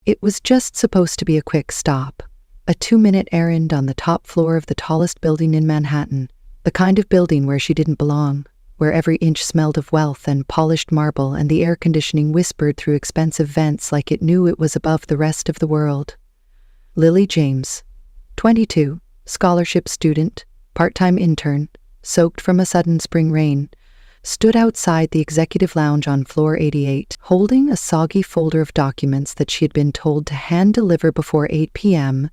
It was just supposed to be a quick stop, a 2-minute errand on the top floor of the tallest building in Manhattan, the kind of building where she didn't belong, where every inch smelled of wealth and polished marble and the air conditioning whispered through expensive vents like it knew it was above the rest of the world. Lily James, 22, scholarship student, part-time intern, soaked from a sudden spring rain, stood outside the executive lounge on floor 88, holding a soggy folder of documents that she had been told to hand-deliver before 8 p.m.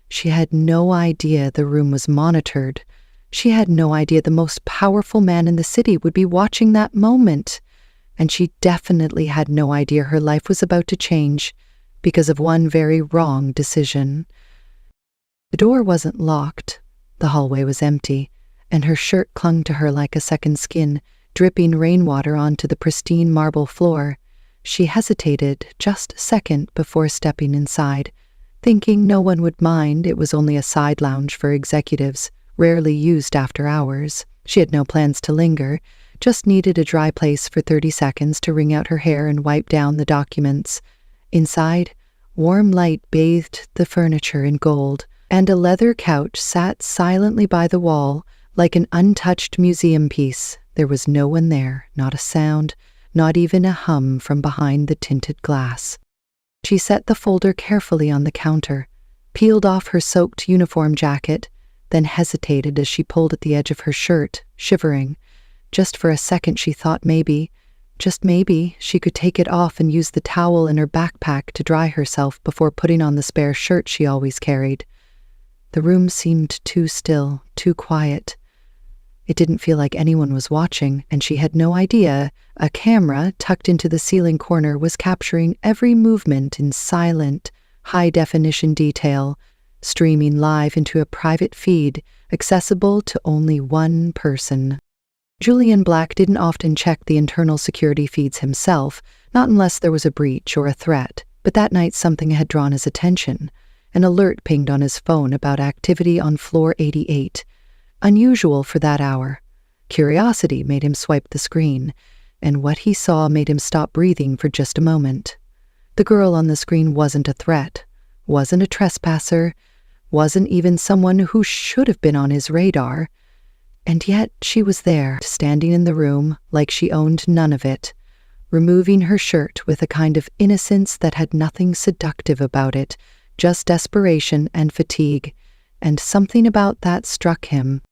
She had no idea the room was monitored. She had no idea the most powerful man in the city would be watching that moment. And she definitely had no idea her life was about to change because of one very wrong decision. The door wasn't locked. The hallway was empty, and her shirt clung to her like a second skin, dripping rainwater onto the pristine marble floor. She hesitated just a second before stepping inside, thinking no one would mind. It was only a side lounge for executives, rarely used after hours. She had no plans to linger, just needed a dry place for 30 seconds to wring out her hair and wipe down the documents. Inside, warm light bathed the furniture in gold, and a leather couch sat silently by the wall like an untouched museum piece. There was no one there, not a sound, not even a hum from behind the tinted glass. She set the folder carefully on the counter, peeled off her soaked uniform jacket, then hesitated as she pulled at the edge of her shirt, shivering. Just for a second she thought maybe, just maybe, she could take it off and use the towel in her backpack to dry herself before putting on the spare shirt she always carried. The room seemed too still, too quiet. It didn't feel like anyone was watching, and she had no idea a camera tucked into the ceiling corner was capturing every movement in silent, high-definition detail, streaming live into a private feed accessible to only one person. Julian Black didn't often check the internal security feeds himself, not unless there was a breach or a threat, but that night something had drawn his attention. An alert pinged on his phone about activity on floor 88. Unusual for that hour. Curiosity made him swipe the screen, and what he saw made him stop breathing for just a moment. The girl on the screen wasn't a threat, wasn't a trespasser, wasn't even someone who should have been on his radar. And yet she was there, standing in the room like she owned none of it, removing her shirt with a kind of innocence that had nothing seductive about it, just desperation and fatigue, and something about that struck him.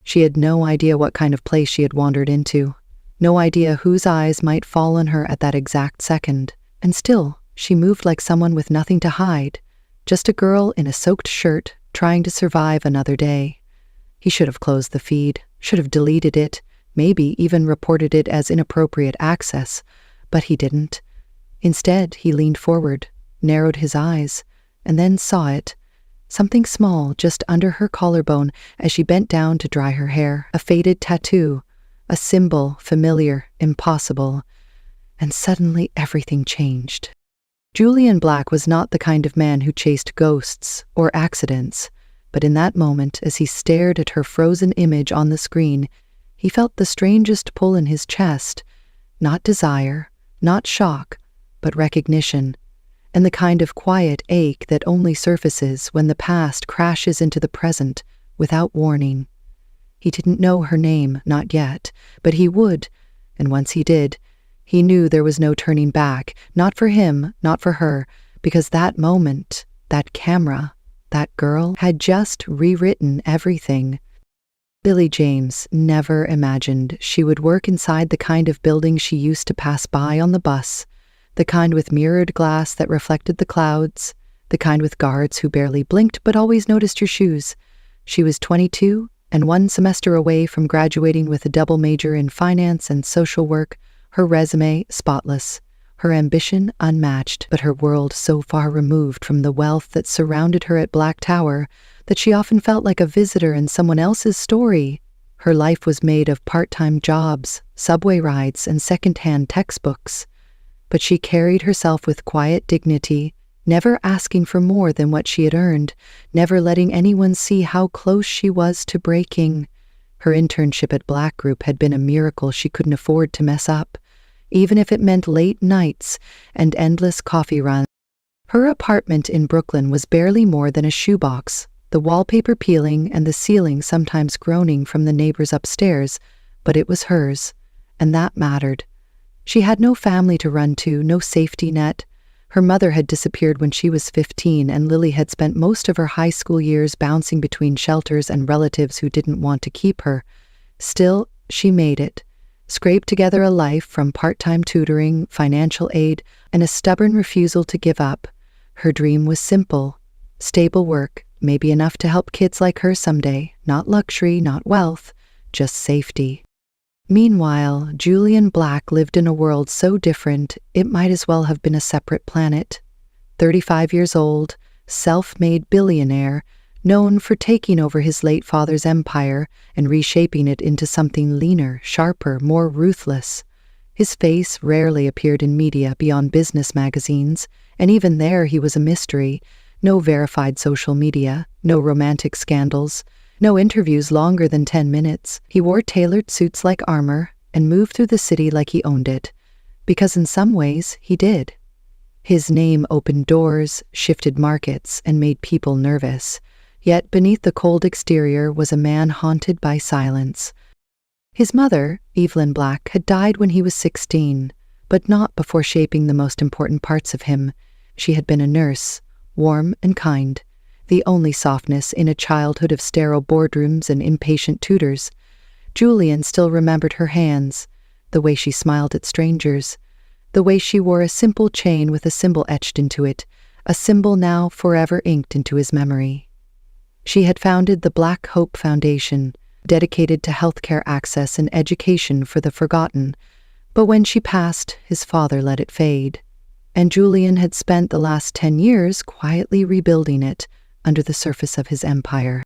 She had no idea what kind of place she had wandered into, no idea whose eyes might fall on her at that exact second, and still she moved like someone with nothing to hide, just a girl in a soaked shirt trying to survive another day. He should have closed the feed, should have deleted it, maybe even reported it as inappropriate access, but he didn't. Instead, he leaned forward, narrowed his eyes, and then saw it. Something small just under her collarbone as she bent down to dry her hair, a faded tattoo, a symbol familiar, impossible. And suddenly everything changed. Julian Black was not the kind of man who chased ghosts or accidents, but in that moment, as he stared at her frozen image on the screen, he felt the strangest pull in his chest, not desire, not shock, but recognition, and the kind of quiet ache that only surfaces when the past crashes into the present without warning. He didn't know her name, not yet, but he would, and once he did, he knew there was no turning back, not for him, not for her, because that moment, that camera, that girl had just rewritten everything. Lily James never imagined she would work inside the kind of building she used to pass by on the bus, the kind with mirrored glass that reflected the clouds, the kind with guards who barely blinked but always noticed your shoes. She was 22 and one semester away from graduating with a double major in finance and social work, her resume spotless, her ambition unmatched, but her world so far removed from the wealth that surrounded her at Black Tower that she often felt like a visitor in someone else's story. Her life was made of part-time jobs, subway rides, and second-hand textbooks. But she carried herself with quiet dignity, never asking for more than what she had earned, never letting anyone see how close she was to breaking. Her internship at Black Group had been a miracle she couldn't afford to mess up, even if it meant late nights and endless coffee runs. Her apartment in Brooklyn was barely more than a shoebox, the wallpaper peeling and the ceiling sometimes groaning from the neighbors upstairs, but it was hers, and that mattered. She had no family to run to, no safety net. Her mother had disappeared when she was 15, and Lily had spent most of her high school years bouncing between shelters and relatives who didn't want to keep her. Still, she made it, scraped together a life from part-time tutoring, financial aid, and a stubborn refusal to give up. Her dream was simple: stable work, maybe enough to help kids like her someday, not luxury, not wealth, just safety. Meanwhile, Julian Black lived in a world so different it might as well have been a separate planet. 35 years old, self-made billionaire, known for taking over his late father's empire and reshaping it into something leaner, sharper, more ruthless. His face rarely appeared in media beyond business magazines, and even there he was a mystery. No verified social media, no romantic scandals, no interviews longer than 10 minutes. He wore tailored suits like armor and moved through the city like he owned it, because in some ways he did. His name opened doors, shifted markets, and made people nervous. Yet beneath the cold exterior was a man haunted by silence. His mother, Evelyn Black, had died when he was 16, but not before shaping the most important parts of him. She had been a nurse, warm and kind, the only softness in a childhood of sterile boardrooms and impatient tutors. Julian still remembered her hands, the way she smiled at strangers, the way she wore a simple chain with a symbol etched into it, a symbol now forever inked into his memory. She had founded the Black Hope Foundation, dedicated to healthcare access and education for the forgotten, but when she passed, his father let it fade, and Julian had spent the last 10 years quietly rebuilding it under the surface of his empire.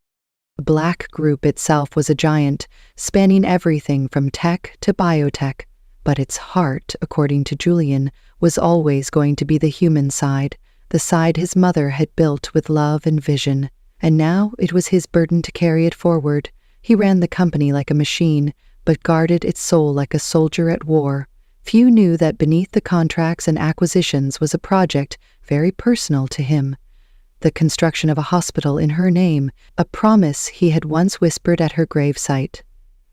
The Black Group itself was a giant, spanning everything from tech to biotech, but its heart, according to Julian, was always going to be the human side, the side his mother had built with love and vision, and now it was his burden to carry it forward. He ran the company like a machine, but guarded its soul like a soldier at war. Few knew that beneath the contracts and acquisitions was a project very personal to him. The construction of a hospital in her name, a promise he had once whispered at her gravesite,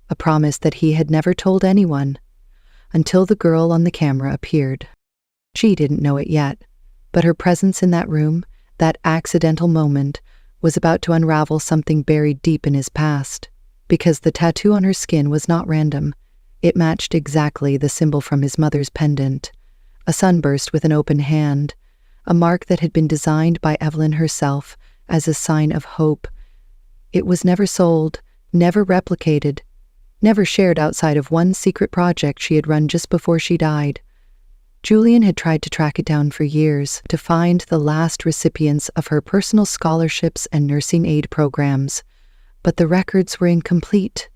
a promise that he had never told anyone, until the girl on the camera appeared. She didn't know it yet, but her presence in that room, that accidental moment, was about to unravel something buried deep in his past, because the tattoo on her skin was not random. It matched exactly the symbol from his mother's pendant, a sunburst with an open hand, a mark that had been designed by Evelyn herself as a sign of hope. It was never sold, never replicated, never shared outside of one secret project she had run just before she died. Julian had tried to track it down for years, to find the last recipients of her personal scholarships and nursing aid programs, but the records were incomplete,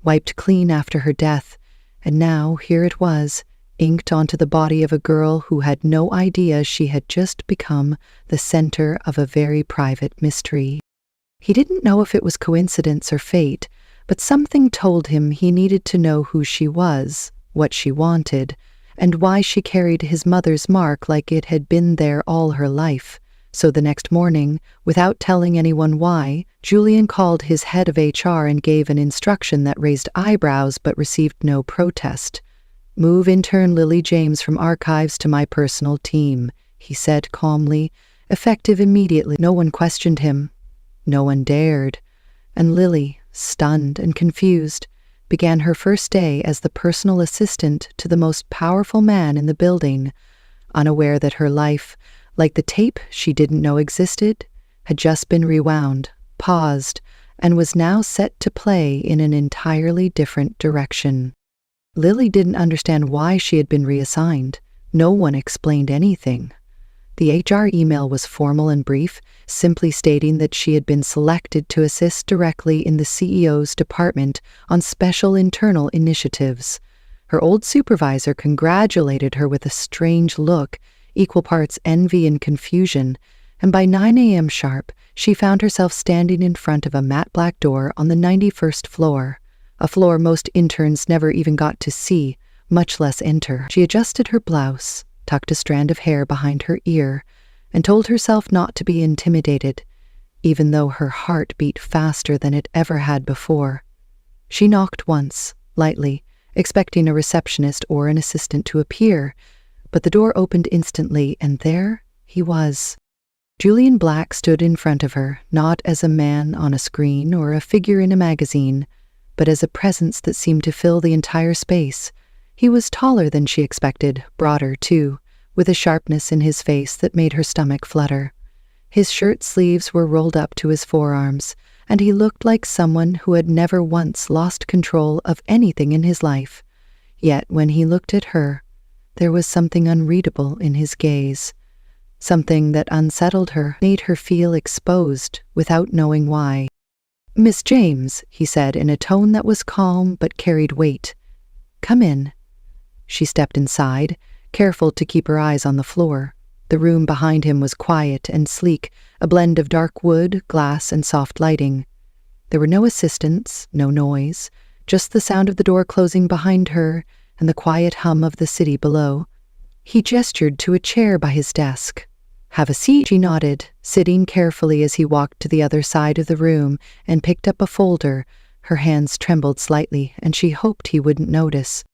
wiped clean after her death, and now here it was, inked onto the body of a girl who had no idea she had just become the center of a very private mystery. He didn't know if it was coincidence or fate, but something told him he needed to know who she was, what she wanted, and why she carried his mother's mark like it had been there all her life. So the next morning, without telling anyone why, Julian called his head of HR and gave an instruction that raised eyebrows but received no protest. "Move intern Lily James from archives to my personal team," he said calmly, effective immediately. No one questioned him. No one dared. And Lily, stunned and confused, began her first day as the personal assistant to the most powerful man in the building, unaware that her life, like the tape she didn't know existed, had just been rewound, paused, and was now set to play in an entirely different direction. Lily didn't understand why she had been reassigned. No one explained anything. The HR email was formal and brief, simply stating that she had been selected to assist directly in the CEO's department on special internal initiatives. Her old supervisor congratulated her with a strange look, equal parts envy and confusion, and by 9 a.m. sharp, she found herself standing in front of a matte black door on the 91st floor, a floor most interns never even got to see, much less enter. She adjusted her blouse, tucked a strand of hair behind her ear, and told herself not to be intimidated, even though her heart beat faster than it ever had before. She knocked once, lightly, expecting a receptionist or an assistant to appear, but the door opened instantly, and there he was. Julian Black stood in front of her, not as a man on a screen or a figure in a magazine, but as a presence that seemed to fill the entire space. He was taller than she expected, broader too, with a sharpness in his face that made her stomach flutter. His shirt sleeves were rolled up to his forearms, and he looked like someone who had never once lost control of anything in his life. Yet when he looked at her, there was something unreadable in his gaze, something that unsettled her, made her feel exposed without knowing why. "Miss James," he said in a tone that was calm but carried weight. "Come in." She stepped inside, careful to keep her eyes on the floor. The room behind him was quiet and sleek, a blend of dark wood, glass, and soft lighting. There were no assistants, no noise, just the sound of the door closing behind her and the quiet hum of the city below. He gestured to a chair by his desk. "Have a seat," she nodded, sitting carefully as he walked to the other side of the room and picked up a folder. Her hands trembled slightly, and she hoped he wouldn't notice.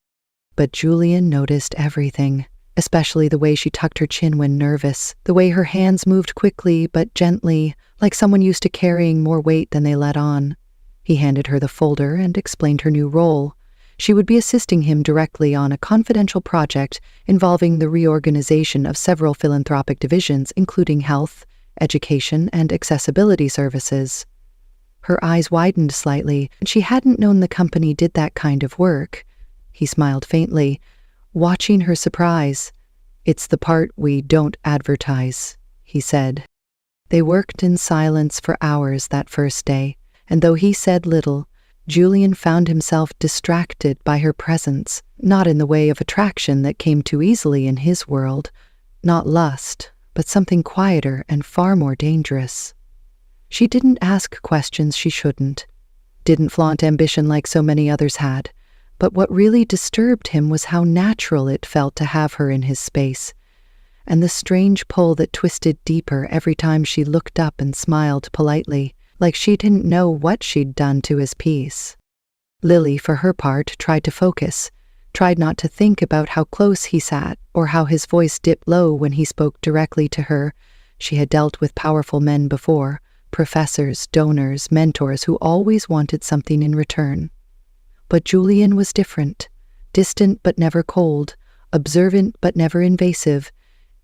But Julian noticed everything, especially the way she tucked her chin when nervous, the way her hands moved quickly but gently, like someone used to carrying more weight than they let on. He handed her the folder and explained her new role. She would be assisting him directly on a confidential project involving the reorganization of several philanthropic divisions, including health, education, and accessibility services. Her eyes widened slightly, and she hadn't known the company did that kind of work. He smiled faintly, watching her surprise. "It's the part we don't advertise," he said. They worked in silence for hours that first day, and though he said little, Julian found himself distracted by her presence, not in the way of attraction that came too easily in his world, not lust, but something quieter and far more dangerous. She didn't ask questions she shouldn't, didn't flaunt ambition like so many others had, but what really disturbed him was how natural it felt to have her in his space, and the strange pull that twisted deeper every time she looked up and smiled politely, like she didn't know what she'd done to his peace. Lily, for her part, tried to focus, tried not to think about how close he sat or how his voice dipped low when he spoke directly to her. She had dealt with powerful men before, professors, donors, mentors who always wanted something in return. But Julian was different, distant but never cold, observant but never invasive.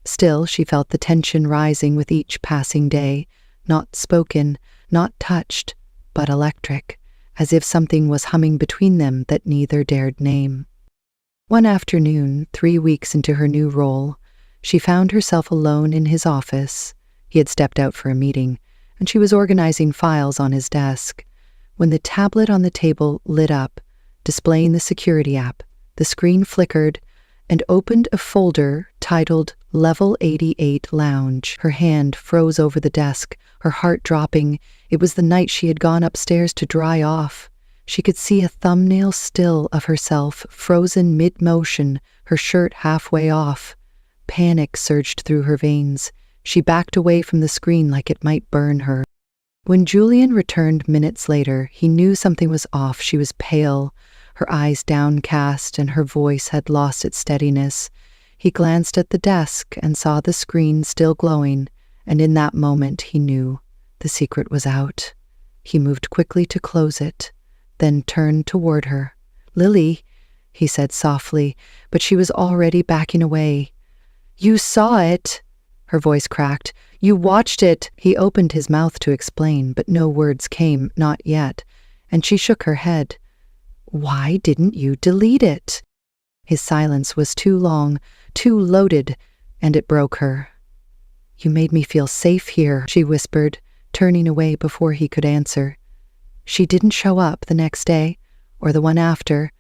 Still, she felt the tension rising with each passing day, not spoken, not touched, but electric, as if something was humming between them that neither dared name. One afternoon, 3 weeks into her new role, she found herself alone in his office. He had stepped out for a meeting, and she was organizing files on his desk, when the tablet on the table lit up, displaying the security app. The screen flickered and opened a folder titled Level 88 Lounge. Her hand froze over the desk, her heart dropping. It was the night she had gone upstairs to dry off. She could see a thumbnail still of herself, frozen mid-motion, her shirt halfway off. Panic surged through her veins. She backed away from the screen like it might burn her. When Julian returned minutes later, he knew something was off. She was pale, her eyes downcast, and her voice had lost its steadiness. He glanced at the desk and saw the screen still glowing, and in that moment he knew the secret was out. He moved quickly to close it, then turned toward her. "Lily," he said softly, but she was already backing away. "You saw it," her voice cracked. "You watched it." He opened his mouth to explain, but no words came, not yet, and she shook her head. "Why didn't you delete it?" His silence was too long, too loaded, and it broke her. "You made me feel safe here," she whispered, turning away before he could answer. She didn't show up the next day, or the one after.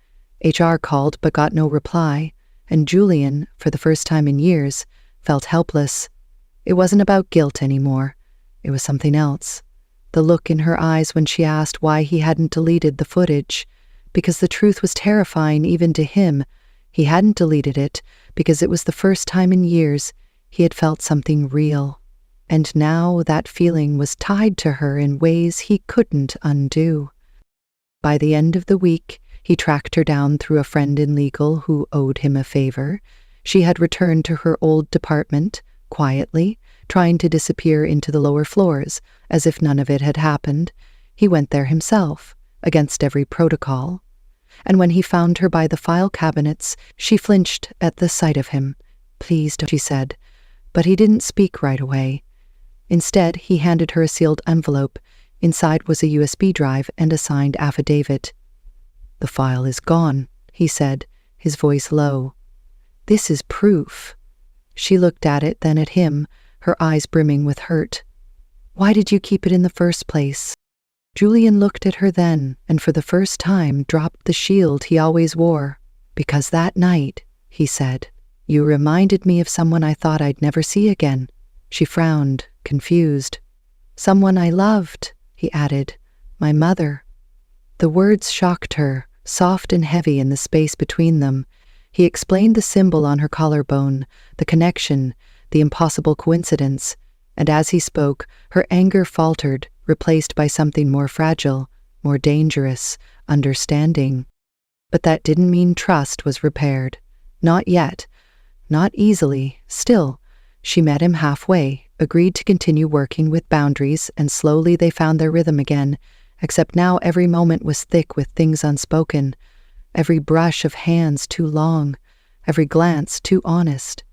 HR called but got no reply, and Julian, for the first time in years, felt helpless. It wasn't about guilt anymore. It was something else. The look in her eyes when she asked why he hadn't deleted the footage, because the truth was terrifying even to him. He hadn't deleted it because it was the first time in years he had felt something real, and now that feeling was tied to her in ways he couldn't undo. By the end of the week, he tracked her down through a friend in legal who owed him a favor. She had returned to her old department, quietly, trying to disappear into the lower floors, as if none of it had happened. He went there himself, against every protocol. And when he found her by the file cabinets, she flinched at the sight of him. "Please don't," she said. But he didn't speak right away. Instead, he handed her a sealed envelope. Inside was a USB drive and a signed affidavit. "The file is gone," he said, his voice low. "This is proof." She looked at it, then at him, her eyes brimming with hurt. "Why did you keep it in the first place?" Julian looked at her then, and for the first time dropped the shield he always wore. "Because that night," he said, "you reminded me of someone I thought I'd never see again." She frowned, confused. "Someone I loved," he added. "My mother." The words shocked her, soft and heavy in the space between them. He explained the symbol on her collarbone, the connection, the impossible coincidence, and as he spoke, her anger faltered, replaced by something more fragile, more dangerous, understanding. But that didn't mean trust was repaired. Not yet. Not easily. Still, she met him halfway, agreed to continue working with boundaries, and slowly they found their rhythm again, except now every moment was thick with things unspoken, every brush of hands too long, every glance too honest.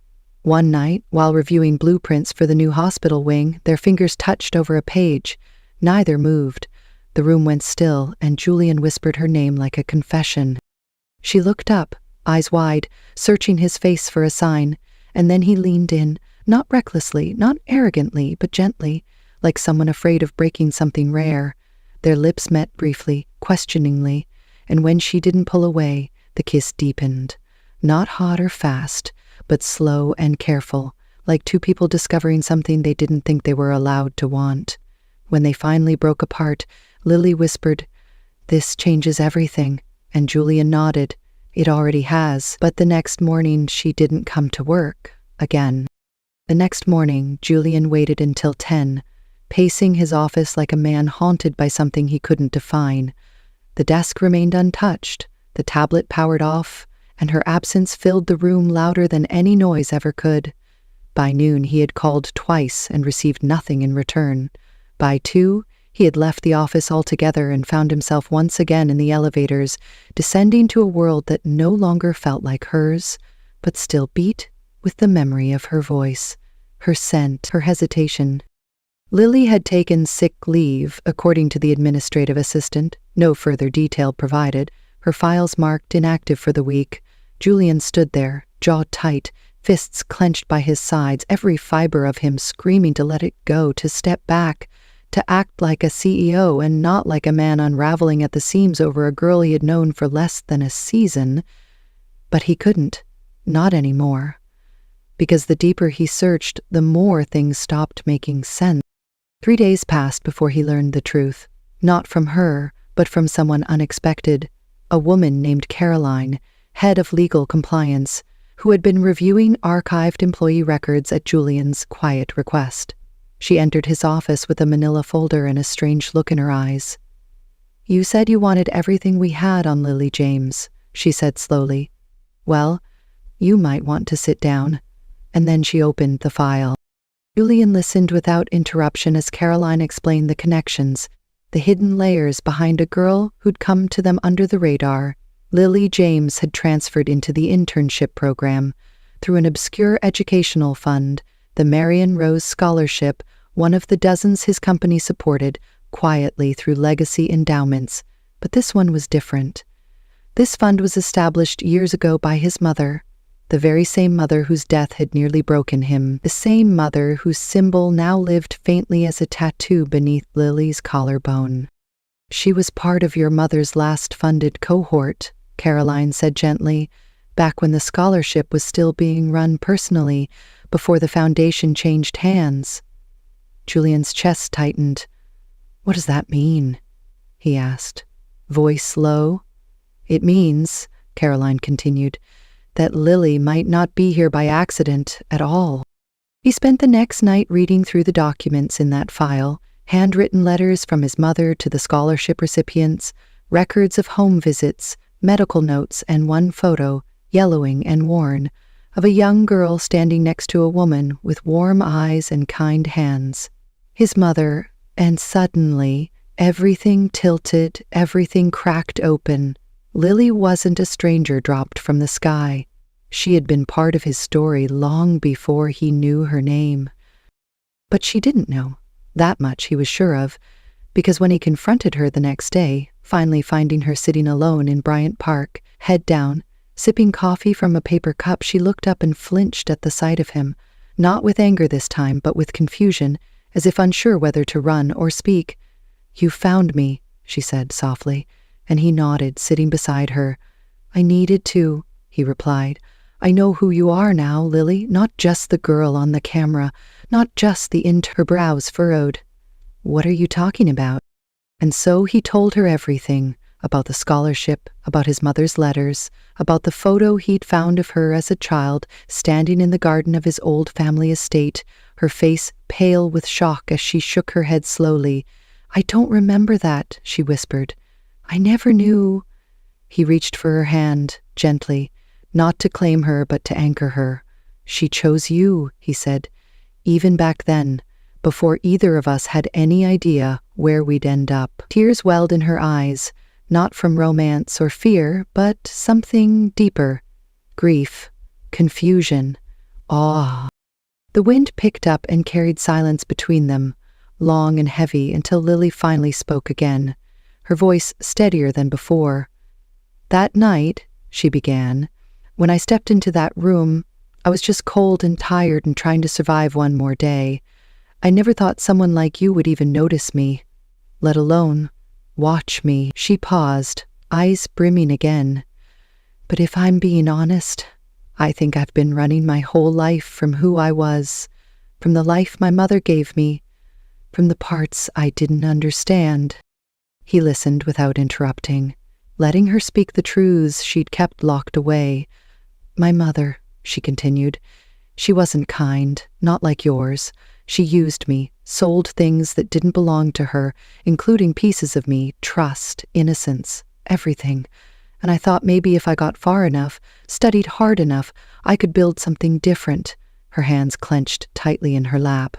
One night, while reviewing blueprints for the new hospital wing, their fingers touched over a page. Neither moved. The room went still, and Julian whispered her name like a confession. She looked up, eyes wide, searching his face for a sign, and then he leaned in, not recklessly, not arrogantly, but gently, like someone afraid of breaking something rare. Their lips met briefly, questioningly, and when she didn't pull away, the kiss deepened. Not hot or fast, but slow and careful, like two people discovering something they didn't think they were allowed to want. When they finally broke apart, Lily whispered, "This changes everything," and Julian nodded. "It already has." But the next morning she didn't come to work again. The next morning, Julian waited until 10, pacing his office like a man haunted by something he couldn't define. The desk remained untouched, the tablet powered off, and her absence filled the room louder than any noise ever could. By noon, he had called twice and received nothing in return. By 2, he had left the office altogether and found himself once again in the elevators, descending to a world that no longer felt like hers, but still beat with the memory of her voice, her scent, her hesitation. Lily had taken sick leave, according to the administrative assistant, no further detail provided, her files marked inactive for the week. Julian stood there, jaw tight, fists clenched by his sides, every fiber of him screaming to let it go, to step back, to act like a CEO and not like a man unraveling at the seams over a girl he had known for less than a season. But he couldn't, not anymore. Because the deeper he searched, the more things stopped making sense. 3 days passed before he learned the truth, not from her, but from someone unexpected, a woman named Caroline, head of legal compliance, who had been reviewing archived employee records at Julian's quiet request. She entered his office with a manila folder and a strange look in her eyes. "You said you wanted everything we had on Lily James," she said slowly. "Well, you might want to sit down." And then she opened the file. Julian listened without interruption as Caroline explained the connections, the hidden layers behind a girl who'd come to them under the radar. Lily James had transferred into the internship program through an obscure educational fund, the Marion Rose Scholarship, one of the dozens his company supported, quietly through legacy endowments. But this one was different. This fund was established years ago by his mother, the very same mother whose death had nearly broken him, the same mother whose symbol now lived faintly as a tattoo beneath Lily's collarbone. "She was part of your mother's last funded cohort," Caroline said gently, "back when the scholarship was still being run personally, before the foundation changed hands." Julian's chest tightened. "What does that mean?" he asked, voice low. "It means," Caroline continued, "that Lily might not be here by accident at all. He spent the next night reading through the documents in that file, handwritten letters from his mother to the scholarship recipients, records of home visits, medical notes, and one photo, yellowing and worn, of a young girl standing next to a woman with warm eyes and kind hands. His mother, and suddenly, everything tilted, everything cracked open. Lily wasn't a stranger dropped from the sky. She had been part of his story long before he knew her name. But she didn't know. That much he was sure of, because when he confronted her the next day, finally finding her sitting alone in Bryant Park, head down, sipping coffee from a paper cup, she looked up and flinched at the sight of him, not with anger this time, but with confusion, as if unsure whether to run or speak. "You found me," she said softly, and he nodded, sitting beside her. "I needed to," he replied. "I know who you are now, Lily, not just the girl on the camera, not just the her brows furrowed." "What are you talking about?" And so he told her everything, about the scholarship, about his mother's letters, about the photo he'd found of her as a child, standing in the garden of his old family estate, her face pale with shock as she shook her head slowly. "I don't remember that," she whispered. "I never knew." He reached for her hand, gently, not to claim her but to anchor her. "She chose you," he said, "even back then, before either of us had any idea where we'd end up." Tears welled in her eyes, not from romance or fear, but something deeper. Grief, confusion, awe. The wind picked up and carried silence between them, long and heavy, until Lily finally spoke again, her voice steadier than before. "That night," she began, "when I stepped into that room, I was just cold and tired and trying to survive one more day. I never thought someone like you would even notice me, let alone watch me." She paused, eyes brimming again. "But if I'm being honest, I think I've been running my whole life from who I was, from the life my mother gave me, from the parts I didn't understand." He listened without interrupting, letting her speak the truths she'd kept locked away. "My mother," she continued, "she wasn't kind, not like yours. She used me, sold things that didn't belong to her, including pieces of me, trust, innocence, everything. And I thought maybe if I got far enough, studied hard enough, I could build something different." Her hands clenched tightly in her lap.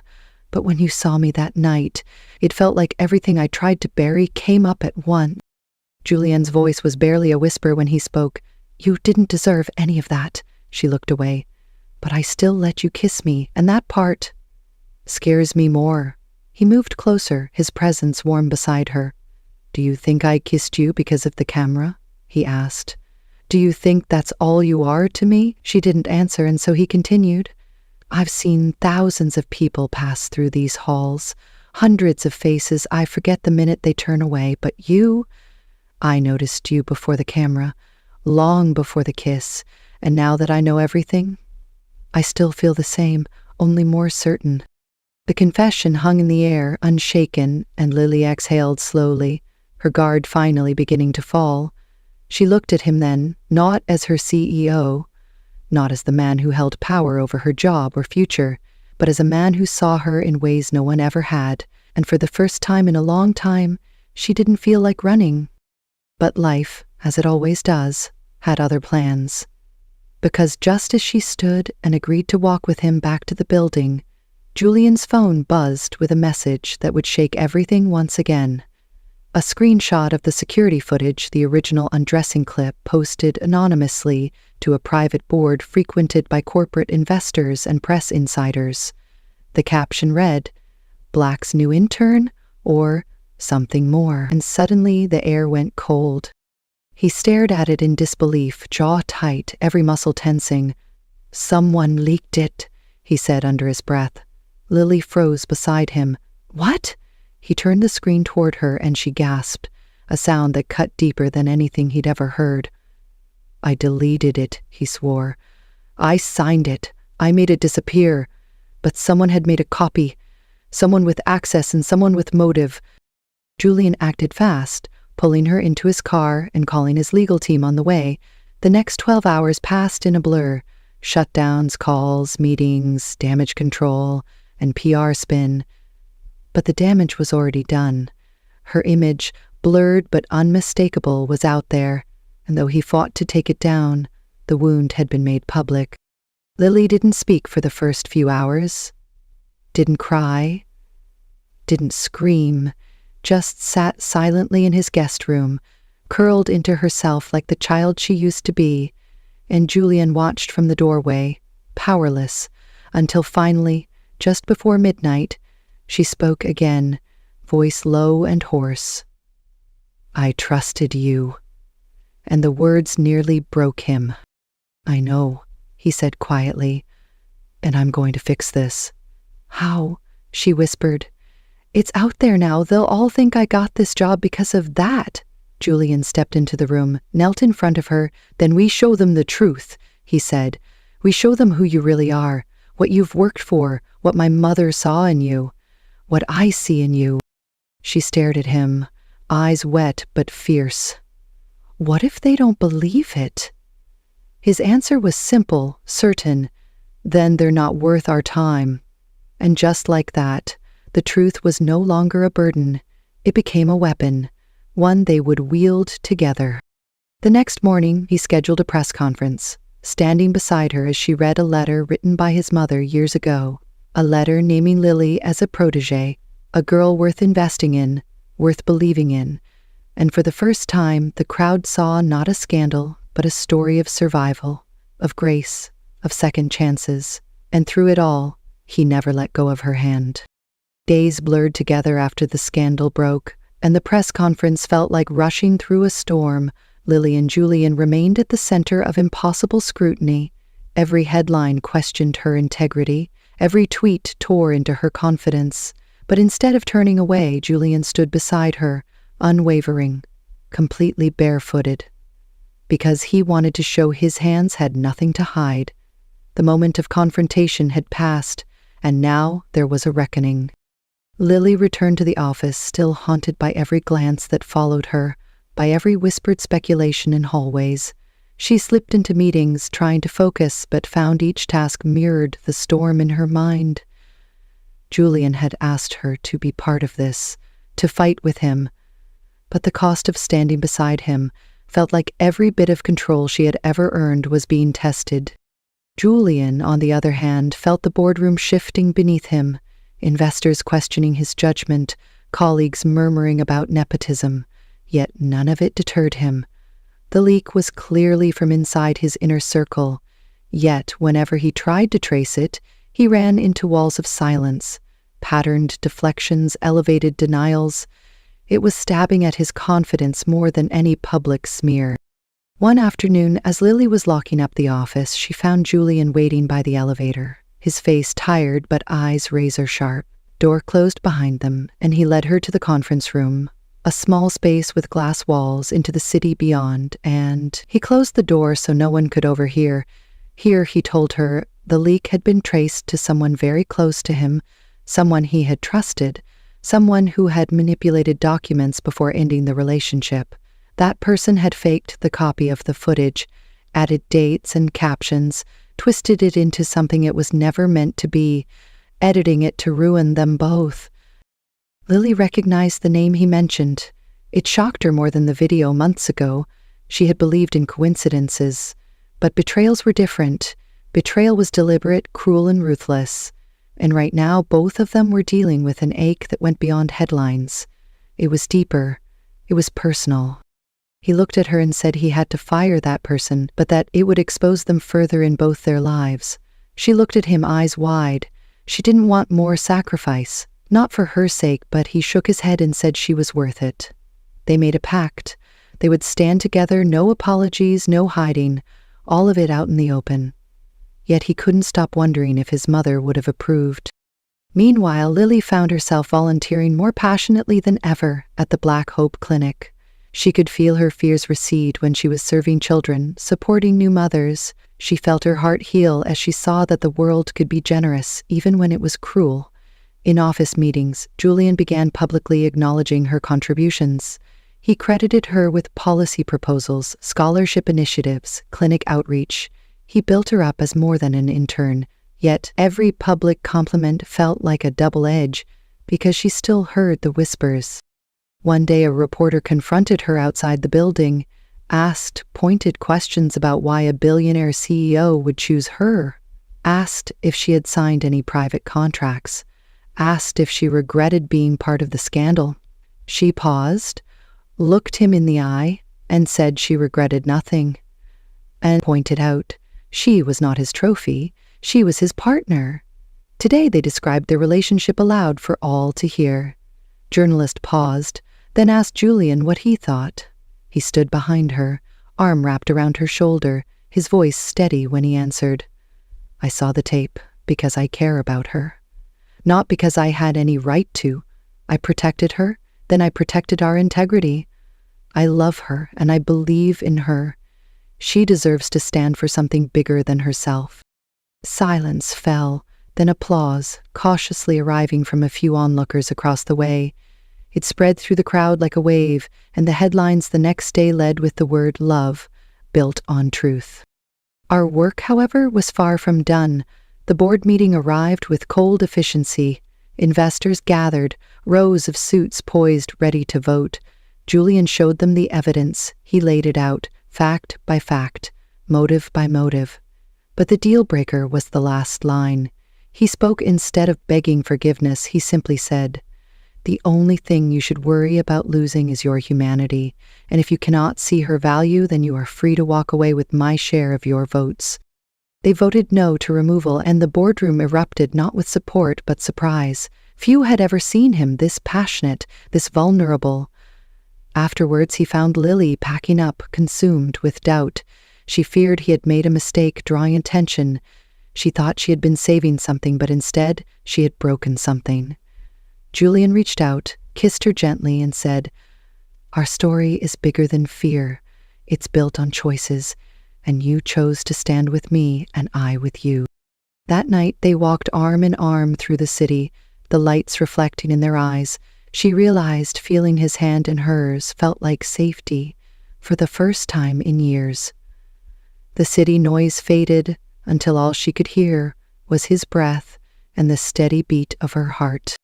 "But when you saw me that night, it felt like everything I tried to bury came up at once." Julien's voice was barely a whisper when he spoke. "You didn't deserve any of that." She looked away. "But I still let you kiss me, and that part scares me more." He moved closer, his presence warm beside her. "Do you think I kissed you because of the camera?" he asked. "Do you think that's all you are to me?" She didn't answer, and so he continued. "I've seen thousands of people pass through these halls, hundreds of faces I forget the minute they turn away, but you, I noticed you before the camera, long before the kiss, and now that I know everything, I still feel the same, only more certain." The confession hung in the air, unshaken, and Lily exhaled slowly, her guard finally beginning to fall. She looked at him then, not as her CEO, not as the man who held power over her job or future, but as a man who saw her in ways no one ever had, and for the first time in a long time, she didn't feel like running. But life, as it always does, had other plans. Because just as she stood and agreed to walk with him back to the building, Julien's phone buzzed with a message that would shake everything once again. A screenshot of the security footage, the original undressing clip, posted anonymously to a private board frequented by corporate investors and press insiders. The caption read, "Black's new intern," or "something more," and suddenly the air went cold. He stared at it in disbelief, jaw tight, every muscle tensing. "Someone leaked it," he said under his breath. Lily froze beside him. "What?" He turned the screen toward her and she gasped, a sound that cut deeper than anything he'd ever heard. "I deleted it," he swore. "I signed it. I made it disappear. But someone had made a copy. Someone with access and someone with motive." Julien acted fast, pulling her into his car and calling his legal team on the way. The next 12 hours passed in a blur. shutdowns, calls, meetings, damage control, and PR spin. But the damage was already done. Her image, blurred but unmistakable, was out there, and though he fought to take it down, the wound had been made public. Lily didn't speak for the first few hours, didn't cry, didn't scream, just sat silently in his guest room, curled into herself like the child she used to be, and Julian watched from the doorway, powerless, until finally, just before midnight, she spoke again, voice low and hoarse. "I trusted you." And the words nearly broke him. "I know," he said quietly, "and I'm going to fix this." "How?" she whispered. "It's out there now. They'll all think I got this job because of that." Julian stepped into the room, knelt in front of her. "Then we show them the truth," he said. "We show them who you really are, what you've worked for, what my mother saw in you, what I see in you." She stared at him, eyes wet but fierce. "What if they don't believe it?" His answer was simple, certain. "Then they're not worth our time." And just like that, the truth was no longer a burden. It became a weapon, one they would wield together. The next morning, he scheduled a press conference, standing beside her as she read a letter written by his mother years ago, a letter naming Lily as a protégé, a girl worth investing in, worth believing in. And for the first time, the crowd saw not a scandal, but a story of survival, of grace, of second chances. And through it all, he never let go of her hand. Days blurred together after the scandal broke, and the press conference felt like rushing through a storm. Lily and Julian remained at the center of impossible scrutiny. Every headline questioned her integrity. Every tweet tore into her confidence. But instead of turning away, Julian stood beside her, unwavering, completely barefooted. Because he wanted to show his hands had nothing to hide. The moment of confrontation had passed, and now there was a reckoning. Lily returned to the office, still haunted by every glance that followed her, by every whispered speculation in hallways. She slipped into meetings, trying to focus, but found each task mirrored the storm in her mind. Julian had asked her to be part of this, to fight with him, but the cost of standing beside him felt like every bit of control she had ever earned was being tested. Julian, on the other hand, felt the boardroom shifting beneath him, investors questioning his judgment, colleagues murmuring about nepotism, yet none of it deterred him. The leak was clearly from inside his inner circle, yet whenever he tried to trace it, he ran into walls of silence, patterned deflections, elevated denials. It was stabbing at his confidence more than any public smear. One afternoon, as Lily was locking up the office, she found Julian waiting by the elevator, his face tired but eyes razor-sharp. Door closed behind them, and he led her to the conference room, a small space with glass walls into the city beyond, and he closed the door so no one could overhear. Here, he told her, the leak had been traced to someone very close to him, someone he had trusted, someone who had manipulated documents before ending the relationship. That person had faked the copy of the footage, added dates and captions, twisted it into something it was never meant to be, editing it to ruin them both. Lily recognized the name he mentioned. It shocked her more than the video months ago. She had believed in coincidences, but betrayals were different. Betrayal was deliberate, cruel, and ruthless. And right now, both of them were dealing with an ache that went beyond headlines. It was deeper. It was personal. He looked at her and said he had to fire that person, but that it would expose them further in both their lives. She looked at him, eyes wide. She didn't want more sacrifice. Not for her sake, but he shook his head and said she was worth it. They made a pact. They would stand together, no apologies, no hiding, all of it out in the open. Yet he couldn't stop wondering if his mother would have approved. Meanwhile, Lily found herself volunteering more passionately than ever at the Black Hope Clinic. She could feel her fears recede when she was serving children, supporting new mothers. She felt her heart heal as she saw that the world could be generous even when it was cruel. In office meetings, Julian began publicly acknowledging her contributions. He credited her with policy proposals, scholarship initiatives, clinic outreach. He built her up as more than an intern, yet every public compliment felt like a double edge because she still heard the whispers. One day a reporter confronted her outside the building, asked pointed questions about why a billionaire CEO would choose her, asked if she had signed any private contracts, asked if she regretted being part of the scandal. She paused, looked him in the eye, and said she regretted nothing, and pointed out she was not his trophy, she was his partner. Today they described their relationship aloud for all to hear. Journalist paused, then asked Julian what he thought. He stood behind her, arm wrapped around her shoulder, his voice steady when he answered, "I saw the tape because I care about her. Not because I had any right to. I protected her, then I protected our integrity. I love her and I believe in her. She deserves to stand for something bigger than herself." Silence fell, then applause, cautiously arriving from a few onlookers across the way. It spread through the crowd like a wave, and the headlines the next day led with the word love, built on truth. Our work, however, was far from done. The board meeting arrived with cold efficiency. Investors gathered, rows of suits poised, ready to vote. Julian showed them the evidence. He laid it out, fact by fact, motive by motive. But the deal-breaker was the last line. He spoke instead of begging forgiveness. He simply said, "The only thing you should worry about losing is your humanity, and if you cannot see her value, then you are free to walk away with my share of your votes." They voted no to removal, and the boardroom erupted not with support but surprise. Few had ever seen him this passionate, this vulnerable. Afterwards, he found Lily packing up, consumed with doubt. She feared he had made a mistake drawing attention. She thought she had been saving something, but instead, she had broken something. Julian reached out, kissed her gently, and said, "Our story is bigger than fear. It's built on choices, and you chose to stand with me, and I with you." That night, they walked arm in arm through the city, the lights reflecting in their eyes. She realized feeling his hand in hers felt like safety, for the first time in years. The city noise faded until all she could hear was his breath and the steady beat of her heart.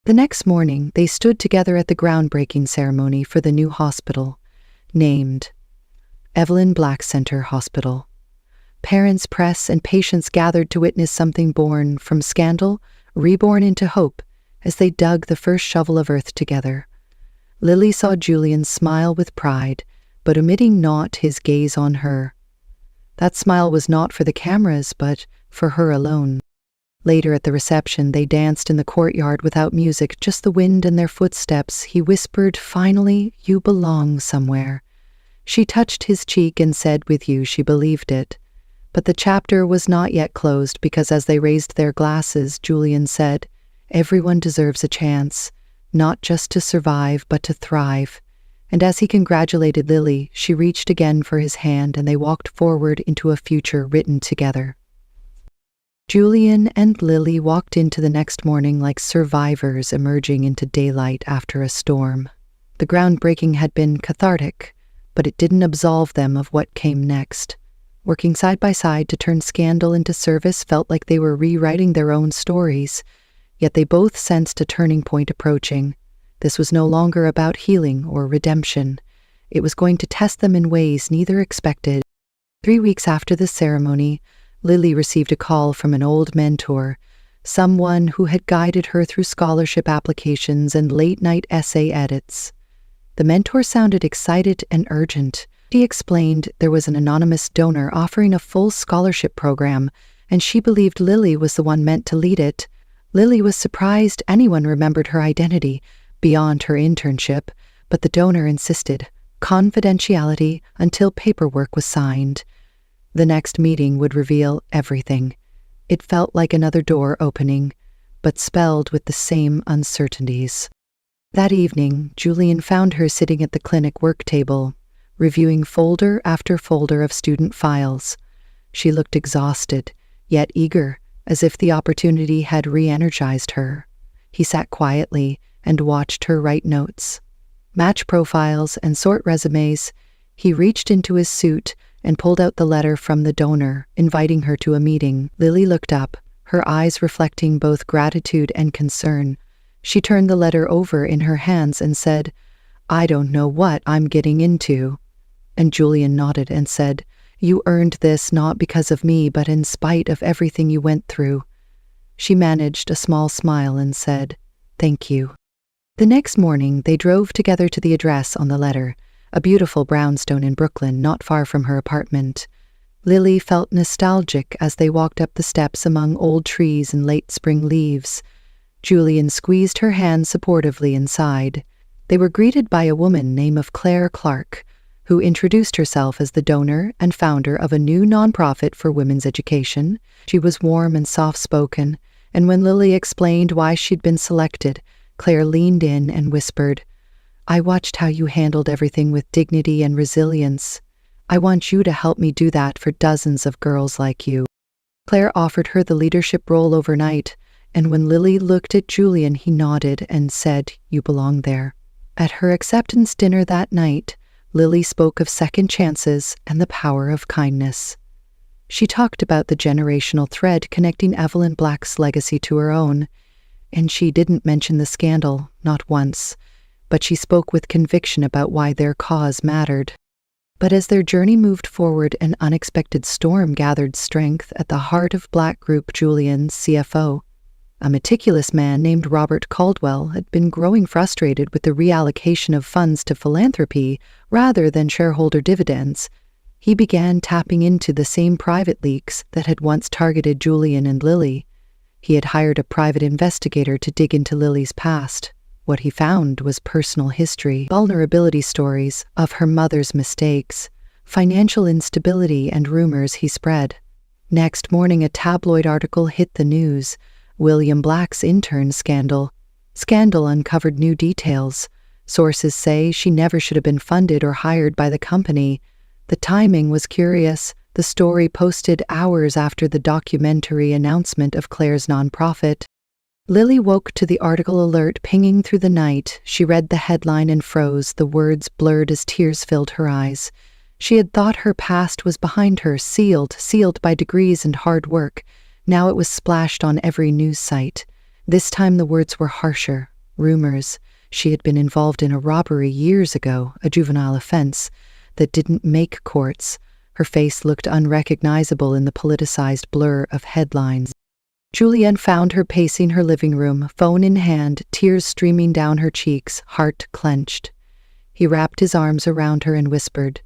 The next morning, they stood together at the groundbreaking ceremony for the new hospital, named Evelyn Black Center Hospital. Parents, press, and patients gathered to witness something born from scandal, reborn into hope, as they dug the first shovel of earth together. Lily saw Julian smile with pride, but omitting not his gaze on her. That smile was not for the cameras, but for her alone. Later at the reception, they danced in the courtyard without music, just the wind and their footsteps. He whispered, "Finally, you belong somewhere." She touched his cheek and said, "With you," she believed it. But the chapter was not yet closed because as they raised their glasses, Julian said, "Everyone deserves a chance, not just to survive, but to thrive." And as he congratulated Lily, she reached again for his hand and they walked forward into a future written together. Julian and Lily walked into the next morning like survivors emerging into daylight after a storm. The groundbreaking had been cathartic, but it didn't absolve them of what came next. Working side by side to turn scandal into service felt like they were rewriting their own stories, yet they both sensed a turning point approaching. This was no longer about healing or redemption. It was going to test them in ways neither expected. 3 weeks after the ceremony, Lily received a call from an old mentor, someone who had guided her through scholarship applications and late-night essay edits. The mentor sounded excited and urgent. He explained there was an anonymous donor offering a full scholarship program, and she believed Lily was the one meant to lead it. Lily was surprised anyone remembered her identity beyond her internship, but the donor insisted confidentiality until paperwork was signed. The next meeting would reveal everything. It felt like another door opening, but spelled with the same uncertainties. That evening, Julian found her sitting at the clinic work table, reviewing folder after folder of student files. She looked exhausted, yet eager, as if the opportunity had re-energized her. He sat quietly and watched her write notes, match profiles, and sort resumes. He reached into his suit and pulled out the letter from the donor, inviting her to a meeting. Lily looked up, her eyes reflecting both gratitude and concern. She turned the letter over in her hands and said, "I don't know what I'm getting into." And Julian nodded and said, "You earned this not because of me, but in spite of everything you went through." She managed a small smile and said, "Thank you." The next morning, they drove together to the address on the letter, a beautiful brownstone in Brooklyn, not far from her apartment. Lily felt nostalgic as they walked up the steps among old trees and late spring leaves. Julian squeezed her hand supportively inside. They were greeted by a woman named Claire Clark, who introduced herself as the donor and founder of a new nonprofit for women's education. She was warm and soft-spoken, and when Lily explained why she'd been selected, Claire leaned in and whispered, "I watched how you handled everything with dignity and resilience. I want you to help me do that for dozens of girls like you." Claire offered her the leadership role overnight, and when Lily looked at Julian, he nodded and said, "You belong there." At her acceptance dinner that night, Lily spoke of second chances and the power of kindness. She talked about the generational thread connecting Evelyn Black's legacy to her own, and she didn't mention the scandal, not once, but she spoke with conviction about why their cause mattered. But as their journey moved forward, an unexpected storm gathered strength at the heart of Black Group. Julian's CFO, a meticulous man named Robert Caldwell, had been growing frustrated with the reallocation of funds to philanthropy rather than shareholder dividends. He began tapping into the same private leaks that had once targeted Julian and Lily. He had hired a private investigator to dig into Lily's past. What he found was personal history, vulnerability stories of her mother's mistakes, financial instability, and rumors he spread. Next morning, a tabloid article hit the news. William Black's intern scandal. Scandal uncovered new details. Sources say she never should have been funded or hired by the company. The timing was curious. The story posted hours after the documentary announcement of Claire's nonprofit. Lily woke to the article alert pinging through the night. She read the headline and froze, the words blurred as tears filled her eyes. She had thought her past was behind her, sealed by degrees and hard work. Now it was splashed on every news site. This time the words were harsher. Rumors. She had been involved in a robbery years ago, a juvenile offense that didn't make courts. Her face looked unrecognizable in the politicized blur of headlines. Julian found her pacing her living room, phone in hand, tears streaming down her cheeks, heart clenched. He wrapped his arms around her and whispered,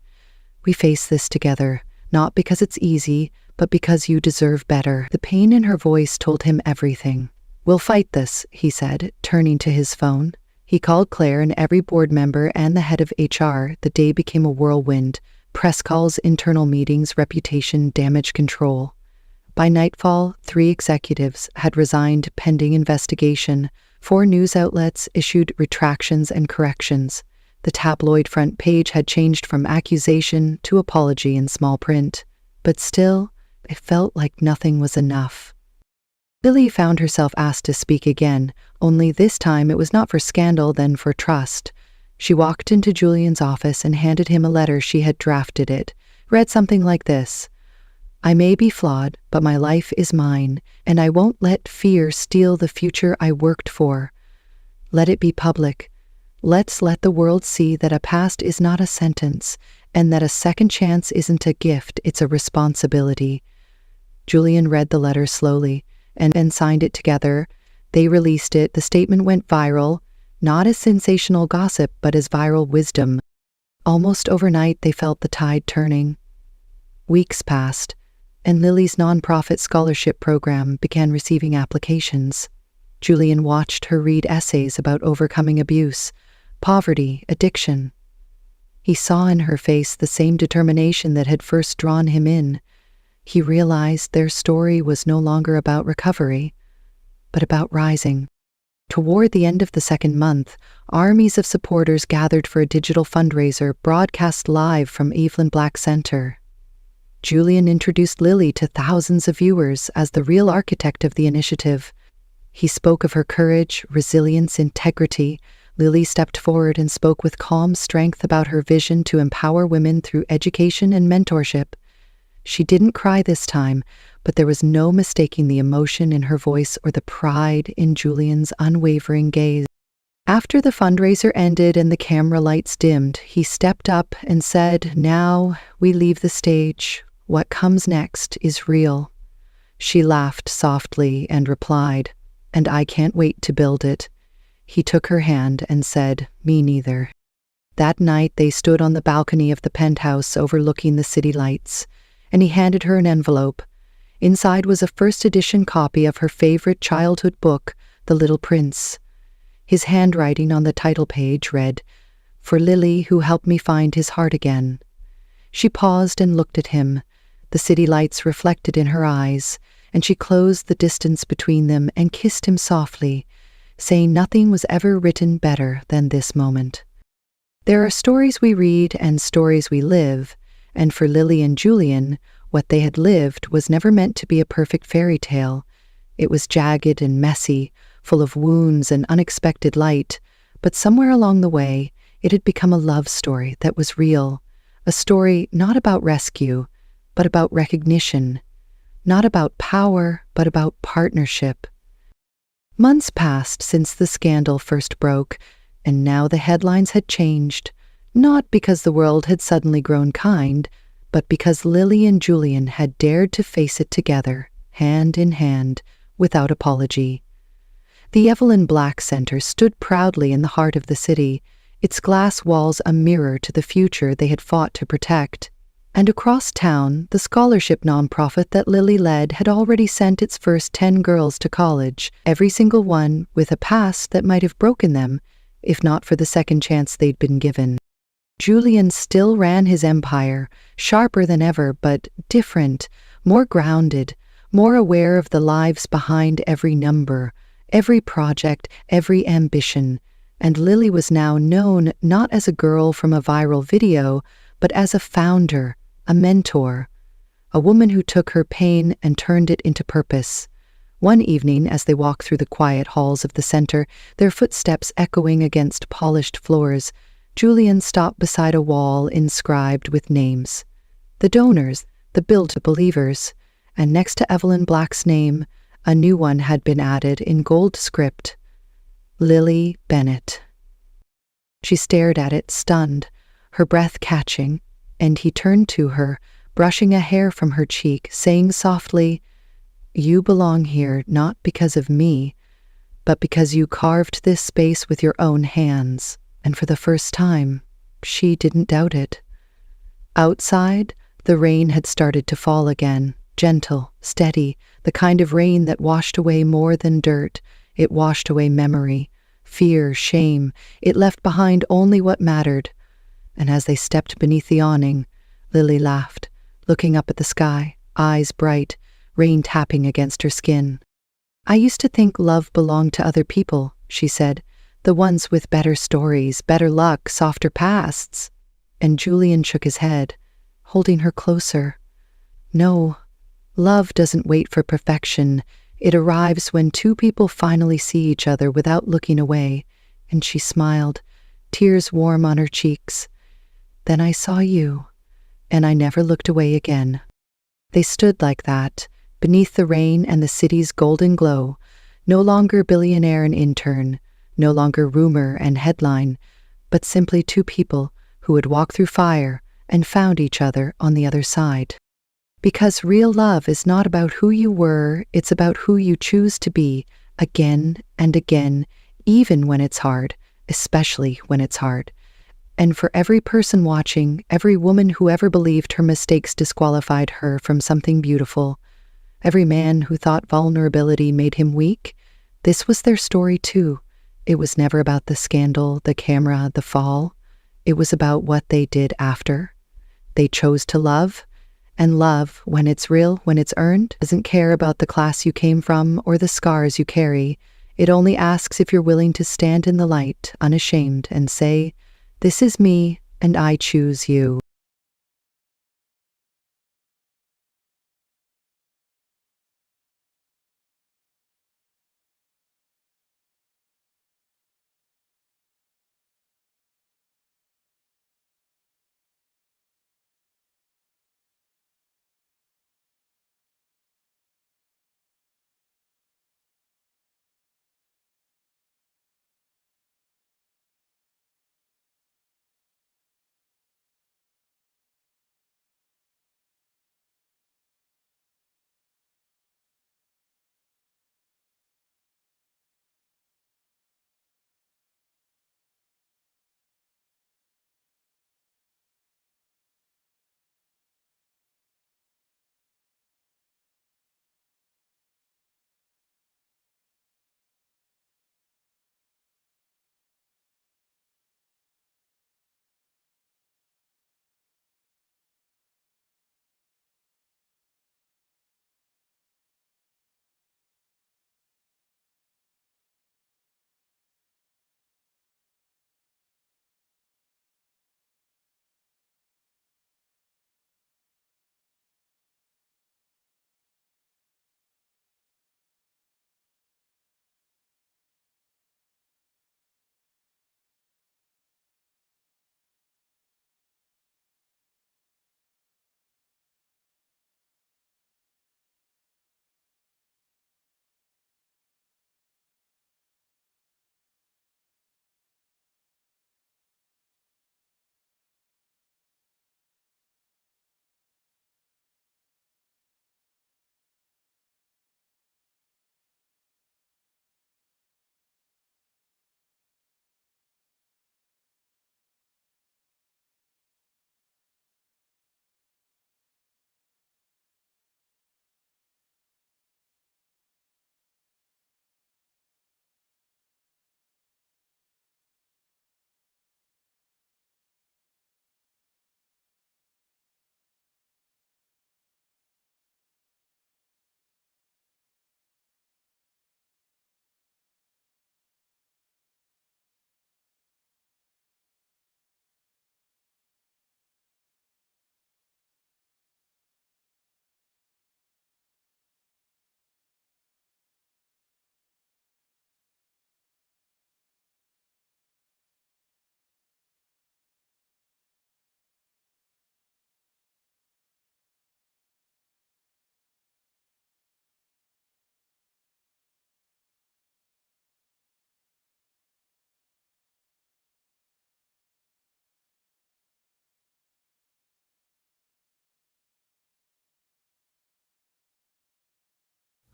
"We face this together, not because it's easy, but because you deserve better." The pain in her voice told him everything. "We'll fight this," he said, turning to his phone. He called Claire and every board member and the head of HR. The day became a whirlwind. Press calls, internal meetings, reputation, damage control. By nightfall, 3 executives had resigned pending investigation. 4 news outlets issued retractions and corrections. The tabloid front page had changed from accusation to apology in small print. But still, it felt like nothing was enough. Lily found herself asked to speak again, only this time it was not for scandal, then for trust. She walked into Julian's office and handed him a letter she had drafted. It read something like this: "I may be flawed, but my life is mine, and I won't let fear steal the future I worked for. Let it be public. Let's let the world see that a past is not a sentence, and that a second chance isn't a gift, it's a responsibility." Julian read the letter slowly and signed it together. They released it. The statement went viral, not as sensational gossip, but as viral wisdom. Almost overnight, they felt the tide turning. Weeks passed, and Lily's nonprofit scholarship program began receiving applications. Julian watched her read essays about overcoming abuse, poverty, addiction. He saw in her face the same determination that had first drawn him in. He realized their story was no longer about recovery, but about rising. Toward the end of the second month, armies of supporters gathered for a digital fundraiser broadcast live from Evelyn Black Center. Julian introduced Lily to thousands of viewers as the real architect of the initiative. He spoke of her courage, resilience, integrity, Lily stepped forward and spoke with calm strength about her vision to empower women through education and mentorship. She didn't cry this time, but there was no mistaking the emotion in her voice or the pride in Julian's unwavering gaze. After the fundraiser ended and the camera lights dimmed, he stepped up and said, "Now we leave the stage. What comes next is real." She laughed softly and replied, "And I can't wait to build it." He took her hand and said, "Me neither." That night they stood on the balcony of the penthouse overlooking the city lights, and he handed her an envelope. Inside was a first edition copy of her favorite childhood book, The Little Prince. His handwriting on the title page read, "For Lily, who helped me find his heart again." She paused and looked at him. The city lights reflected in her eyes, and she closed the distance between them and kissed him softly, saying nothing was ever written better than this moment. There are stories we read and stories we live, and for Lily and Julian, what they had lived was never meant to be a perfect fairy tale. It was jagged and messy, full of wounds and unexpected light, but somewhere along the way, it had become a love story that was real, a story not about rescue, but about recognition, not about power, but about partnership. Months passed since the scandal first broke, and now the headlines had changed, not because the world had suddenly grown kind, but because Lily and Julian had dared to face it together, hand in hand, without apology. The Evelyn Black Center stood proudly in the heart of the city, its glass walls a mirror to the future they had fought to protect. And across town, the scholarship nonprofit that Lily led had already sent its first 10 girls to college, every single one with a past that might have broken them, if not for the second chance they'd been given. Julian still ran his empire, sharper than ever, but different, more grounded, more aware of the lives behind every number, every project, every ambition. And Lily was now known not as a girl from a viral video, but as a founder, a mentor, a woman who took her pain and turned it into purpose. One evening, as they walked through the quiet halls of the center, their footsteps echoing against polished floors, Julian stopped beside a wall inscribed with names. The donors, the build-to-believers, and next to Evelyn Black's name, a new one had been added in gold script, Lily Bennett. She stared at it, stunned, her breath catching, and he turned to her, brushing a hair from her cheek, saying softly, "You belong here not because of me, but because you carved this space with your own hands." And for the first time, she didn't doubt it. Outside, the rain had started to fall again, gentle, steady, the kind of rain that washed away more than dirt. It washed away memory, fear, shame. It left behind only what mattered. And as they stepped beneath the awning, Lily laughed, looking up at the sky, eyes bright, rain tapping against her skin. "I used to think love belonged to other people," she said, "the ones with better stories, better luck, softer pasts." And Julian shook his head, holding her closer. "No, love doesn't wait for perfection. It arrives when two people finally see each other without looking away." And she smiled, tears warm on her cheeks. "Then I saw you, and I never looked away again." They stood like that, beneath the rain and the city's golden glow, no longer billionaire and intern, no longer rumor and headline, but simply two people who had walked through fire and found each other on the other side. Because real love is not about who you were, it's about who you choose to be, again and again, even when it's hard, especially when it's hard. And for every person watching, every woman who ever believed her mistakes disqualified her from something beautiful, every man who thought vulnerability made him weak, this was their story too. It was never about the scandal, the camera, the fall. It was about what they did after. They chose to love, and love, when it's real, when it's earned, doesn't care about the class you came from or the scars you carry. It only asks if you're willing to stand in the light, unashamed, and say, "This is me, and I choose you."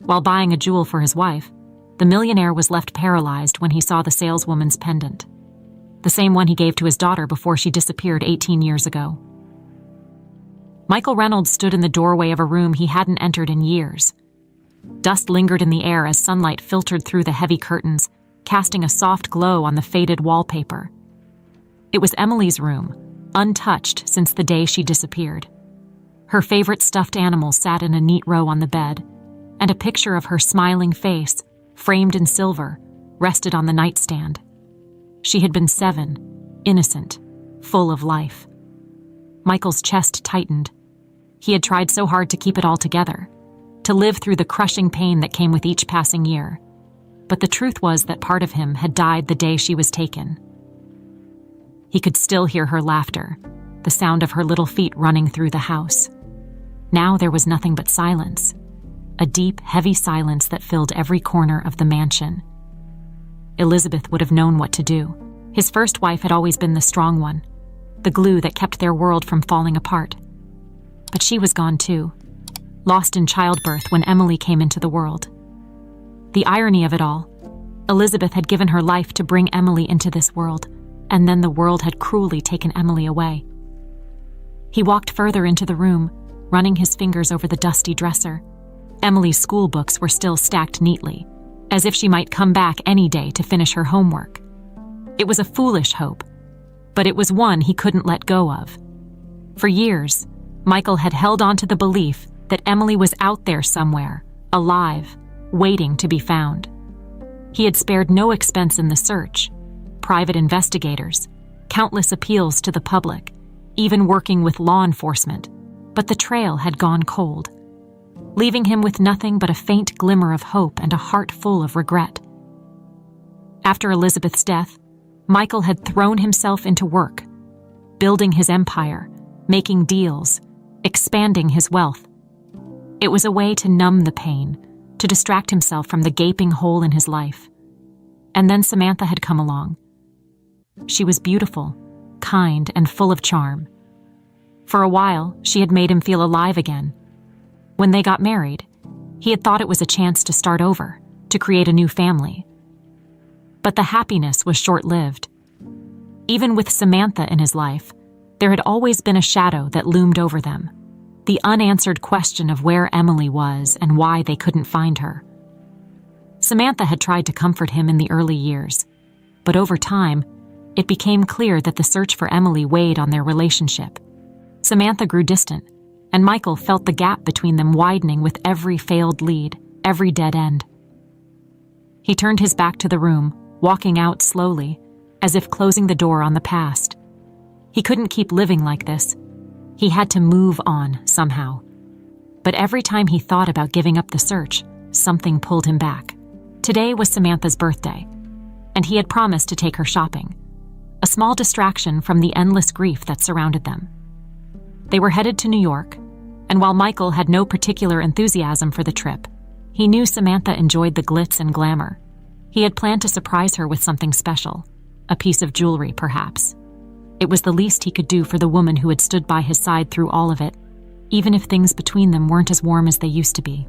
While buying a jewel for his wife, the millionaire was left paralyzed when he saw the saleswoman's pendant, the same one he gave to his daughter before she disappeared 18 years ago. Michael Reynolds stood in the doorway of a room he hadn't entered in years. Dust lingered in the air as sunlight filtered through the heavy curtains, casting a soft glow on the faded wallpaper. It was Emily's room, untouched since the day she disappeared. Her favorite stuffed animal sat in a neat row on the bed, and a picture of her smiling face, framed in silver, rested on the nightstand. She had been 7, innocent, full of life. Michael's chest tightened. He had tried so hard to keep it all together, to live through the crushing pain that came with each passing year. But the truth was that part of him had died the day she was taken. He could still hear her laughter, the sound of her little feet running through the house. Now there was nothing but silence, a deep, heavy silence that filled every corner of the mansion. Elizabeth would have known what to do. His first wife had always been the strong one, the glue that kept their world from falling apart. But she was gone too, lost in childbirth when Emily came into the world. The irony of it all, Elizabeth had given her life to bring Emily into this world, and then the world had cruelly taken Emily away. He walked further into the room, running his fingers over the dusty dresser. Emily's school books were still stacked neatly, as if she might come back any day to finish her homework. It was a foolish hope, but it was one he couldn't let go of. For years, Michael had held on to the belief that Emily was out there somewhere, alive, waiting to be found. He had spared no expense in the search, private investigators, countless appeals to the public, even working with law enforcement, but the trail had gone cold, leaving him with nothing but a faint glimmer of hope and a heart full of regret. After Elizabeth's death, Michael had thrown himself into work, building his empire, making deals, expanding his wealth. It was a way to numb the pain, to distract himself from the gaping hole in his life. And then Samantha had come along. She was beautiful, kind, and full of charm. For a while, she had made him feel alive again. When they got married, he had thought it was a chance to start over, to create a new family. But the happiness was short-lived. Even with Samantha in his life, there had always been a shadow that loomed over them, the unanswered question of where Emily was and why they couldn't find her. Samantha had tried to comfort him in the early years, but over time, it became clear that the search for Emily weighed on their relationship. Samantha grew distant, and Michael felt the gap between them widening with every failed lead, every dead end. He turned his back to the room, walking out slowly, as if closing the door on the past. He couldn't keep living like this. He had to move on somehow. But every time he thought about giving up the search, something pulled him back. Today was Samantha's birthday, and he had promised to take her shopping, a small distraction from the endless grief that surrounded them. They were headed to New York, and while Michael had no particular enthusiasm for the trip, he knew Samantha enjoyed the glitz and glamour. He had planned to surprise her with something special, a piece of jewelry, perhaps. It was the least he could do for the woman who had stood by his side through all of it, even if things between them weren't as warm as they used to be.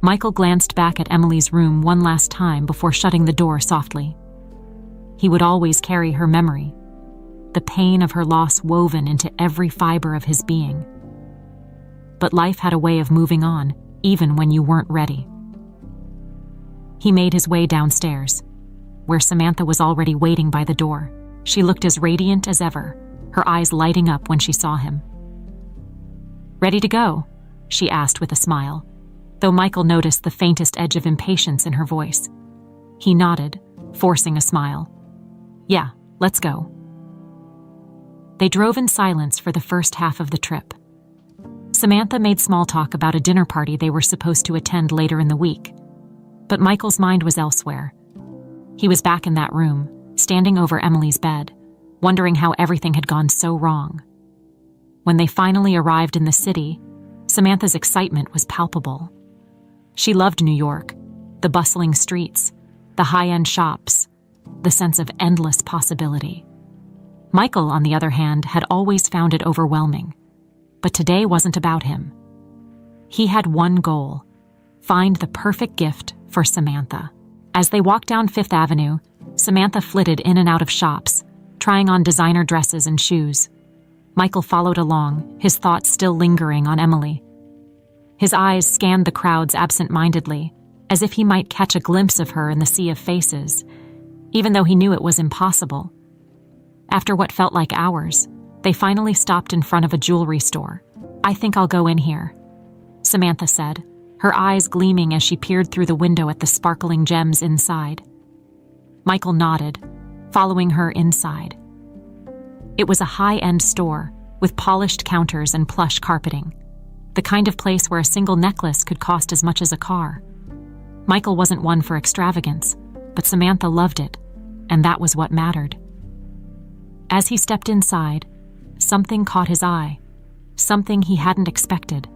Michael glanced back at Emily's room one last time before shutting the door softly. He would always carry her memory, the pain of her loss woven into every fiber of his being. But life had a way of moving on, even when you weren't ready. He made his way downstairs, where Samantha was already waiting by the door. She looked as radiant as ever, her eyes lighting up when she saw him. "Ready to go?" she asked with a smile, though Michael noticed the faintest edge of impatience in her voice. He nodded, forcing a smile. "Yeah, let's go." They drove in silence for the first half of the trip. Samantha made small talk about a dinner party they were supposed to attend later in the week, but Michael's mind was elsewhere. He was back in that room, standing over Emily's bed, wondering how everything had gone so wrong. When they finally arrived in the city, Samantha's excitement was palpable. She loved New York, the bustling streets, the high-end shops, the sense of endless possibility. Michael, on the other hand, had always found it overwhelming. But today wasn't about him. He had one goal: Find the perfect gift for Samantha. As they walked down Fifth Avenue, Samantha flitted in and out of shops, trying on designer dresses and shoes. Michael followed along, his thoughts still lingering on Emily. His eyes scanned the crowds absent-mindedly, as if he might catch a glimpse of her in the sea of faces, even though he knew it was impossible. After what felt like hours, they finally stopped in front of a jewelry store. "I think I'll go in here," Samantha said, her eyes gleaming as she peered through the window at the sparkling gems inside. Michael nodded, following her inside. It was a high-end store with polished counters and plush carpeting, the kind of place where a single necklace could cost as much as a car. Michael wasn't one for extravagance, but Samantha loved it, and that was what mattered. As he stepped inside, something caught his eye, something he hadn't expected.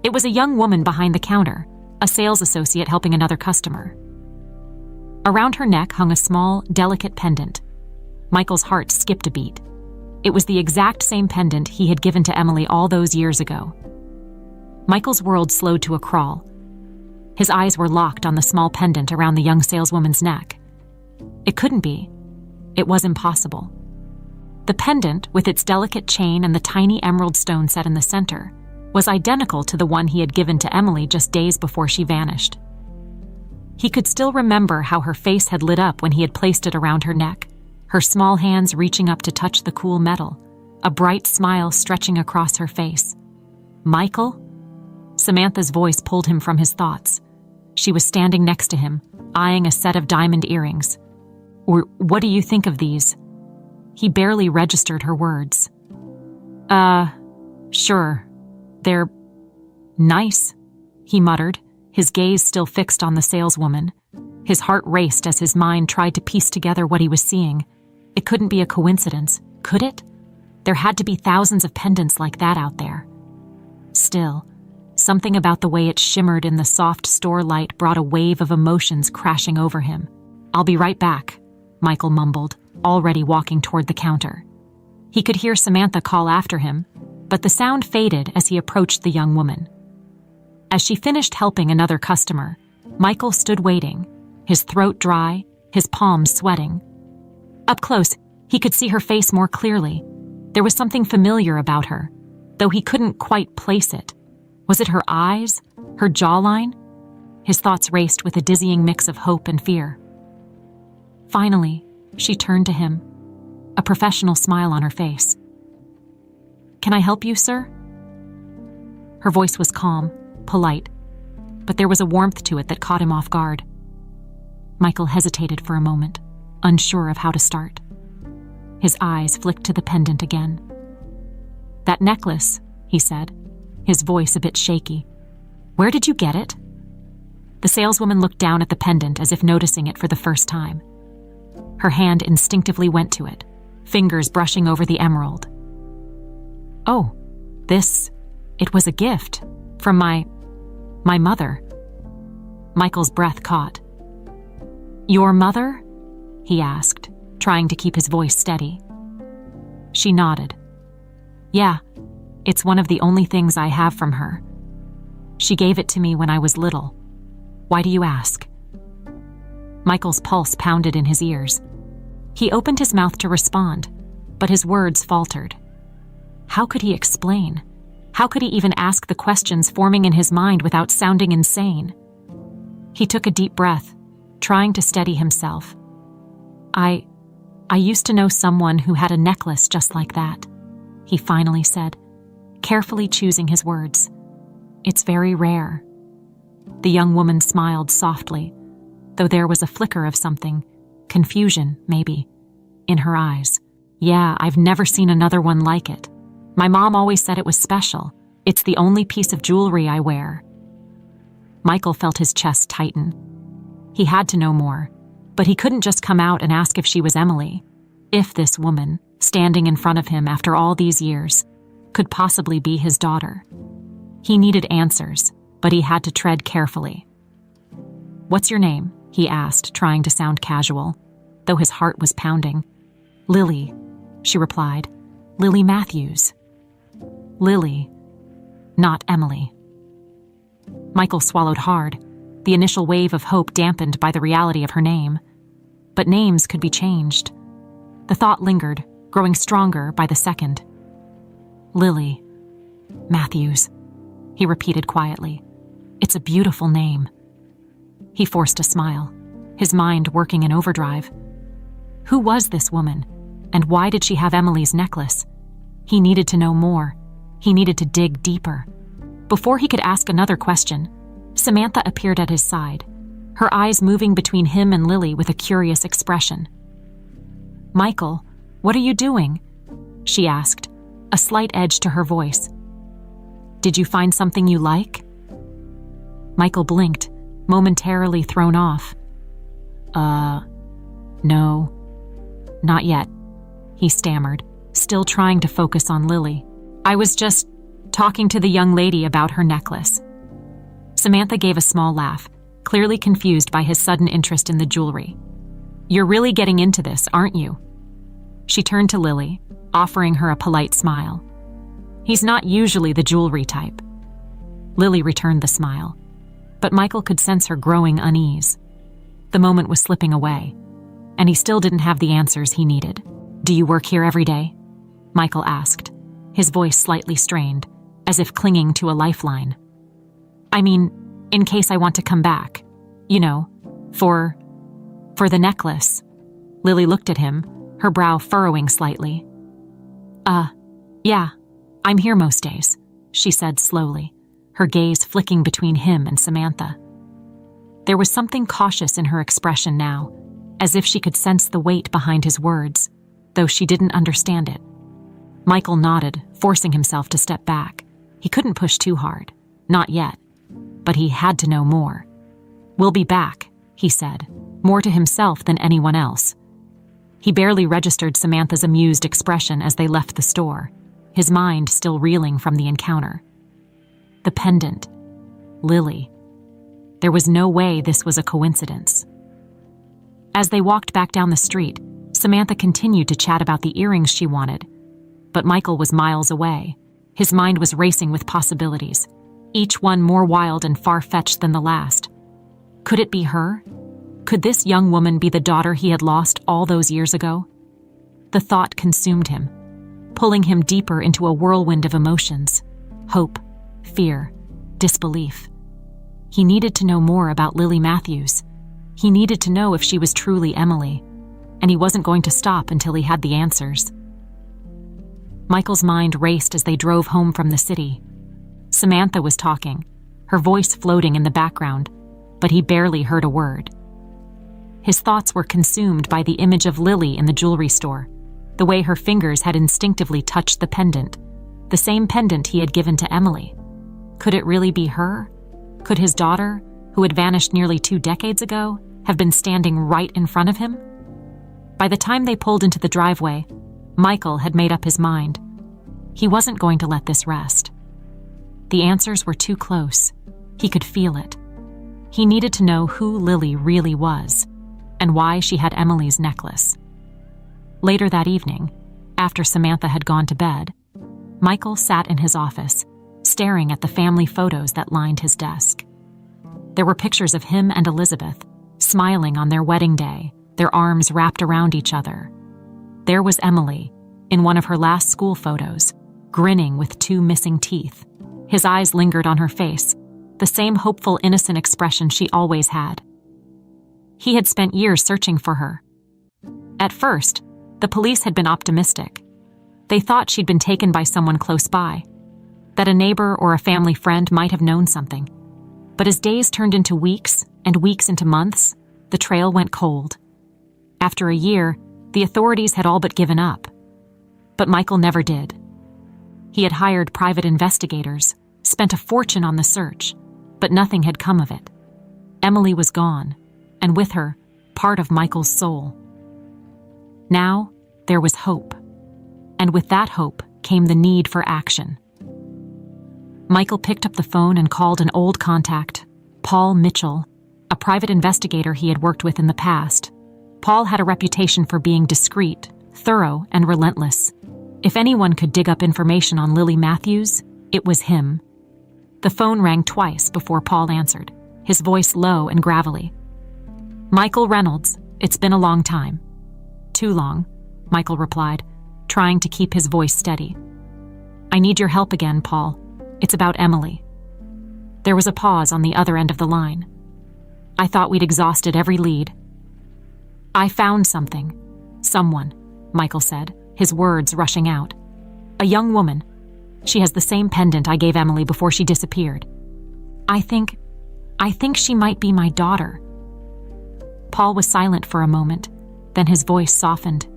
It was a young woman behind the counter, a sales associate helping another customer. Around her neck hung a small, delicate pendant. Michael's heart skipped a beat. It was the exact same pendant he had given to Emily all those years ago. Michael's world slowed to a crawl. His eyes were locked on the small pendant around the young saleswoman's neck. It couldn't be. It was impossible. The pendant, with its delicate chain and the tiny emerald stone set in the center, was identical to the one he had given to Emily just days before she vanished. He could still remember how her face had lit up when he had placed it around her neck, her small hands reaching up to touch the cool metal, a bright smile stretching across her face. "Michael?" Samantha's voice pulled him from his thoughts. She was standing next to him, eyeing a set of diamond earrings. What do you think of these?" He barely registered her words. Sure. They're nice," he muttered, his gaze still fixed on the saleswoman. His heart raced as his mind tried to piece together what he was seeing. It couldn't be a coincidence, could it? There had to be thousands of pendants like that out there. Still, something about the way it shimmered in the soft store light brought a wave of emotions crashing over him. "I'll be right back," Michael mumbled, already walking toward the counter. He could hear Samantha call after him, but the sound faded as he approached the young woman. As she finished helping another customer, Michael stood waiting, his throat dry, his palms sweating. Up close, he could see her face more clearly. There was something familiar about her, though he couldn't quite place it. Was it her eyes? Her jawline? His thoughts raced with a dizzying mix of hope and fear. Finally, she turned to him, a professional smile on her face. "Can I help you, sir?" Her voice was calm, polite, but there was a warmth to it that caught him off guard. Michael hesitated for a moment, unsure of how to start. His eyes flicked to the pendant again. "That necklace," he said, his voice a bit shaky. "Where did you get it?" The saleswoman looked down at the pendant as if noticing it for the first time. Her hand instinctively went to it, fingers brushing over the emerald. "Oh, it was a gift from my mother." Michael's breath caught. "Your mother?" he asked, trying to keep his voice steady. She nodded. "Yeah, it's one of the only things I have from her. She gave it to me when I was little. Why do you ask?" Michael's pulse pounded in his ears. He opened his mouth to respond, but his words faltered. How could he explain? How could he even ask the questions forming in his mind without sounding insane? He took a deep breath, trying to steady himself. I used to know someone who had a necklace just like that," he finally said, carefully choosing his words. "It's very rare." The young woman smiled softly, though there was a flicker of something, confusion, maybe, in her eyes. "Yeah, I've never seen another one like it. My mom always said it was special. It's the only piece of jewelry I wear." Michael felt his chest tighten. He had to know more, but he couldn't just come out and ask if she was Emily. If this woman, standing in front of him after all these years, could possibly be his daughter. He needed answers, but he had to tread carefully. "What's your name?" he asked, trying to sound casual, though his heart was pounding. "Lily," she replied. "Lily Matthews." Lily, not Emily. Michael swallowed hard, the initial wave of hope dampened by the reality of her name. But names could be changed. The thought lingered, growing stronger by the second. Lily Matthews, he repeated quietly. It's a beautiful name. He forced a smile, his mind working in overdrive. Who was this woman, and why did she have Emily's necklace? He needed to know more. He needed to dig deeper. Before he could ask another question, Samantha appeared at his side, her eyes moving between him and Lily with a curious expression. "Michael, what are you doing?" she asked, a slight edge to her voice. "Did you find something you like?" Michael blinked, momentarily thrown off. No, not yet," he stammered, still trying to focus on Lily. "I was just talking to the young lady about her necklace." Samantha gave a small laugh, clearly confused by his sudden interest in the jewelry. "You're really getting into this, aren't you?" She turned to Lily, offering her a polite smile. "He's not usually the jewelry type." Lily returned the smile, but Michael could sense her growing unease. The moment was slipping away, and he still didn't have the answers he needed. "Do you work here every day?" Michael asked, his voice slightly strained, as if clinging to a lifeline. "I mean, in case I want to come back. You know, for the necklace." Lily looked at him, her brow furrowing slightly. Yeah, I'm here most days," she said slowly, her gaze flicking between him and Samantha. There was something cautious in her expression now, as if she could sense the weight behind his words, though she didn't understand it. Michael nodded, forcing himself to step back. He couldn't push too hard, not yet, but he had to know more. "We'll be back," he said, more to himself than anyone else. He barely registered Samantha's amused expression as they left the store, his mind still reeling from the encounter. The pendant. Lily. There was no way this was a coincidence. As they walked back down the street, Samantha continued to chat about the earrings she wanted, but Michael was miles away. His mind was racing with possibilities, each one more wild and far-fetched than the last. Could it be her? Could this young woman be the daughter he had lost all those years ago? The thought consumed him, pulling him deeper into a whirlwind of emotions: hope, fear, disbelief. He needed to know more about Lily Matthews. He needed to know if she was truly Emily, and he wasn't going to stop until he had the answers. Michael's mind raced as they drove home from the city. Samantha was talking, her voice floating in the background, but he barely heard a word. His thoughts were consumed by the image of Lily in the jewelry store, the way her fingers had instinctively touched the pendant, the same pendant he had given to Emily. Could it really be her? Could his daughter, who had vanished nearly 2 decades ago, have been standing right in front of him? By the time they pulled into the driveway, Michael had made up his mind. He wasn't going to let this rest. The answers were too close. He could feel it. He needed to know who Lily really was, and why she had Emily's necklace. Later that evening, after Samantha had gone to bed, Michael sat in his office, staring at the family photos that lined his desk. There were pictures of him and Elizabeth, smiling on their wedding day, their arms wrapped around each other. There was Emily, in one of her last school photos, grinning with 2 missing teeth. His eyes lingered on her face, the same hopeful, innocent expression she always had. He had spent years searching for her. At first, the police had been optimistic. They thought she'd been taken by someone close by, that a neighbor or a family friend might have known something. But as days turned into weeks and weeks into months, the trail went cold. After a year, the authorities had all but given up. But Michael never did. He had hired private investigators, spent a fortune on the search, but nothing had come of it. Emily was gone, and with her, part of Michael's soul. Now, there was hope. And with that hope came the need for action. Michael picked up the phone and called an old contact, Paul Mitchell, a private investigator he had worked with in the past. Paul had a reputation for being discreet, thorough, and relentless. If anyone could dig up information on Lily Matthews, it was him. The The phone rang twice before Paul answered, his voice low and gravelly. "Michael Reynolds, it's been a long time." "Too long," Michael replied, trying to keep his voice steady. "I need your help again, Paul. It's about Emily." There was a pause on the other end of the line. "I thought we'd exhausted every lead." "I found something. Someone," Michael said, his words rushing out. "A young woman. She has the same pendant I gave Emily before she disappeared. I think she might be my daughter." Paul was silent for a moment, then his voice softened.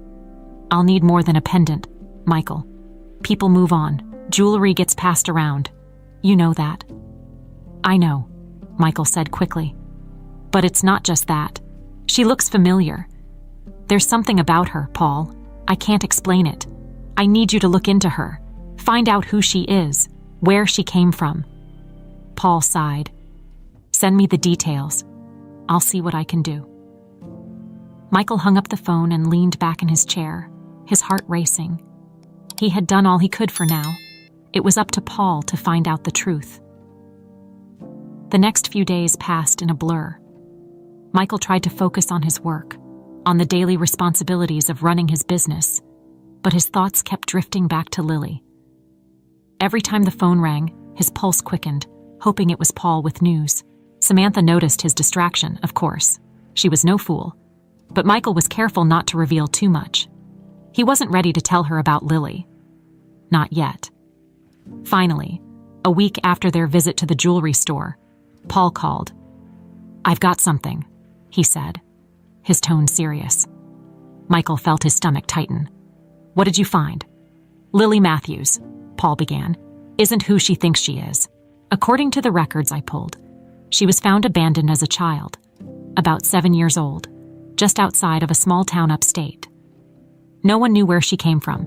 "I'll need more than a pendant, Michael. People move on. Jewelry gets passed around. You know that." "I know," Michael said quickly. "But it's not just that. She looks familiar. There's something about her, Paul. I can't explain it. I need you to look into her. Find out who she is, where she came from." Paul sighed. "Send me the details. I'll see what I can do." Michael hung up the phone and leaned back in his chair, his heart racing. He had done all he could for now. It was up to Paul to find out the truth. The next few days passed in a blur. Michael tried to focus on his work, on the daily responsibilities of running his business, but his thoughts kept drifting back to Lily. Every time the phone rang, his pulse quickened, hoping it was Paul with news. Samantha noticed his distraction, of course. She was no fool. But Michael was careful not to reveal too much. He wasn't ready to tell her about Lily. Not yet. Finally, a week after their visit to the jewelry store, Paul called. "I've got something," he said, his tone serious. Michael felt his stomach tighten. "What did you find?" "Lily Matthews," Paul began, "isn't who she thinks she is. According to the records I pulled, she was found abandoned as a child, about 7 years old, just outside of a small town upstate. No one knew where she came from,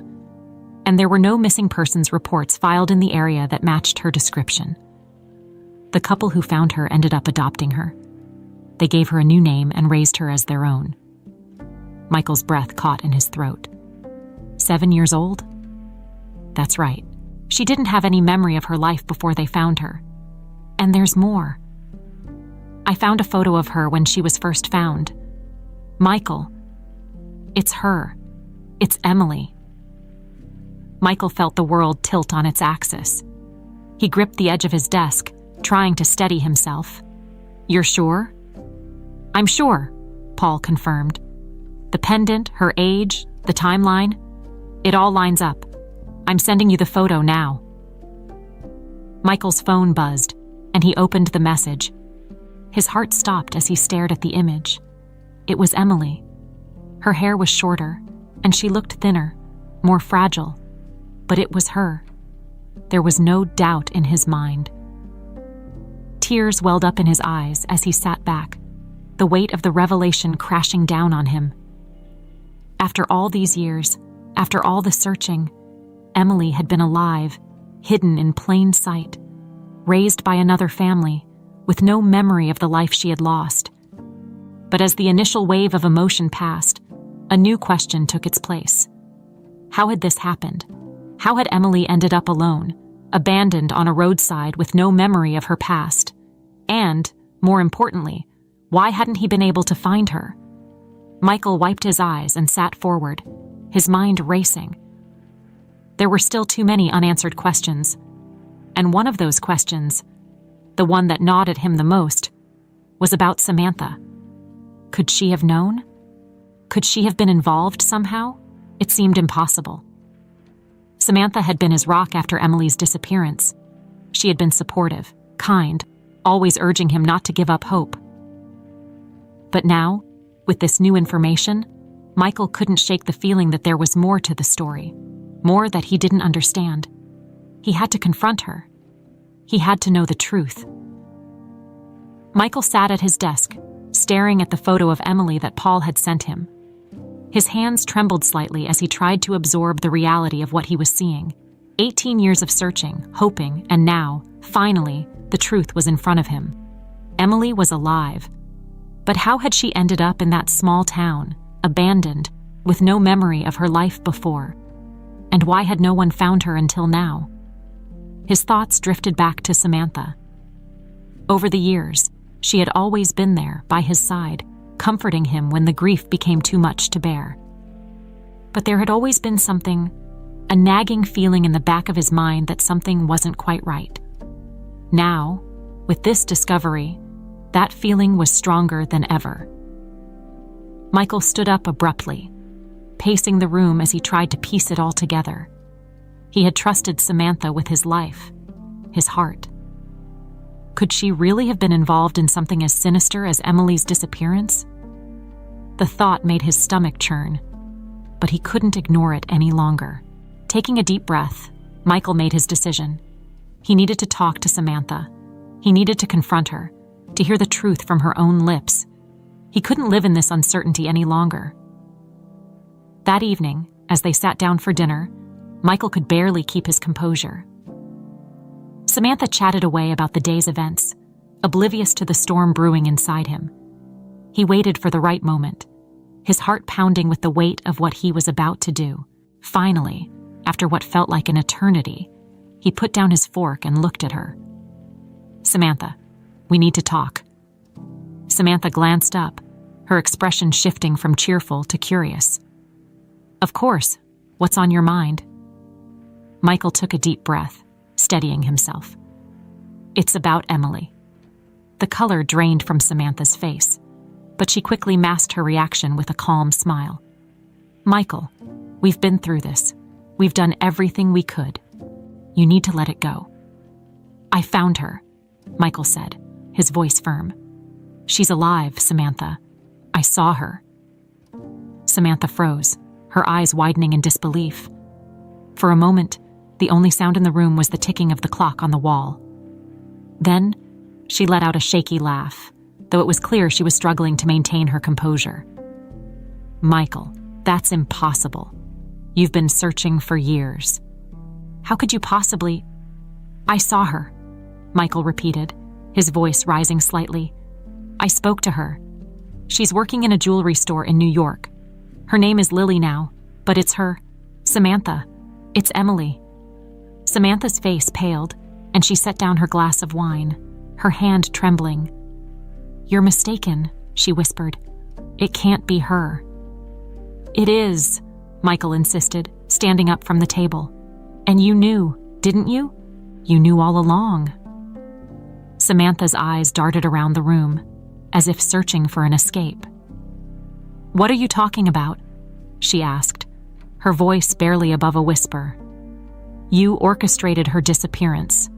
and there were no missing persons reports filed in the area that matched her description. The couple who found her ended up adopting her. They gave her a new name and raised her as their own." Michael's breath caught in his throat. 7 years old? That's right. She didn't have any memory of her life before they found her. And there's more. I found a photo of her when she was first found. Michael, it's her. It's Emily. Michael felt the world tilt on its axis. He gripped the edge of his desk, trying to steady himself. "You're sure?" "I'm sure," Paul confirmed. "The pendant, her age, the timeline, it all lines up. I'm sending you the photo now." Michael's phone buzzed, and he opened the message. His heart stopped as he stared at the image. It was Emily. Her hair was shorter, and she looked thinner, more fragile. But it was her. There was no doubt in his mind. Tears welled up in his eyes as he sat back, the weight of the revelation crashing down on him. After all these years, after all the searching, Emily had been alive, hidden in plain sight, raised by another family, with no memory of the life she had lost. But as the initial wave of emotion passed, a new question took its place. How had this happened? How had Emily ended up alone, abandoned on a roadside with no memory of her past? And, more importantly, why hadn't he been able to find her? Michael wiped his eyes and sat forward, his mind racing. There were still too many unanswered questions. And one of those questions, the one that gnawed at him the most, was about Samantha. Could she have known? Could she have been involved somehow? It seemed impossible. Samantha had been his rock after Emily's disappearance. She had been supportive, kind, always urging him not to give up hope. But now, with this new information, Michael couldn't shake the feeling that there was more to the story, more that he didn't understand. He had to confront her. He had to know the truth. Michael sat at his desk, staring at the photo of Emily that Paul had sent him. His hands trembled slightly as he tried to absorb the reality of what he was seeing. 18 years of searching, hoping, and now, finally, the truth was in front of him. Emily was alive. But how had she ended up in that small town, abandoned, with no memory of her life before? And why had no one found her until now? His thoughts drifted back to Samantha. Over the years, she had always been there, by his side, comforting him when the grief became too much to bear. But there had always been something, a nagging feeling in the back of his mind that something wasn't quite right. Now, with this discovery, that feeling was stronger than ever. Michael stood up abruptly, pacing the room as he tried to piece it all together. He had trusted Samantha with his life, his heart. Could she really have been involved in something as sinister as Emily's disappearance? The thought made his stomach churn, but he couldn't ignore it any longer. Taking a deep breath, Michael made his decision. He needed to talk to Samantha. He needed to confront her, to hear the truth from her own lips. He couldn't live in this uncertainty any longer. That evening, as they sat down for dinner, Michael could barely keep his composure. Samantha chatted away about the day's events, oblivious to the storm brewing inside him. He waited for the right moment, his heart pounding with the weight of what he was about to do. Finally, after what felt like an eternity, he put down his fork and looked at her. "Samantha, we need to talk." Samantha glanced up, her expression shifting from cheerful to curious. "Of course. What's on your mind?" Michael took a deep breath, steadying himself. "It's about Emily." The color drained from Samantha's face, but she quickly masked her reaction with a calm smile. "Michael, we've been through this. We've done everything we could. You need to let it go." "I found her," Michael said, his voice firm. "She's alive, Samantha. I saw her." Samantha froze, her eyes widening in disbelief. For a moment, the only sound in the room was the ticking of the clock on the wall. Then, she let out a shaky laugh, though it was clear she was struggling to maintain her composure. "Michael, that's impossible. You've been searching for years. How could you possibly—" "I saw her," Michael repeated, his voice rising slightly. "I spoke to her. She's working in a jewelry store in New York. Her name is Lily now, but it's her. Samantha. It's Emily." Samantha's face paled, and she set down her glass of wine, her hand trembling. "You're mistaken," she whispered. "It can't be her." "It is," Michael insisted, standing up from the table. "And you knew, didn't you? You knew all along." Samantha's eyes darted around the room, as if searching for an escape. "What are you talking about?" she asked, her voice barely above a whisper. "You orchestrated her disappearance,"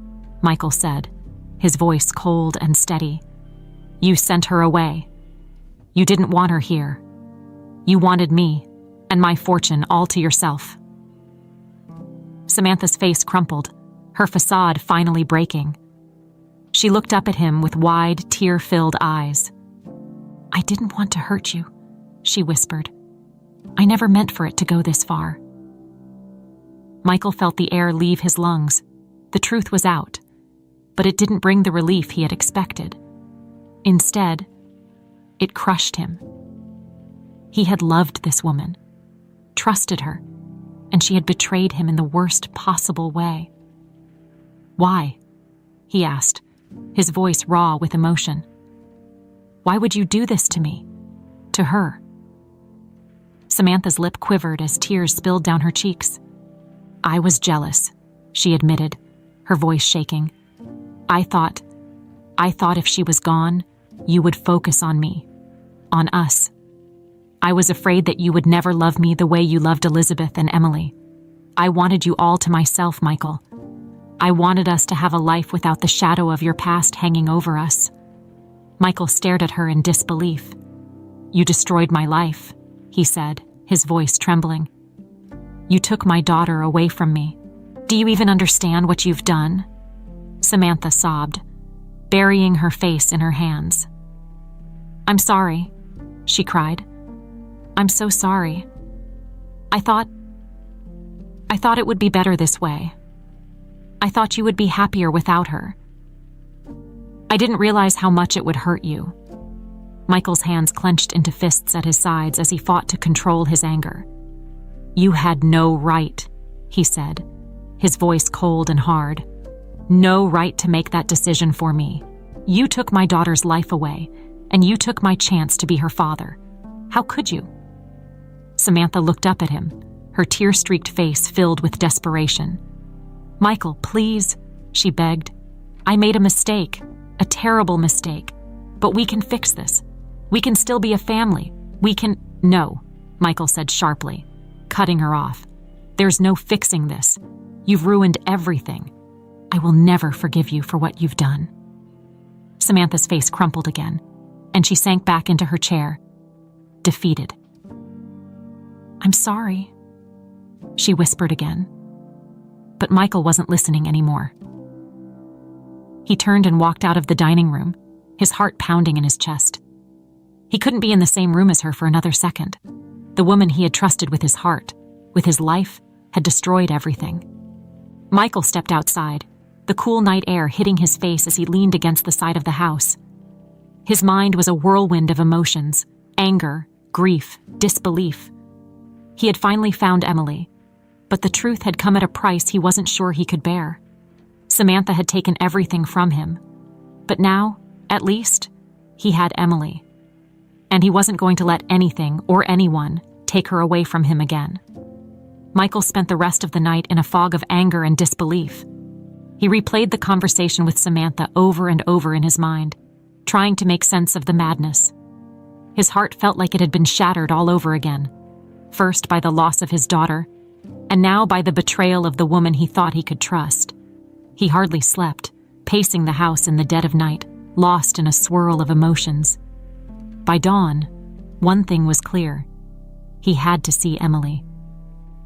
Michael said, his voice cold and steady. "You sent her away. You didn't want her here. You wanted me and my fortune all to yourself." Samantha's face crumpled, her facade finally breaking. She looked up at him with wide, tear-filled eyes. "I didn't want to hurt you," she whispered. "I never meant for it to go this far." Michael felt the air leave his lungs. The truth was out, but it didn't bring the relief he had expected. Instead, it crushed him. He had loved this woman, trusted her, and she had betrayed him in the worst possible way. "Why?" he asked, his voice raw with emotion. "Why would you do this to me? To her?" Samantha's lip quivered as tears spilled down her cheeks. "I was jealous," she admitted, her voice shaking. I thought if she was gone, you would focus on me, on us. I was afraid that you would never love me the way you loved Elizabeth and Emily. I wanted you all to myself, Michael. I wanted us to have a life without the shadow of your past hanging over us." Michael stared at her in disbelief. "You destroyed my life," he said, his voice trembling. "You took my daughter away from me. Do you even understand what you've done?" Samantha sobbed, burying her face in her hands. "I'm sorry," she cried. "I'm so sorry. I thought it would be better this way. I thought you would be happier without her. I didn't realize how much it would hurt you." Michael's hands clenched into fists at his sides as he fought to control his anger. "You had no right," he said, his voice cold and hard. no right to make that decision for me. You took my daughter's life away, and you took my chance to be her father. How could you?" Samantha looked up at him, her tear-streaked face filled with desperation. "Michael, please," she begged. "I made a mistake, a terrible mistake. But we can fix this. We can still be a family. We can—" "No," Michael said sharply, cutting her off. "There's no fixing this. You've ruined everything. I will never forgive you for what you've done." Samantha's face crumpled again, and she sank back into her chair, defeated. "I'm sorry," she whispered again. But Michael wasn't listening anymore. He turned and walked out of the dining room, his heart pounding in his chest. He couldn't be in the same room as her for another second. The woman he had trusted with his heart, with his life, had destroyed everything. Michael stepped outside, the cool night air hitting his face as he leaned against the side of the house. His mind was a whirlwind of emotions, anger, grief, disbelief. He had finally found Emily, but the truth had come at a price he wasn't sure he could bear. Samantha had taken everything from him, but now, at least, he had Emily. And he wasn't going to let anything or anyone take her away from him again. Michael spent the rest of the night in a fog of anger and disbelief. He replayed the conversation with Samantha over and over in his mind, trying to make sense of the madness. His heart felt like it had been shattered all over again, first by the loss of his daughter, and now by the betrayal of the woman he thought he could trust. He hardly slept, pacing the house in the dead of night, lost in a swirl of emotions. By dawn, one thing was clear. He had to see Emily.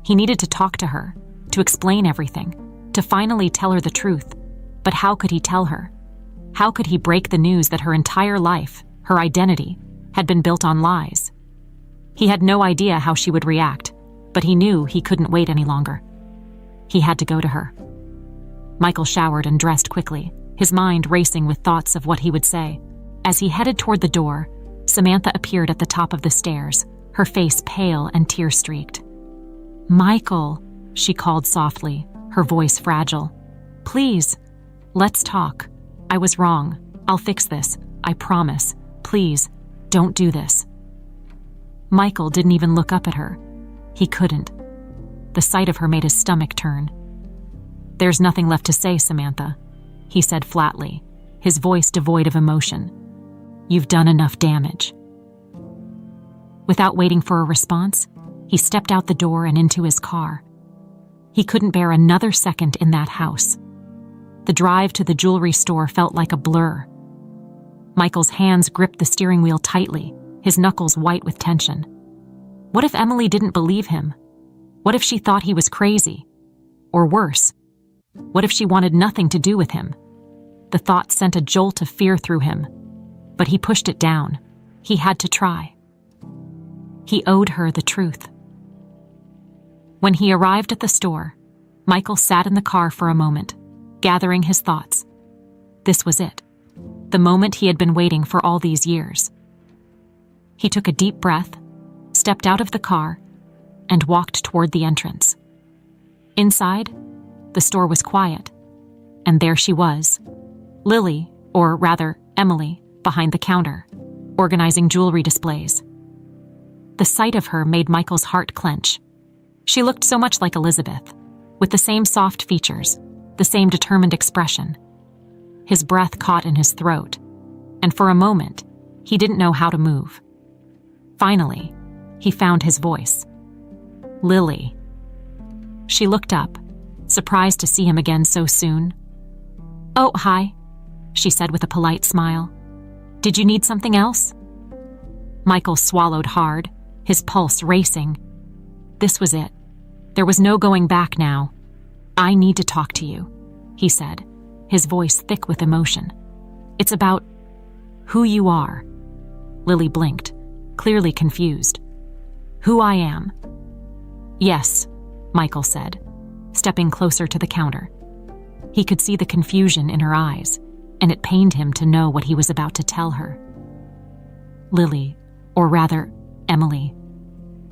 He needed to talk to her, to explain everything, to finally tell her the truth. But how could he tell her? How could he break the news that her entire life, her identity, had been built on lies? He had no idea how she would react, but he knew he couldn't wait any longer. He had to go to her. Michael showered and dressed quickly, his mind racing with thoughts of what he would say. As he headed toward the door, Samantha appeared at the top of the stairs, her face pale and tear-streaked. "Michael," she called softly, her voice fragile. "Please, let's talk. I was wrong. I'll fix this. I promise. Please, don't do this." Michael didn't even look up at her. He couldn't. The sight of her made his stomach turn. "There's nothing left to say, Samantha," he said flatly, his voice devoid of emotion. "You've done enough damage." Without waiting for a response, he stepped out the door and into his car. He couldn't bear another second in that house. The drive to the jewelry store felt like a blur. Michael's hands gripped the steering wheel tightly, his knuckles white with tension. What if Emily didn't believe him? What if she thought he was crazy? Or worse, what if she wanted nothing to do with him? The thought sent a jolt of fear through him, but he pushed it down. He had to try. He owed her the truth. When he arrived at the store, Michael sat in the car for a moment, gathering his thoughts. This was it, the moment he had been waiting for all these years. He took a deep breath, stepped out of the car, and walked toward the entrance. Inside, the store was quiet, and there she was, Lily, or rather Emily, behind the counter, organizing jewelry displays. The sight of her made Michael's heart clench. She looked so much like Elizabeth, with the same soft features, the same determined expression. His breath caught in his throat, and for a moment, he didn't know how to move. Finally, he found his voice. "Lily." She looked up, surprised to see him again so soon. "Oh, hi," she said with a polite smile. "Did you need something else?" Michael swallowed hard, his pulse racing. This was it. There was no going back now. "I need to talk to you," he said, his voice thick with emotion. "It's about who you are." Lily blinked, clearly confused. "Who I am?" "Yes," Michael said, stepping closer to the counter. He could see the confusion in her eyes, and it pained him to know what he was about to tell her. "Lily, or rather, Emily,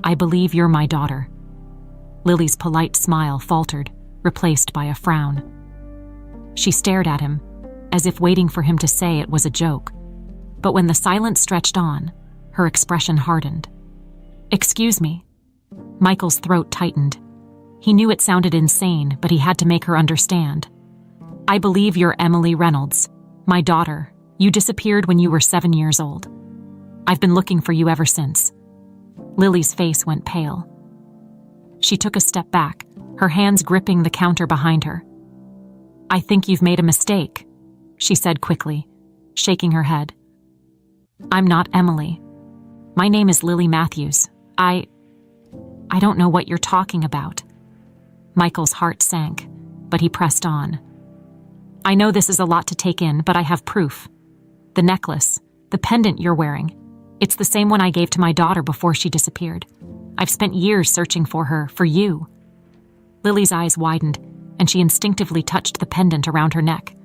I believe you're my daughter." Lily's polite smile faltered, replaced by a frown. She stared at him, as if waiting for him to say it was a joke. But when the silence stretched on, her expression hardened. "Excuse me." Michael's throat tightened. He knew it sounded insane, but he had to make her understand. "I believe you're Emily Reynolds, my daughter. You disappeared when you were 7 years old. I've been looking for you ever since." Lily's face went pale. She took a step back, her hands gripping the counter behind her. "I think you've made a mistake," she said quickly, shaking her head. "I'm not Emily. My name is Lily Matthews. I don't know what you're talking about." Michael's heart sank, but he pressed on. "I know this is a lot to take in, but I have proof. The necklace, the pendant you're wearing, it's the same one I gave to my daughter before she disappeared. I've spent years searching for her, for you." Lily's eyes widened, and she instinctively touched the pendant around her neck.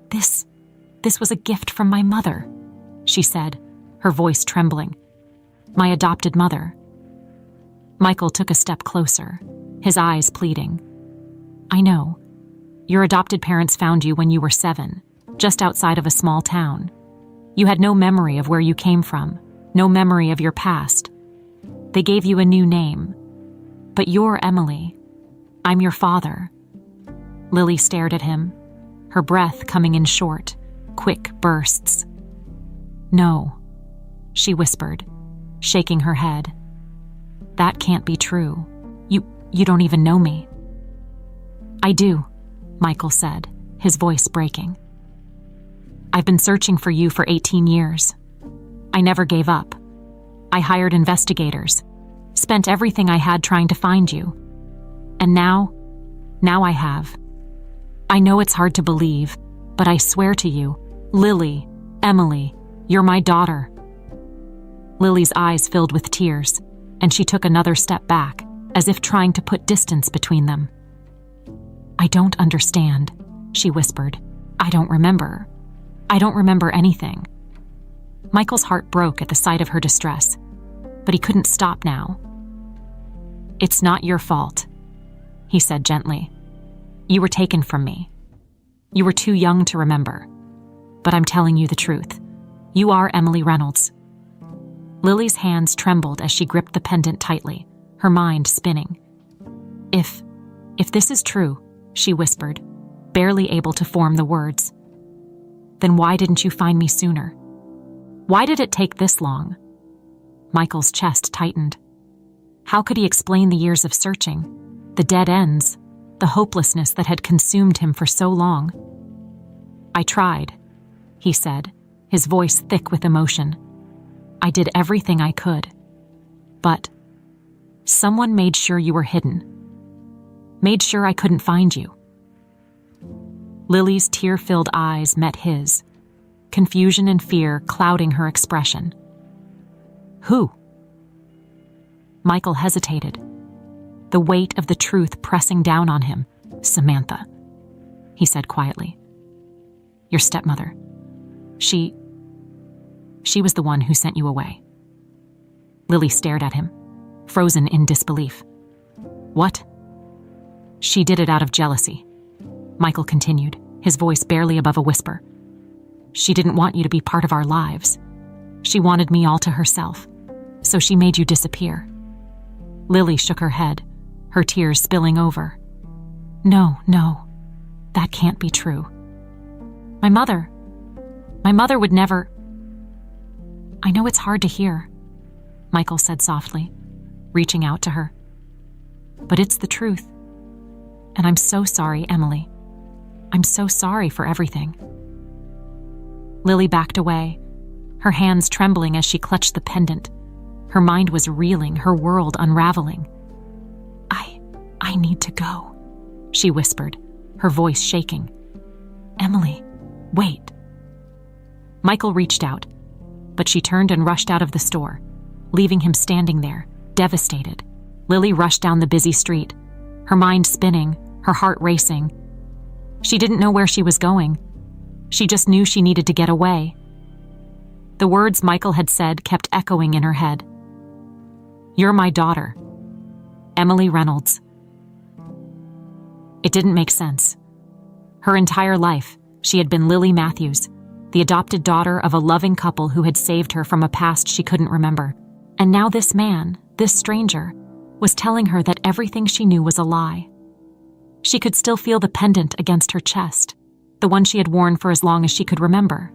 This was a gift from my mother," she said, her voice trembling. "My adopted mother." Michael took a step closer, his eyes pleading. "I know. Your adopted parents found you when you were 7, just outside of a small town. You had no memory of where you came from, no memory of your past. They gave you a new name. But you're Emily. I'm your father." Lily stared at him, her breath coming in short, quick bursts. "No," she whispered, shaking her head. "That can't be true. You don't even know me." "I do," Michael said, his voice breaking. "I've been searching for you for 18 years. I never gave up. I hired investigators, spent everything I had trying to find you. And now I have. I know it's hard to believe, but I swear to you, Lily, Emily, you're my daughter." Lily's eyes filled with tears, and she took another step back, as if trying to put distance between them. "I don't understand," she whispered. I don't remember anything." Michael's heart broke at the sight of her distress, but he couldn't stop now. "It's not your fault," he said gently. "You were taken from me. You were too young to remember. But I'm telling you the truth. You are Emily Reynolds." Lily's hands trembled as she gripped the pendant tightly, her mind spinning. If this is true," she whispered, barely able to form the words, "then why didn't you find me sooner? Why did it take this long?" Michael's chest tightened. How could he explain the years of searching, the dead ends, the hopelessness that had consumed him for so long? "I tried," he said, his voice thick with emotion. "I did everything I could. But someone made sure you were hidden. Made sure I couldn't find you." Lily's tear-filled eyes met his, confusion and fear clouding her expression. "Who?" Michael hesitated, the weight of the truth pressing down on him. "Samantha," he said quietly. "Your stepmother. She was the one who sent you away." Lily stared at him, frozen in disbelief. "What?" "She did it out of jealousy," Michael continued, his voice barely above a whisper. "She didn't want you to be part of our lives. She wanted me all to herself, so she made you disappear." Lily shook her head, her tears spilling over. No, that can't be true. My mother would never." "I know it's hard to hear," Michael said softly, reaching out to her. "But it's the truth. And I'm so sorry, Emily. I'm so sorry for everything." Lily backed away, her hands trembling as she clutched the pendant. Her mind was reeling, her world unraveling. I need to go," she whispered, her voice shaking. "Emily, wait." Michael reached out, but she turned and rushed out of the store, leaving him standing there, devastated. Lily rushed down the busy street, her mind spinning, her heart racing. She didn't know where she was going. She just knew she needed to get away. The words Michael had said kept echoing in her head. "You're my daughter, Emily Reynolds." It didn't make sense. Her entire life, she had been Lily Matthews, the adopted daughter of a loving couple who had saved her from a past she couldn't remember. And now this man, this stranger, was telling her that everything she knew was a lie. She could still feel the pendant against her chest, the one she had worn for as long as she could remember.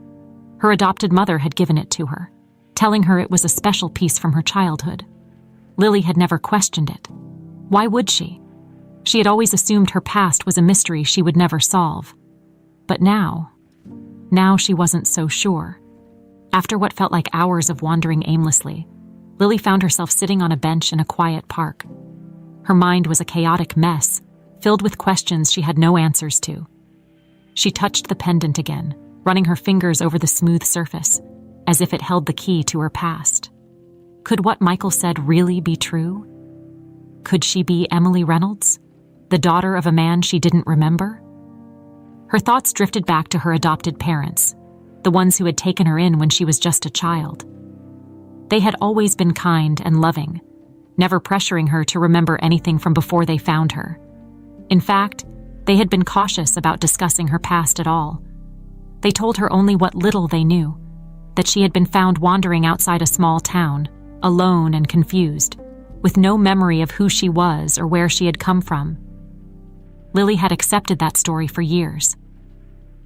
Her adopted mother had given it to her, telling her it was a special piece from her childhood. Lily had never questioned it. Why would she? She had always assumed her past was a mystery she would never solve. But now she wasn't so sure. After what felt like hours of wandering aimlessly, Lily found herself sitting on a bench in a quiet park. Her mind was a chaotic mess, filled with questions she had no answers to. She touched the pendant again, running her fingers over the smooth surface, as if it held the key to her past. Could what Michael said really be true? Could she be Emily Reynolds, the daughter of a man she didn't remember? Her thoughts drifted back to her adopted parents, the ones who had taken her in when she was just a child. They had always been kind and loving, never pressuring her to remember anything from before they found her. In fact, they had been cautious about discussing her past at all. They told her only what little they knew, that she had been found wandering outside a small town, alone and confused, with no memory of who she was or where she had come from. Lily had accepted that story for years.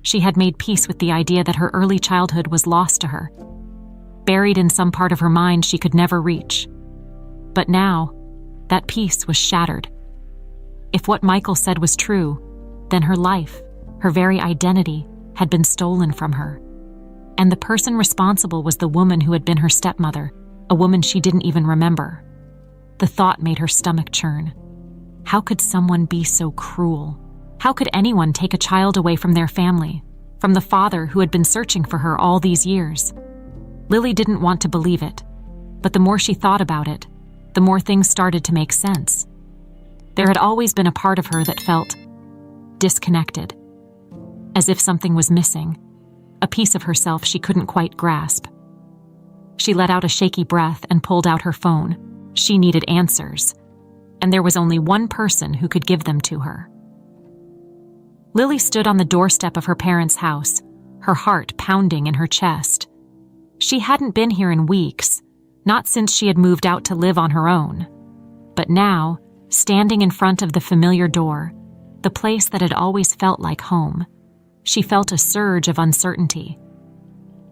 She had made peace with the idea that her early childhood was lost to her, buried in some part of her mind she could never reach. But now, that peace was shattered. If what Michael said was true, then her life, her very identity, had been stolen from her. And the person responsible was the woman who had been her stepmother, a woman she didn't even remember. The thought made her stomach churn. How could someone be so cruel? How could anyone take a child away from their family, from the father who had been searching for her all these years? Lily didn't want to believe it, but the more she thought about it, the more things started to make sense. There had always been a part of her that felt disconnected, as if something was missing, a piece of herself she couldn't quite grasp. She let out a shaky breath and pulled out her phone. She needed answers, and there was only one person who could give them to her. Lily stood on the doorstep of her parents' house, her heart pounding in her chest. She hadn't been here in weeks, not since she had moved out to live on her own. But now, standing in front of the familiar door, the place that had always felt like home, she felt a surge of uncertainty.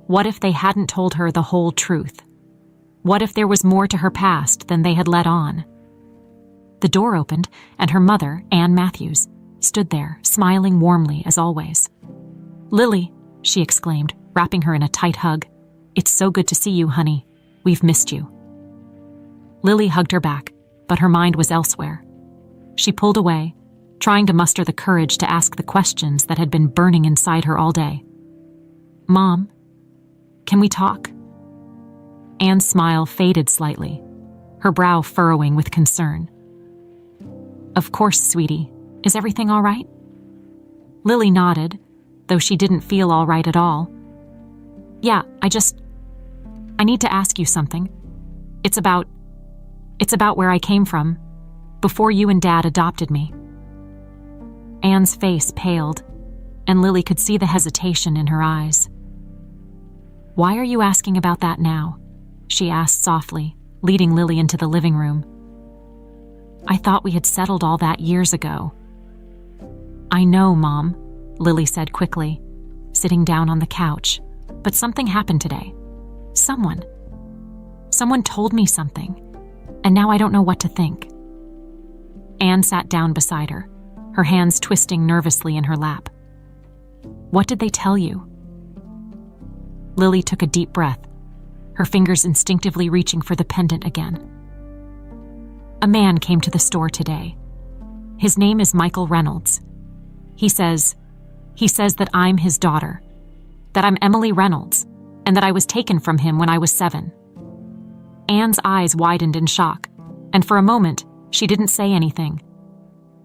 What if they hadn't told her the whole truth? What if there was more to her past than they had let on? The door opened, and her mother, Anne Matthews, stood there, smiling warmly as always. "Lily," she exclaimed, wrapping her in a tight hug. "It's so good to see you, honey. We've missed you." Lily hugged her back, but her mind was elsewhere. She pulled away, trying to muster the courage to ask the questions that had been burning inside her all day. "Mom, can we talk?" Anne's smile faded slightly, her brow furrowing with concern. "Of course, sweetie. Is everything all right?" Lily nodded, though she didn't feel all right at all. "Yeah, I need to ask you something. It's about where I came from, before you and Dad adopted me." Anne's face paled, and Lily could see the hesitation in her eyes. "Why are you asking about that now?" she asked softly, leading Lily into the living room. "I thought we had settled all that years ago." "I know, Mom," Lily said quickly, sitting down on the couch, "but something happened today. Someone told me something, and now I don't know what to think." Anne sat down beside her, her hands twisting nervously in her lap. "What did they tell you?" Lily took a deep breath, her fingers instinctively reaching for the pendant again. "A man came to the store today. His name is Michael Reynolds. He says that I'm his daughter, that I'm Emily Reynolds, and that I was taken from him when I was 7. Anne's eyes widened in shock, and for a moment, she didn't say anything.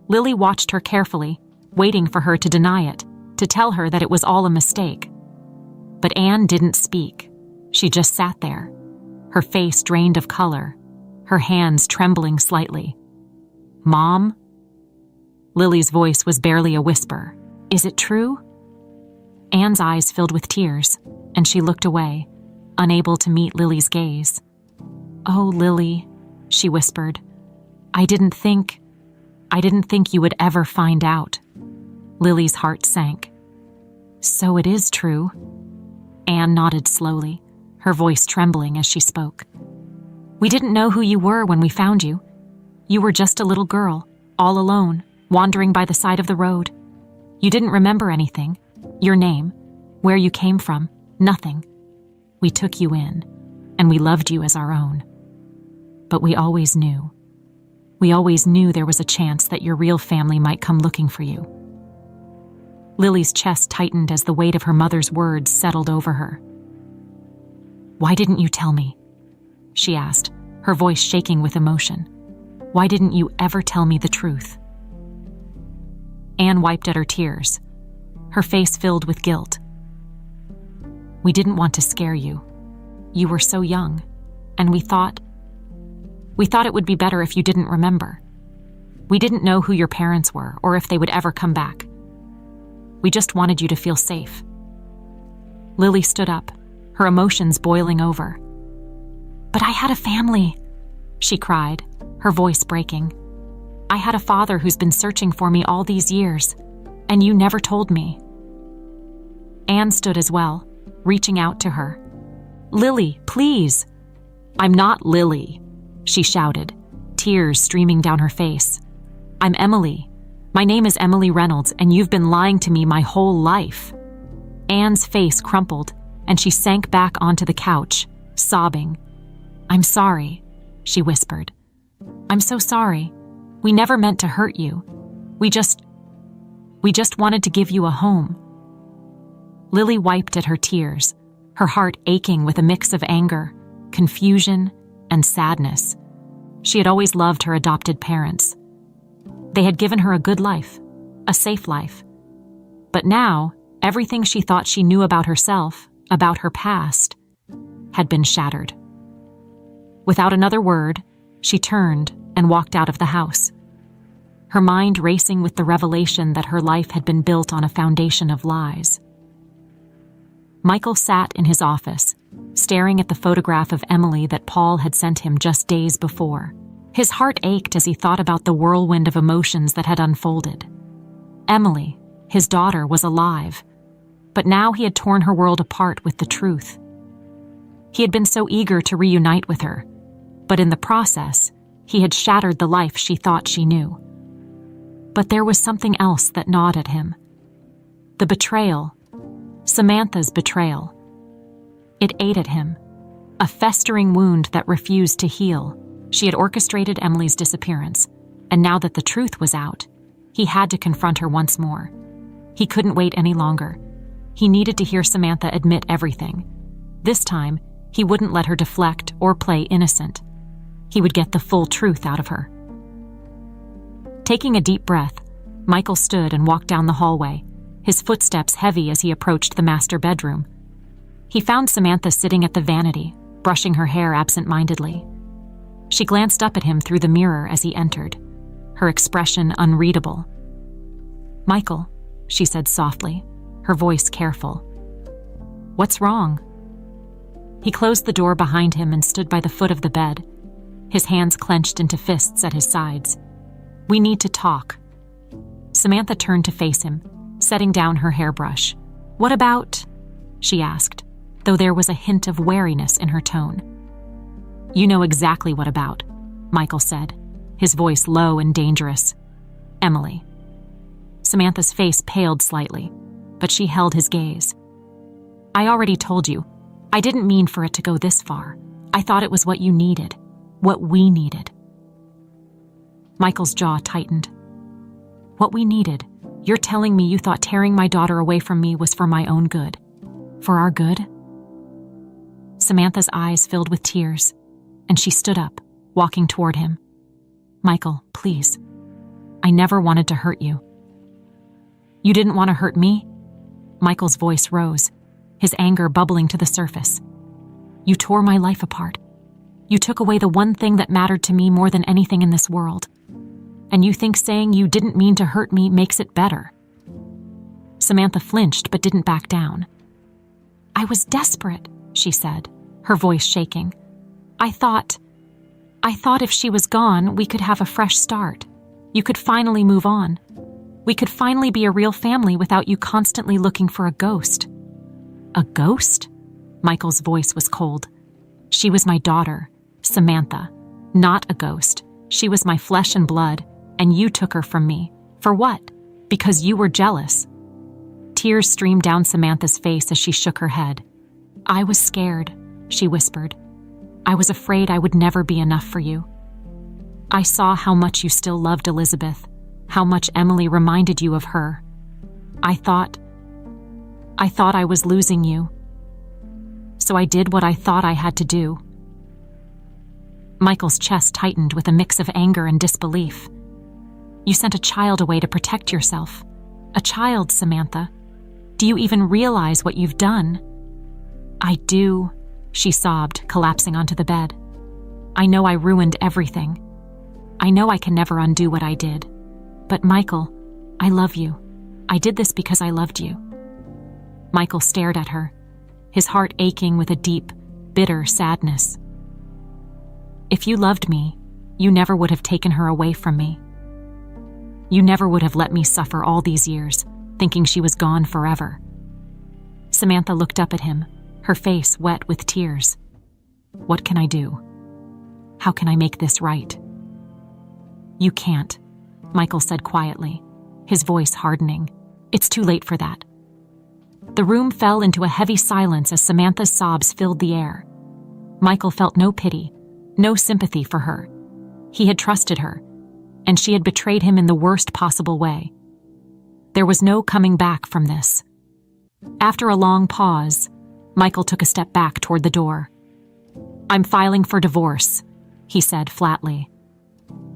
Lily watched her carefully, waiting for her to deny it, to tell her that it was all a mistake. But Anne didn't speak. She just sat there, her face drained of color, her hands trembling slightly. "Mom?" Lily's voice was barely a whisper. Is it true?" Anne's eyes filled with tears, and she looked away, unable to meet Lily's gaze. "Oh, Lily," she whispered, I didn't think you would ever find out." Lily's heart sank. "So it is true." Anne nodded slowly, her voice trembling as she spoke. "We didn't know who you were when we found you. You were just a little girl, all alone, wandering by the side of the road. You didn't remember anything, your name, where you came from, nothing. We took you in, and we loved you as our own. But we always knew. We always knew there was a chance that your real family might come looking for you." Lily's chest tightened as the weight of her mother's words settled over her. "Why didn't you tell me?" she asked, her voice shaking with emotion. "Why didn't you ever tell me the truth?" Anne wiped at her tears, her face filled with guilt. "We didn't want to scare you. You were so young, and we thought it would be better if you didn't remember. We didn't know who your parents were or if they would ever come back. We just wanted you to feel safe." Lily stood up, her emotions boiling over. "But I had a family," she cried, her voice breaking. "I had a father who's been searching for me all these years, and you never told me." Anne stood as well, reaching out to her. "Lily, please." "I'm not Lily," she shouted, tears streaming down her face. "I'm Emily. My name is Emily Reynolds, and you've been lying to me my whole life." Anne's face crumpled, and she sank back onto the couch, sobbing. "I'm sorry," she whispered. "I'm so sorry. We never meant to hurt you. We just wanted to give you a home." Lily wiped at her tears, her heart aching with a mix of anger, confusion, and sadness. She had always loved her adopted parents. They had given her a good life, a safe life. But now, everything she thought she knew about herself, about her past, had been shattered. Without another word, she turned and walked out of the house, her mind racing with the revelation that her life had been built on a foundation of lies. Michael sat in his office, staring at the photograph of Emily that Paul had sent him just days before. His heart ached as he thought about the whirlwind of emotions that had unfolded. Emily, his daughter, was alive, but now he had torn her world apart with the truth. He had been so eager to reunite with her, but in the process, he had shattered the life she thought she knew. But there was something else that gnawed at him. The betrayal, Samantha's betrayal. It ate at him, a festering wound that refused to heal. She had orchestrated Emily's disappearance, and now that the truth was out, he had to confront her once more. He couldn't wait any longer. He needed to hear Samantha admit everything. This time, he wouldn't let her deflect or play innocent. He would get the full truth out of her. Taking a deep breath, Michael stood and walked down the hallway, his footsteps heavy as he approached the master bedroom. He found Samantha sitting at the vanity, brushing her hair absent-mindedly. She glanced up at him through the mirror as he entered, her expression unreadable. "Michael," she said softly, her voice careful. "What's wrong?" He closed the door behind him and stood by the foot of the bed, his hands clenched into fists at his sides. "We need to talk." Samantha turned to face him, setting down her hairbrush. "What about?" she asked, though there was a hint of wariness in her tone. "You know exactly what about," Michael said, his voice low and dangerous. "Emily." Samantha's face paled slightly, but she held his gaze. "I already told you. I didn't mean for it to go this far. I thought it was what you needed, what we needed." Michael's jaw tightened. "What we needed? You're telling me you thought tearing my daughter away from me was for my own good? For our good?" Samantha's eyes filled with tears, and she stood up, walking toward him. "Michael, please. I never wanted to hurt you." "You didn't want to hurt me?" Michael's voice rose, his anger bubbling to the surface. "You tore my life apart. You took away the one thing that mattered to me more than anything in this world. And you think saying you didn't mean to hurt me makes it better." Samantha flinched but didn't back down. "I was desperate," she said, her voice shaking. I thought if she was gone, we could have a fresh start. You could finally move on. We could finally be a real family without you constantly looking for a ghost." "A ghost?" Michael's voice was cold. "She was my daughter, Samantha, not a ghost. She was my flesh and blood, and you took her from me. For what? Because you were jealous." Tears streamed down Samantha's face as she shook her head. "I was scared," she whispered. "I was afraid I would never be enough for you. I saw how much you still loved Elizabeth, how much Emily reminded you of her. I thought I was losing you. So I did what I thought I had to do." Michael's chest tightened with a mix of anger and disbelief. "You sent a child away to protect yourself. A child, Samantha. Do you even realize what you've done?" "I do," she sobbed, collapsing onto the bed. "I know I ruined everything. I know I can never undo what I did. But Michael, I love you. I did this because I loved you." Michael stared at her, his heart aching with a deep, bitter sadness. "If you loved me, you never would have taken her away from me. You never would have let me suffer all these years, thinking she was gone forever." Samantha looked up at him, her face wet with tears. "What can I do? How can I make this right?" "You can't," Michael said quietly, his voice hardening. "It's too late for that." The room fell into a heavy silence as Samantha's sobs filled the air. Michael felt no pity, no sympathy for her. He had trusted her, and she had betrayed him in the worst possible way. There was no coming back from this. After a long pause, Michael took a step back toward the door. "I'm filing for divorce," he said flatly.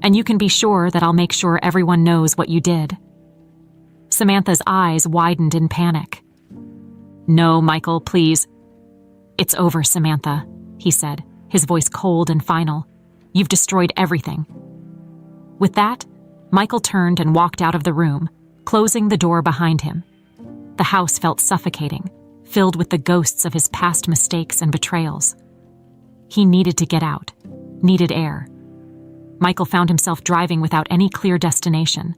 "And you can be sure that I'll make sure everyone knows what you did." Samantha's eyes widened in panic. "No, Michael, please." "It's over, Samantha," he said, his voice cold and final. "You've destroyed everything." With that, Michael turned and walked out of the room, closing the door behind him. The house felt suffocating, filled with the ghosts of his past mistakes and betrayals. He needed to get out, needed air. Michael found himself driving without any clear destination,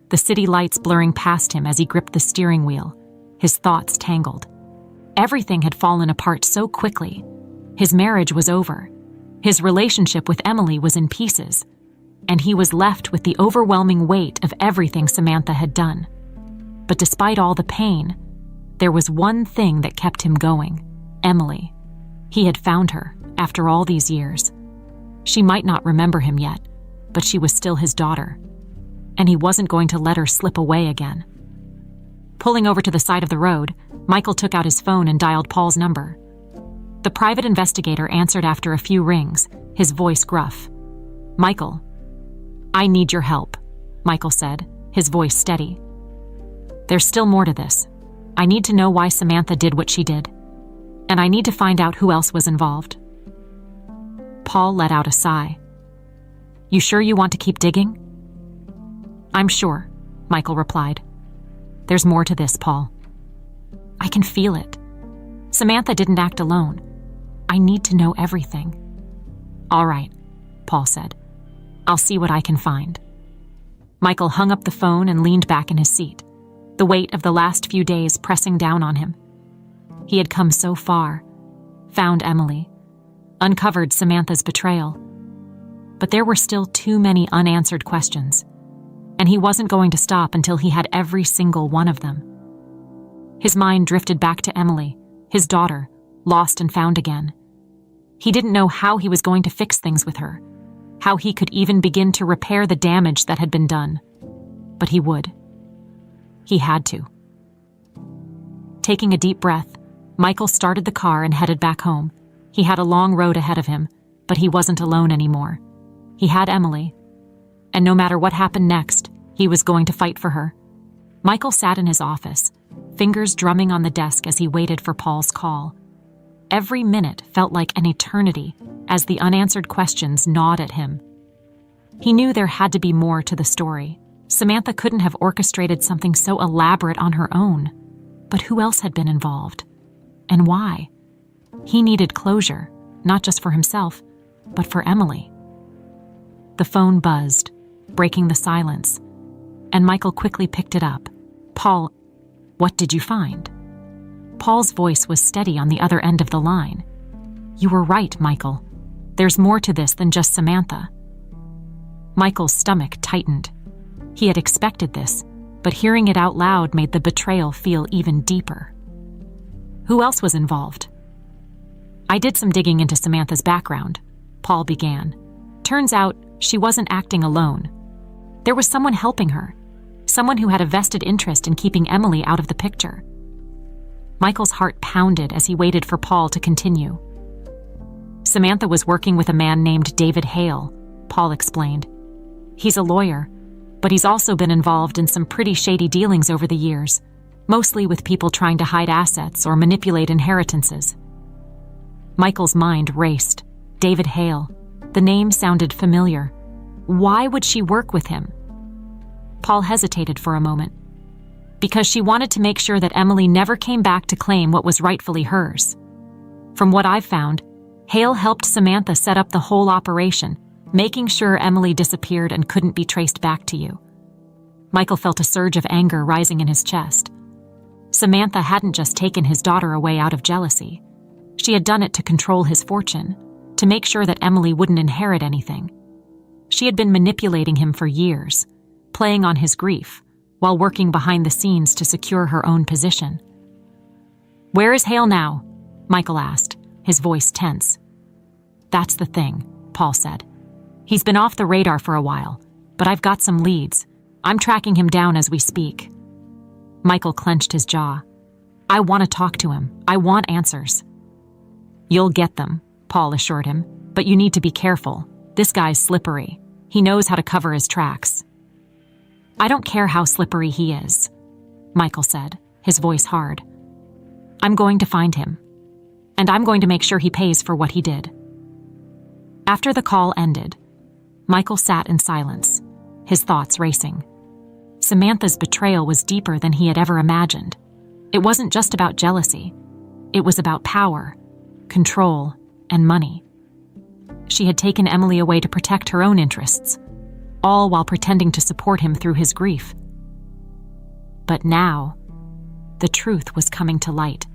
the city lights blurring past him as he gripped the steering wheel, his thoughts tangled. Everything had fallen apart so quickly. His marriage was over. His relationship with Emily was in pieces, and he was left with the overwhelming weight of everything Samantha had done. But despite all the pain, there was one thing that kept him going: Emily. He had found her, after all these years. She might not remember him yet, but she was still his daughter, and he wasn't going to let her slip away again. Pulling over to the side of the road, Michael took out his phone and dialed Paul's number. The private investigator answered after a few rings, his voice gruff. "Michael." "I need your help," Michael said, his voice steady. "There's still more to this. I need to know why Samantha did what she did, and I need to find out who else was involved." Paul let out a sigh. "You sure you want to keep digging?" "I'm sure," Michael replied. "There's more to this, Paul. I can feel it. Samantha didn't act alone. I need to know everything." "All right," Paul said. "I'll see what I can find." Michael hung up the phone and leaned back in his seat, the weight of the last few days pressing down on him. He had come so far, found Emily, uncovered Samantha's betrayal. But there were still too many unanswered questions, and he wasn't going to stop until he had every single one of them. His mind drifted back to Emily, his daughter, lost and found again. He didn't know how he was going to fix things with her, how he could even begin to repair the damage that had been done. But he would. He had to. Taking a deep breath, Michael started the car and headed back home. He had a long road ahead of him, but he wasn't alone anymore. He had Emily, and no matter what happened next, he was going to fight for her. Michael sat in his office, fingers drumming on the desk as he waited for Paul's call. Every minute felt like an eternity as the unanswered questions gnawed at him. He knew there had to be more to the story. Samantha couldn't have orchestrated something so elaborate on her own. But who else had been involved? And why? He needed closure, not just for himself, but for Emily. The phone buzzed, breaking the silence, and Michael quickly picked it up. "Paul, what did you find?" Paul's voice was steady on the other end of the line. "You were right, Michael. There's more to this than just Samantha." Michael's stomach tightened. He had expected this, but hearing it out loud made the betrayal feel even deeper. "Who else was involved?" "I did some digging into Samantha's background," Paul began. "Turns out she wasn't acting alone. There was someone helping her, someone who had a vested interest in keeping Emily out of the picture." Michael's heart pounded as he waited for Paul to continue. "Samantha was working with a man named David Hale," Paul explained. "He's a lawyer, but he's also been involved in some pretty shady dealings over the years, mostly with people trying to hide assets or manipulate inheritances." Michael's mind raced. David Hale. The name sounded familiar. Why would she work with him? Paul hesitated for a moment. Because she wanted to make sure that Emily never came back to claim what was rightfully hers. From what I've found, Hale helped Samantha set up the whole operation, making sure Emily disappeared and couldn't be traced back to you. Michael felt a surge of anger rising in his chest. Samantha hadn't just taken his daughter away out of jealousy. She had done it to control his fortune, to make sure that Emily wouldn't inherit anything. She had been manipulating him for years, playing on his grief, while working behind the scenes to secure her own position. "Where is Hale now?" Michael asked, his voice tense. "That's the thing," Paul said. "He's been off the radar for a while, but I've got some leads. I'm tracking him down as we speak." Michael clenched his jaw. "I want to talk to him. I want answers." "You'll get them," Paul assured him, "but you need to be careful. This guy's slippery. He knows how to cover his tracks." "I don't care how slippery he is," Michael said, his voice hard. "I'm going to find him, and I'm going to make sure he pays for what he did." After the call ended, Michael sat in silence, his thoughts racing. Samantha's betrayal was deeper than he had ever imagined. It wasn't just about jealousy. It was about power, control, and money. She had taken Emily away to protect her own interests, all while pretending to support him through his grief. But now, the truth was coming to light,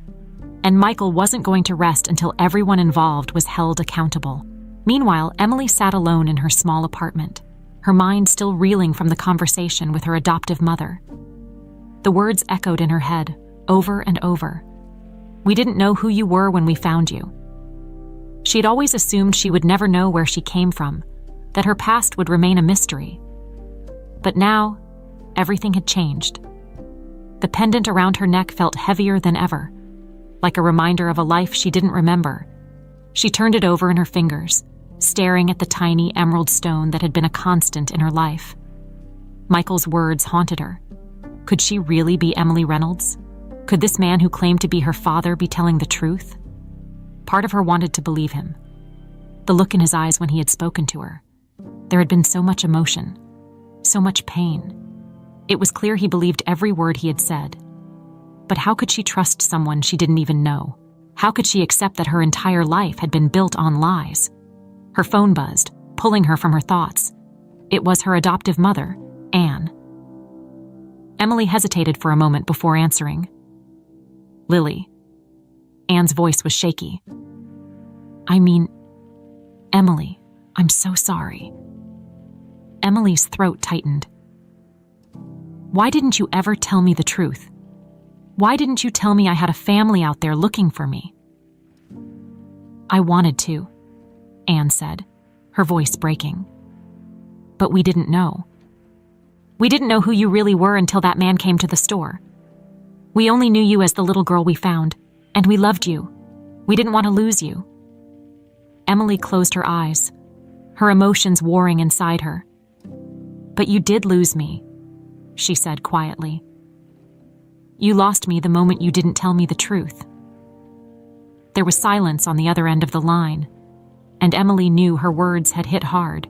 and Michael wasn't going to rest until everyone involved was held accountable. Meanwhile, Emily sat alone in her small apartment, her mind still reeling from the conversation with her adoptive mother. The words echoed in her head, over and over. "We didn't know who you were when we found you." She had always assumed she would never know where she came from, that her past would remain a mystery. But now, everything had changed. The pendant around her neck felt heavier than ever, like a reminder of a life she didn't remember. She turned it over in her fingers, staring at the tiny emerald stone that had been a constant in her life. Michael's words haunted her. Could she really be Emily Reynolds? Could this man who claimed to be her father be telling the truth? Part of her wanted to believe him. The look in his eyes when he had spoken to her. There had been so much emotion, so much pain. It was clear he believed every word he had said. But how could she trust someone she didn't even know? How could she accept that her entire life had been built on lies? Her phone buzzed, pulling her from her thoughts. It was her adoptive mother, Anne. Emily hesitated for a moment before answering. "Lily." Anne's voice was shaky. "I mean, Emily, I'm so sorry." Emily's throat tightened. "Why didn't you ever tell me the truth? Why didn't you tell me I had a family out there looking for me?" "I wanted to," Anne said, her voice breaking. "But we didn't know. We didn't know who you really were until that man came to the store. We only knew you as the little girl we found, and we loved you. We didn't want to lose you." Emily closed her eyes, her emotions warring inside her. "But you did lose me," she said quietly. "You lost me the moment you didn't tell me the truth." There was silence on the other end of the line, and Emily knew her words had hit hard.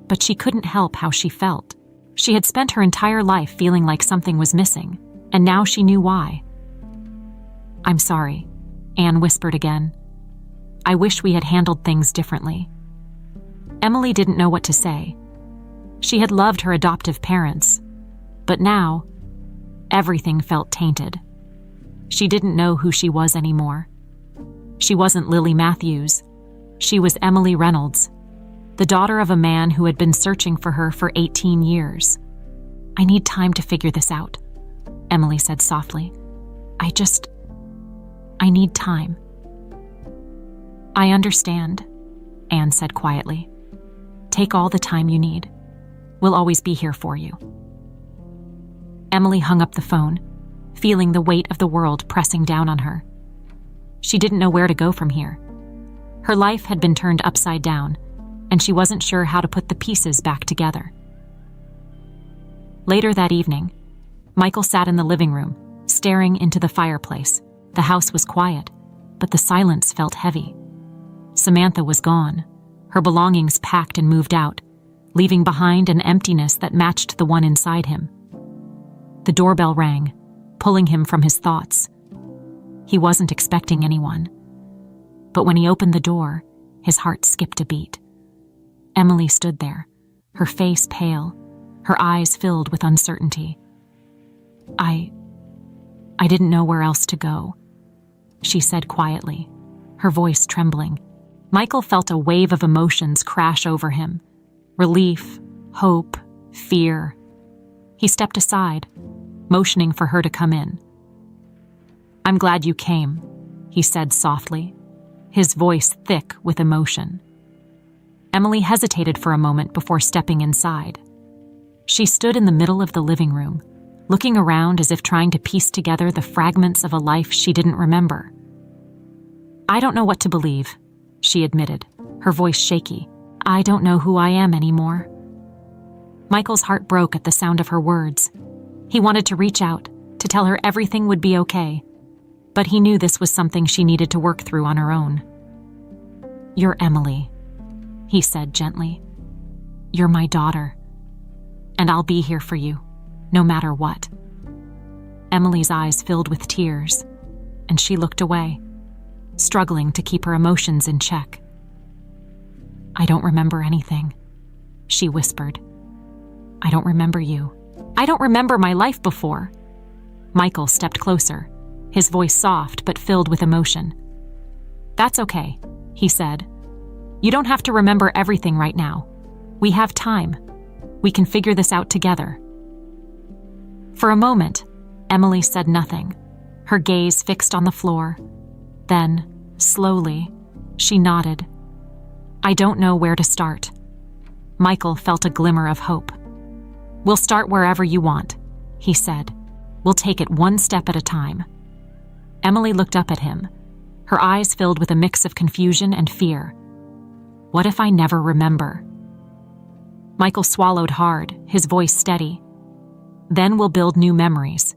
But she couldn't help how she felt. She had spent her entire life feeling like something was missing, and now she knew why. "I'm sorry," Anne whispered again. "I wish we had handled things differently." Emily didn't know what to say. She had loved her adoptive parents, but now, everything felt tainted. She didn't know who she was anymore. She wasn't Lily Matthews. She was Emily Reynolds, the daughter of a man who had been searching for her for 18 years. "I need time to figure this out," Emily said softly. I need time." "I understand," Anne said quietly. "Take all the time you need. We'll always be here for you." Emily hung up the phone, feeling the weight of the world pressing down on her. She didn't know where to go from here. Her life had been turned upside down, and she wasn't sure how to put the pieces back together. Later that evening, Michael sat in the living room, staring into the fireplace. The house was quiet, but the silence felt heavy. Samantha was gone, her belongings packed and moved out, leaving behind an emptiness that matched the one inside him. The doorbell rang, pulling him from his thoughts. He wasn't expecting anyone. But when he opened the door, his heart skipped a beat. Emily stood there, her face pale, her eyes filled with uncertainty. I didn't know where else to go," she said quietly, her voice trembling. Michael felt a wave of emotions crash over him. Relief, hope, fear. He stepped aside, motioning for her to come in. "I'm glad you came," he said softly, his voice thick with emotion. Emily hesitated for a moment before stepping inside. She stood in the middle of the living room, looking around as if trying to piece together the fragments of a life she didn't remember. "I don't know what to believe," she admitted, her voice shaky. "I don't know who I am anymore." Michael's heart broke at the sound of her words. He wanted to reach out, to tell her everything would be okay, but he knew this was something she needed to work through on her own. "You're Emily," he said gently. "You're my daughter, and I'll be here for you, no matter what." Emily's eyes filled with tears, and she looked away, struggling to keep her emotions in check. "I don't remember anything," she whispered. "I don't remember you. I don't remember my life before." Michael stepped closer, his voice soft but filled with emotion. "That's okay," he said. "You don't have to remember everything right now. We have time. We can figure this out together." For a moment, Emily said nothing, her gaze fixed on the floor. Then, slowly, she nodded. "I don't know where to start." Michael felt a glimmer of hope. "We'll start wherever you want," he said. "We'll take it one step at a time." Emily looked up at him, her eyes filled with a mix of confusion and fear. "What if I never remember?" Michael swallowed hard, his voice steady. "Then we'll build new memories."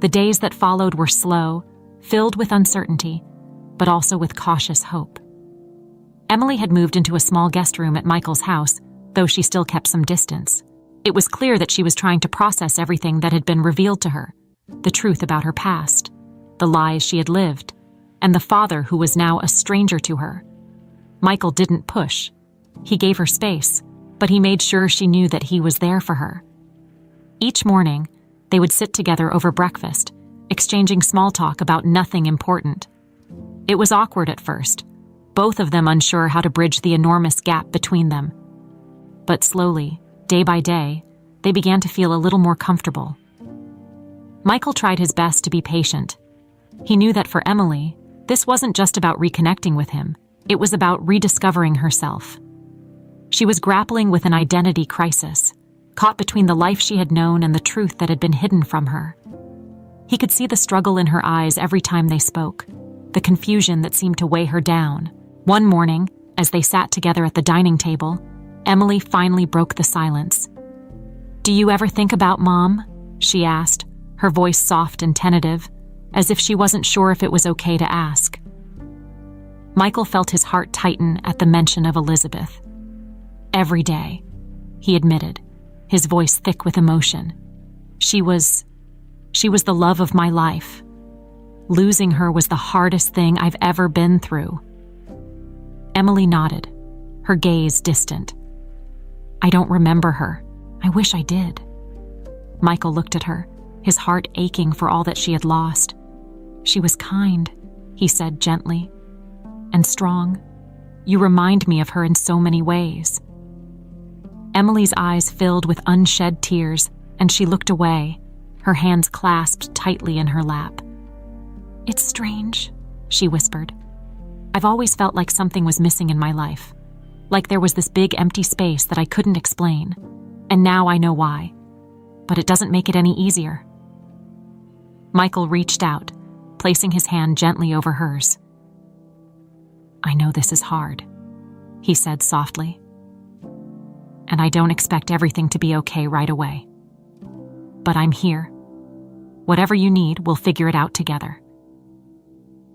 The days that followed were slow, filled with uncertainty, but also with cautious hope. Emily had moved into a small guest room at Michael's house, though she still kept some distance. It was clear that she was trying to process everything that had been revealed to her, the truth about her past, the lies she had lived, and the father who was now a stranger to her. Michael didn't push. He gave her space, but he made sure she knew that he was there for her. Each morning, they would sit together over breakfast, exchanging small talk about nothing important. It was awkward at first, both of them unsure how to bridge the enormous gap between them. But slowly, day by day, they began to feel a little more comfortable. Michael tried his best to be patient. He knew that for Emily, this wasn't just about reconnecting with him, it was about rediscovering herself. She was grappling with an identity crisis, caught between the life she had known and the truth that had been hidden from her. He could see the struggle in her eyes every time they spoke, the confusion that seemed to weigh her down. One morning, as they sat together at the dining table, Emily finally broke the silence. "Do you ever think about Mom?" she asked, her voice soft and tentative, as if she wasn't sure if it was okay to ask. Michael felt his heart tighten at the mention of Elizabeth. "Every day," he admitted, his voice thick with emotion. "She was She was the love of my life. Losing her was the hardest thing I've ever been through. Emily nodded, her gaze distant. I don't remember her. I wish I did. Michael looked at her, his heart aching for all that she had lost. She was kind, he said gently, and strong. You remind me of her in so many ways. Emily's eyes filled with unshed tears, and she looked away, her hands clasped tightly in her lap. It's strange, she whispered. I've always felt like something was missing in my life, like there was this big empty space that I couldn't explain, and now I know why. But it doesn't make it any easier. Michael reached out, placing his hand gently over hers. I know this is hard, he said softly. And I don't expect everything to be okay right away. But I'm here. Whatever you need, we'll figure it out together.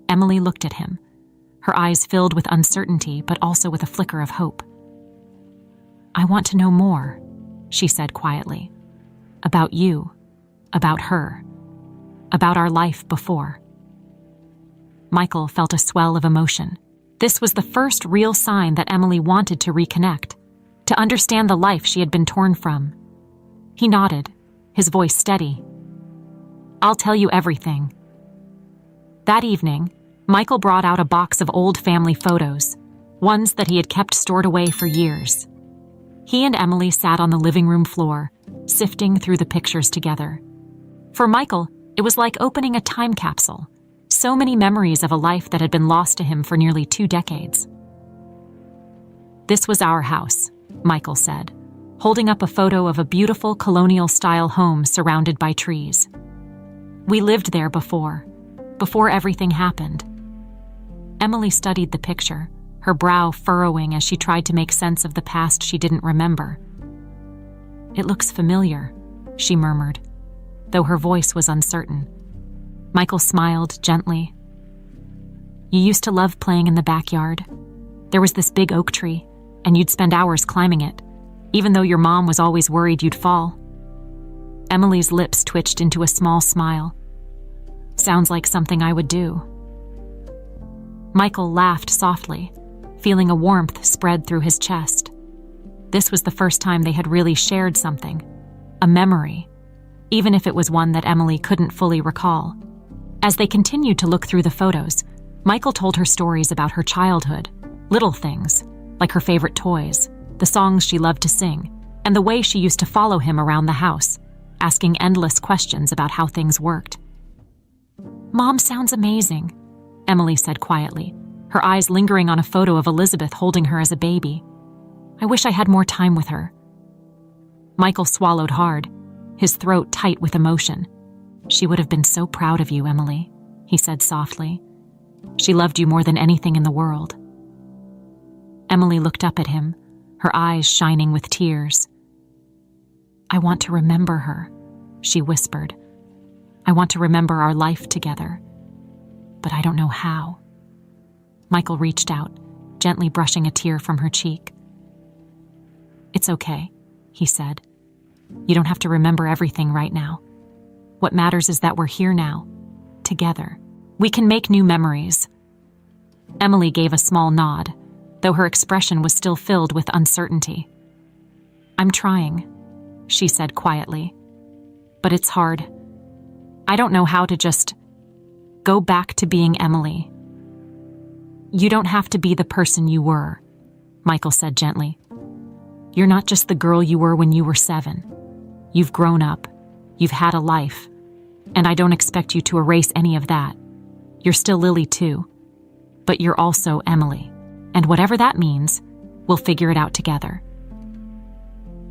Emily looked at him, her eyes filled with uncertainty but also with a flicker of hope. I want to know more, she said quietly. About you, about her, about our life before. Michael felt a swell of emotion. This was the first real sign that Emily wanted to reconnect, to understand the life she had been torn from. He nodded, his voice steady. I'll tell you everything. That evening, Michael brought out a box of old family photos, ones that he had kept stored away for years. He and Emily sat on the living room floor, sifting through the pictures together. For Michael, it was like opening a time capsule, so many memories of a life that had been lost to him for nearly 2 decades. This was our house, Michael said, holding up a photo of a beautiful colonial-style home surrounded by trees. We lived there before everything happened. Emily studied the picture, her brow furrowing as she tried to make sense of the past she didn't remember. It looks familiar, she murmured, though her voice was uncertain. Michael smiled gently. You used to love playing in the backyard. There was this big oak tree, and you'd spend hours climbing it, even though your mom was always worried you'd fall. Emily's lips twitched into a small smile. Sounds like something I would do. Michael laughed softly, feeling a warmth spread through his chest. This was the first time they had really shared something, a memory, even if it was one that Emily couldn't fully recall. As they continued to look through the photos, Michael told her stories about her childhood, little things, like her favorite toys, the songs she loved to sing, and the way she used to follow him around the house, asking endless questions about how things worked. Mom sounds amazing, Emily said quietly, her eyes lingering on a photo of Elizabeth holding her as a baby. I wish I had more time with her. Michael swallowed hard, his throat tight with emotion. She would have been so proud of you, Emily, he said softly. She loved you more than anything in the world. Emily looked up at him, her eyes shining with tears. I want to remember her, she whispered. I want to remember our life together, but I don't know how. Michael reached out, gently brushing a tear from her cheek. It's okay, he said. You don't have to remember everything right now. What matters is that we're here now, together. We can make new memories. Emily gave a small nod, though her expression was still filled with uncertainty. I'm trying, she said quietly. But it's hard. I don't know how to just go back to being Emily. You don't have to be the person you were, Michael said gently. You're not just the girl you were when you were 7. You've grown up. You've had a life. And I don't expect you to erase any of that. You're still Lily too. But you're also Emily. And whatever that means, we'll figure it out together.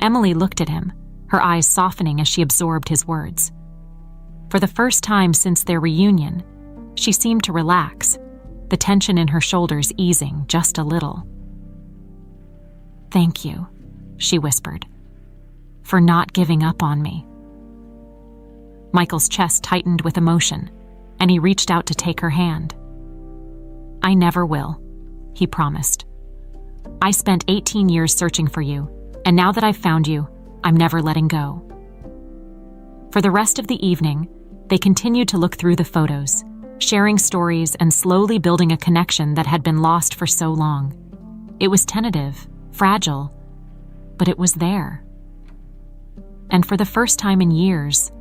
Emily looked at him, her eyes softening as she absorbed his words. For the first time since their reunion, she seemed to relax, the tension in her shoulders easing just a little. Thank you, she whispered, for not giving up on me. Michael's chest tightened with emotion, and he reached out to take her hand. I never will, he promised. I spent 18 years searching for you, and now that I've found you, I'm never letting go. For the rest of the evening, They continued to look through the photos, sharing stories and slowly building a connection that had been lost for so long. It was tentative, fragile, but it was there. And for the first time in years,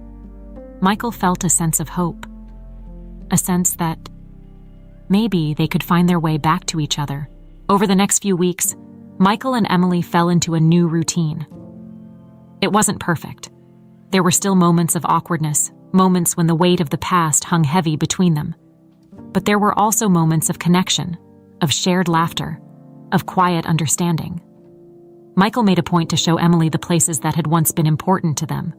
Michael felt a sense of hope, a sense that maybe they could find their way back to each other. Over the next few weeks, Michael and Emily fell into a new routine. It wasn't perfect. There were still moments of awkwardness, moments when the weight of the past hung heavy between them. But there were also moments of connection, of shared laughter, of quiet understanding. Michael made a point to show Emily the places that had once been important to them: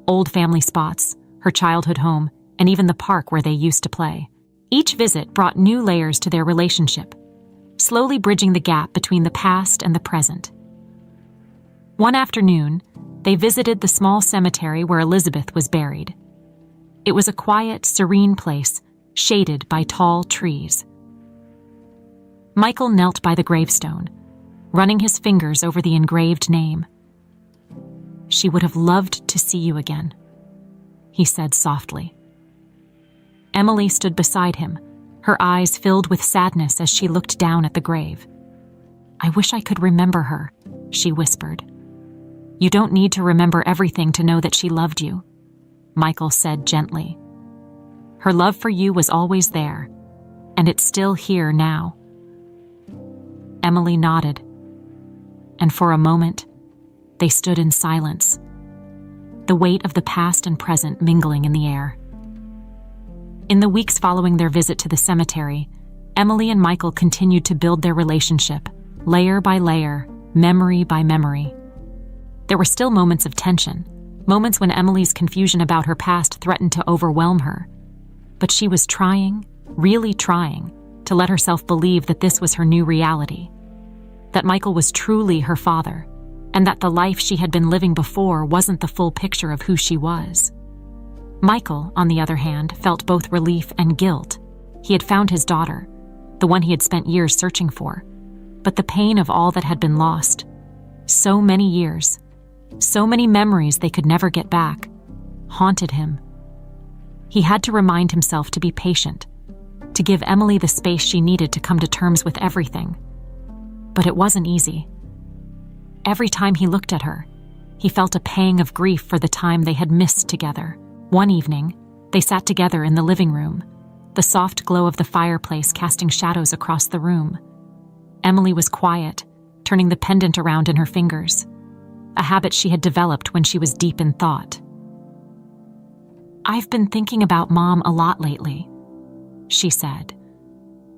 old family spots, her childhood home, and even the park where they used to play. Each visit brought new layers to their relationship, slowly bridging the gap between the past and the present. One afternoon, they visited the small cemetery where Elizabeth was buried. It was a quiet, serene place, shaded by tall trees. Michael knelt by the gravestone, running his fingers over the engraved name. "She would have loved to see you again," he said softly. Emily stood beside him, her eyes filled with sadness as she looked down at the grave. "I wish I could remember her," she whispered. "You don't need to remember everything to know that she loved you," Michael said gently. "Her love for you was always there, and it's still here now." Emily nodded, and for a moment, they stood in silence, the weight of the past and present mingling in the air. In the weeks following their visit to the cemetery, Emily and Michael continued to build their relationship, layer by layer, memory by memory. There were still moments of tension, moments when Emily's confusion about her past threatened to overwhelm her. But she was trying, really trying, to let herself believe that this was her new reality, that Michael was truly her father, and that the life she had been living before wasn't the full picture of who she was. Michael, on the other hand, felt both relief and guilt. He had found his daughter, the one he had spent years searching for, but the pain of all that had been lost, so many years, so many memories they could never get back, haunted him. He had to remind himself to be patient, to give Emily the space she needed to come to terms with everything. But it wasn't easy. Every time he looked at her, he felt a pang of grief for the time they had missed together. One evening, they sat together in the living room, the soft glow of the fireplace casting shadows across the room. Emily was quiet, turning the pendant around in her fingers, a habit she had developed when she was deep in thought. "I've been thinking about Mom a lot lately," she said,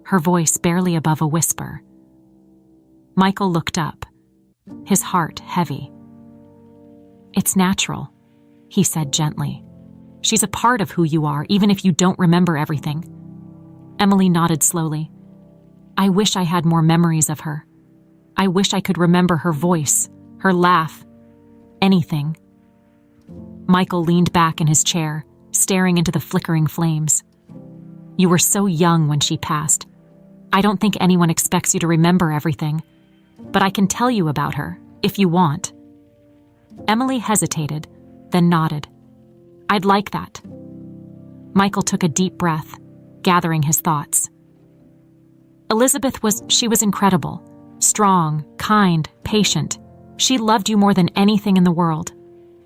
her voice barely above a whisper. Michael looked up, his heart heavy. "It's natural," he said gently. "She's a part of who you are, even if you don't remember everything." Emily nodded slowly. "I wish I had more memories of her. I wish I could remember her voice, her laugh, anything." Michael leaned back in his chair, staring into the flickering flames. "You were so young when she passed. I don't think anyone expects you to remember everything, but I can tell you about her, if you want." Emily hesitated, then nodded. "I'd like that." Michael took a deep breath, gathering his thoughts. Elizabeth was incredible, strong, kind, patient. She loved you more than anything in the world.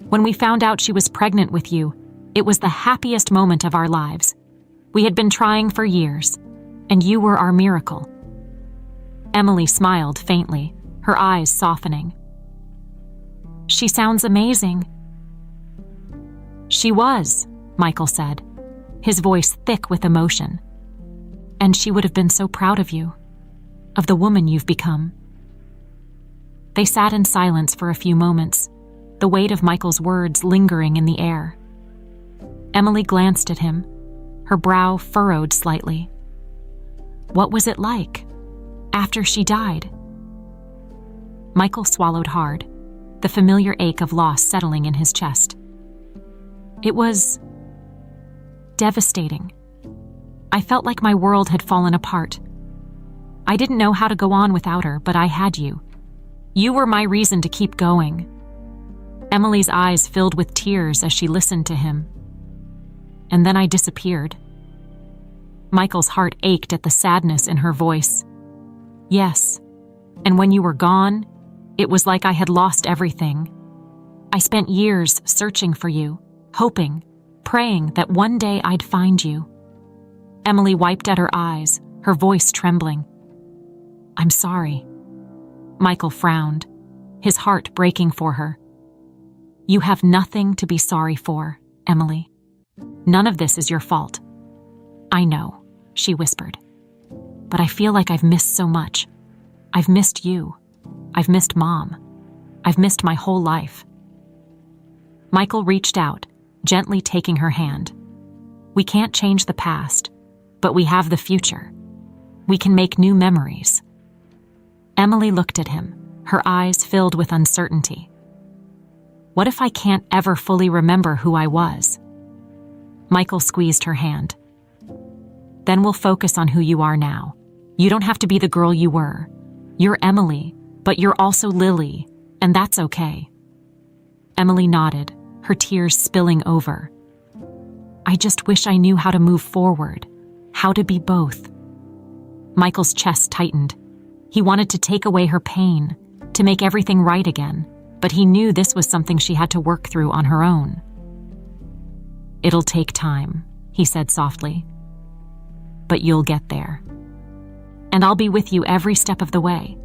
When we found out she was pregnant with you, it was the happiest moment of our lives. We had been trying for years, and you were our miracle. Emily smiled faintly, her eyes softening. "She sounds amazing." "She was," Michael said, his voice thick with emotion. "And she would have been so proud of you, of the woman you've become." They sat in silence for a few moments, the weight of Michael's words lingering in the air. Emily glanced at him, her brow furrowed slightly. What was it like, after she died? Michael swallowed hard, the familiar ache of loss settling in his chest. It was devastating. I felt like my world had fallen apart. I didn't know how to go on without her, but I had you. You were my reason to keep going. Emily's eyes filled with tears as she listened to him. and then I disappeared." Michael's heart ached at the sadness in her voice. "Yes, and when you were gone, it was like I had lost everything. I spent years searching for you, hoping, praying that one day I'd find you." Emily wiped at her eyes, her voice trembling. "I'm sorry." Michael frowned, his heart breaking for her. "You have nothing to be sorry for, Emily. None of this is your fault." "I know," she whispered. "But I feel like I've missed so much. I've missed you. I've missed Mom. I've missed my whole life." Michael reached out, gently taking her hand. "We can't change the past, but we have the future. We can make new memories." Emily looked at him, her eyes filled with uncertainty. "What if I can't ever fully remember who I was?" Michael squeezed her hand. "Then we'll focus on who you are now. You don't have to be the girl you were. You're Emily, but you're also Lily, and that's okay." Emily nodded, her tears spilling over. "I just wish I knew how to move forward, how to be both." Michael's chest tightened. He wanted to take away her pain, to make everything right again, but he knew this was something she had to work through on her own. "It'll take time," he said softly. "But you'll get there. And I'll be with you every step of the way."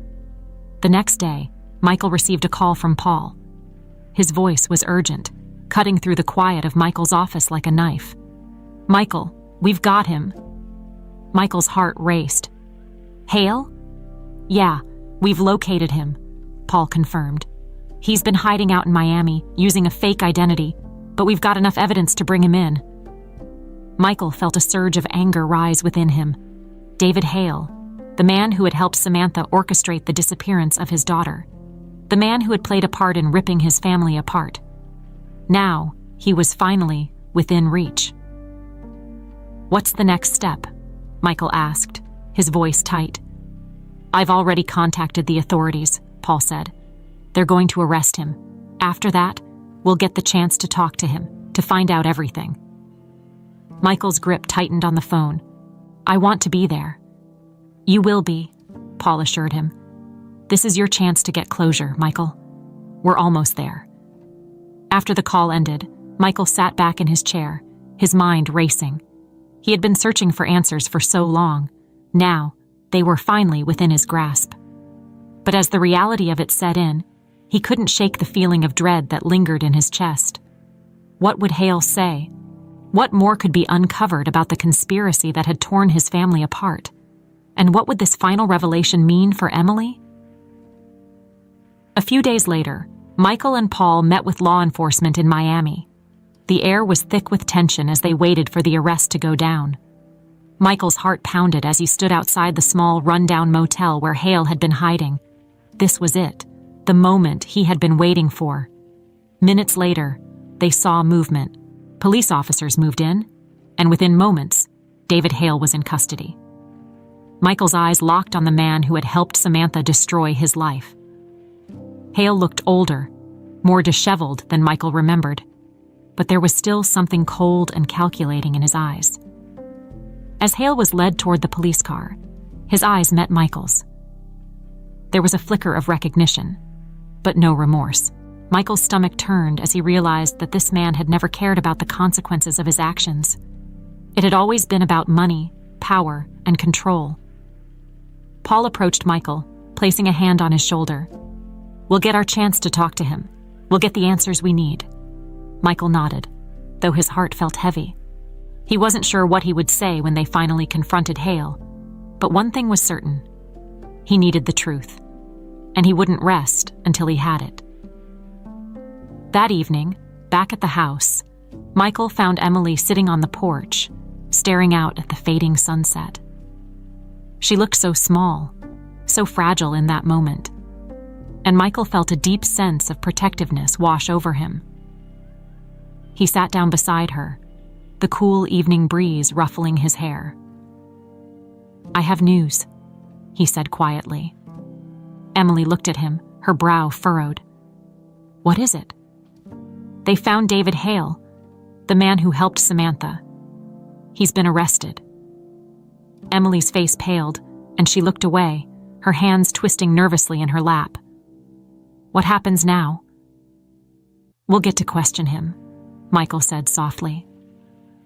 The next day, Michael received a call from Paul. His voice was urgent, cutting through the quiet of Michael's office like a knife. "Michael, we've got him." Michael's heart raced. "Hale?" "Yeah, we've located him," Paul confirmed. "He's been hiding out in Miami, using a fake identity, but we've got enough evidence to bring him in." Michael felt a surge of anger rise within him. David Hale, the man who had helped Samantha orchestrate the disappearance of his daughter, the man who had played a part in ripping his family apart. Now, he was finally within reach. "What's the next step?" Michael asked, his voice tight. "I've already contacted the authorities," Paul said. "They're going to arrest him. After that, we'll get the chance to talk to him, to find out everything." Michael's grip tightened on the phone. "I want to be there." "You will be," Paul assured him. "This is your chance to get closure, Michael. We're almost there." After the call ended, Michael sat back in his chair, his mind racing. He had been searching for answers for so long. Now, they were finally within his grasp. But as the reality of it set in, he couldn't shake the feeling of dread that lingered in his chest. What would Hale say? What more could be uncovered about the conspiracy that had torn his family apart? And what would this final revelation mean for Emily? A few days later, Michael and Paul met with law enforcement in Miami. The air was thick with tension as they waited for the arrest to go down. Michael's heart pounded as he stood outside the small, run-down motel where Hale had been hiding. This was it, the moment he had been waiting for. Minutes later, they saw movement. Police officers moved in, and within moments, David Hale was in custody. Michael's eyes locked on the man who had helped Samantha destroy his life. Hale looked older, more disheveled than Michael remembered, but there was still something cold and calculating in his eyes. As Hale was led toward the police car, his eyes met Michael's. There was a flicker of recognition, but no remorse. Michael's stomach turned as he realized that this man had never cared about the consequences of his actions. It had always been about money, power, and control. Paul approached Michael, placing a hand on his shoulder. "We'll get our chance to talk to him. We'll get the answers we need." Michael nodded, though his heart felt heavy. He wasn't sure what he would say when they finally confronted Hale, but one thing was certain. He needed the truth, and he wouldn't rest until he had it. That evening, back at the house, Michael found Emily sitting on the porch, staring out at the fading sunset. She looked so small, so fragile in that moment, and Michael felt a deep sense of protectiveness wash over him. He sat down beside her, the cool evening breeze ruffling his hair. "I have news," he said quietly. Emily looked at him, her brow furrowed. "What is it?" "They found David Hale, the man who helped Samantha. He's been arrested." Emily's face paled, and she looked away, her hands twisting nervously in her lap. "What happens now?" "We'll get to question him," Michael said softly.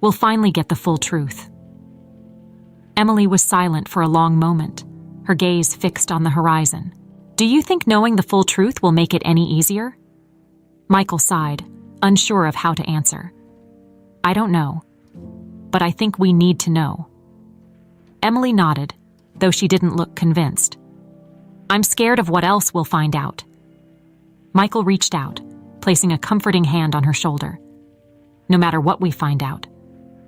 "We'll finally get the full truth." Emily was silent for a long moment, her gaze fixed on the horizon. "Do you think knowing the full truth will make it any easier?" Michael sighed, unsure of how to answer. "I don't know, but I think we need to know." Emily nodded, though she didn't look convinced. "I'm scared of what else we'll find out." Michael reached out, placing a comforting hand on her shoulder. "No matter what we find out,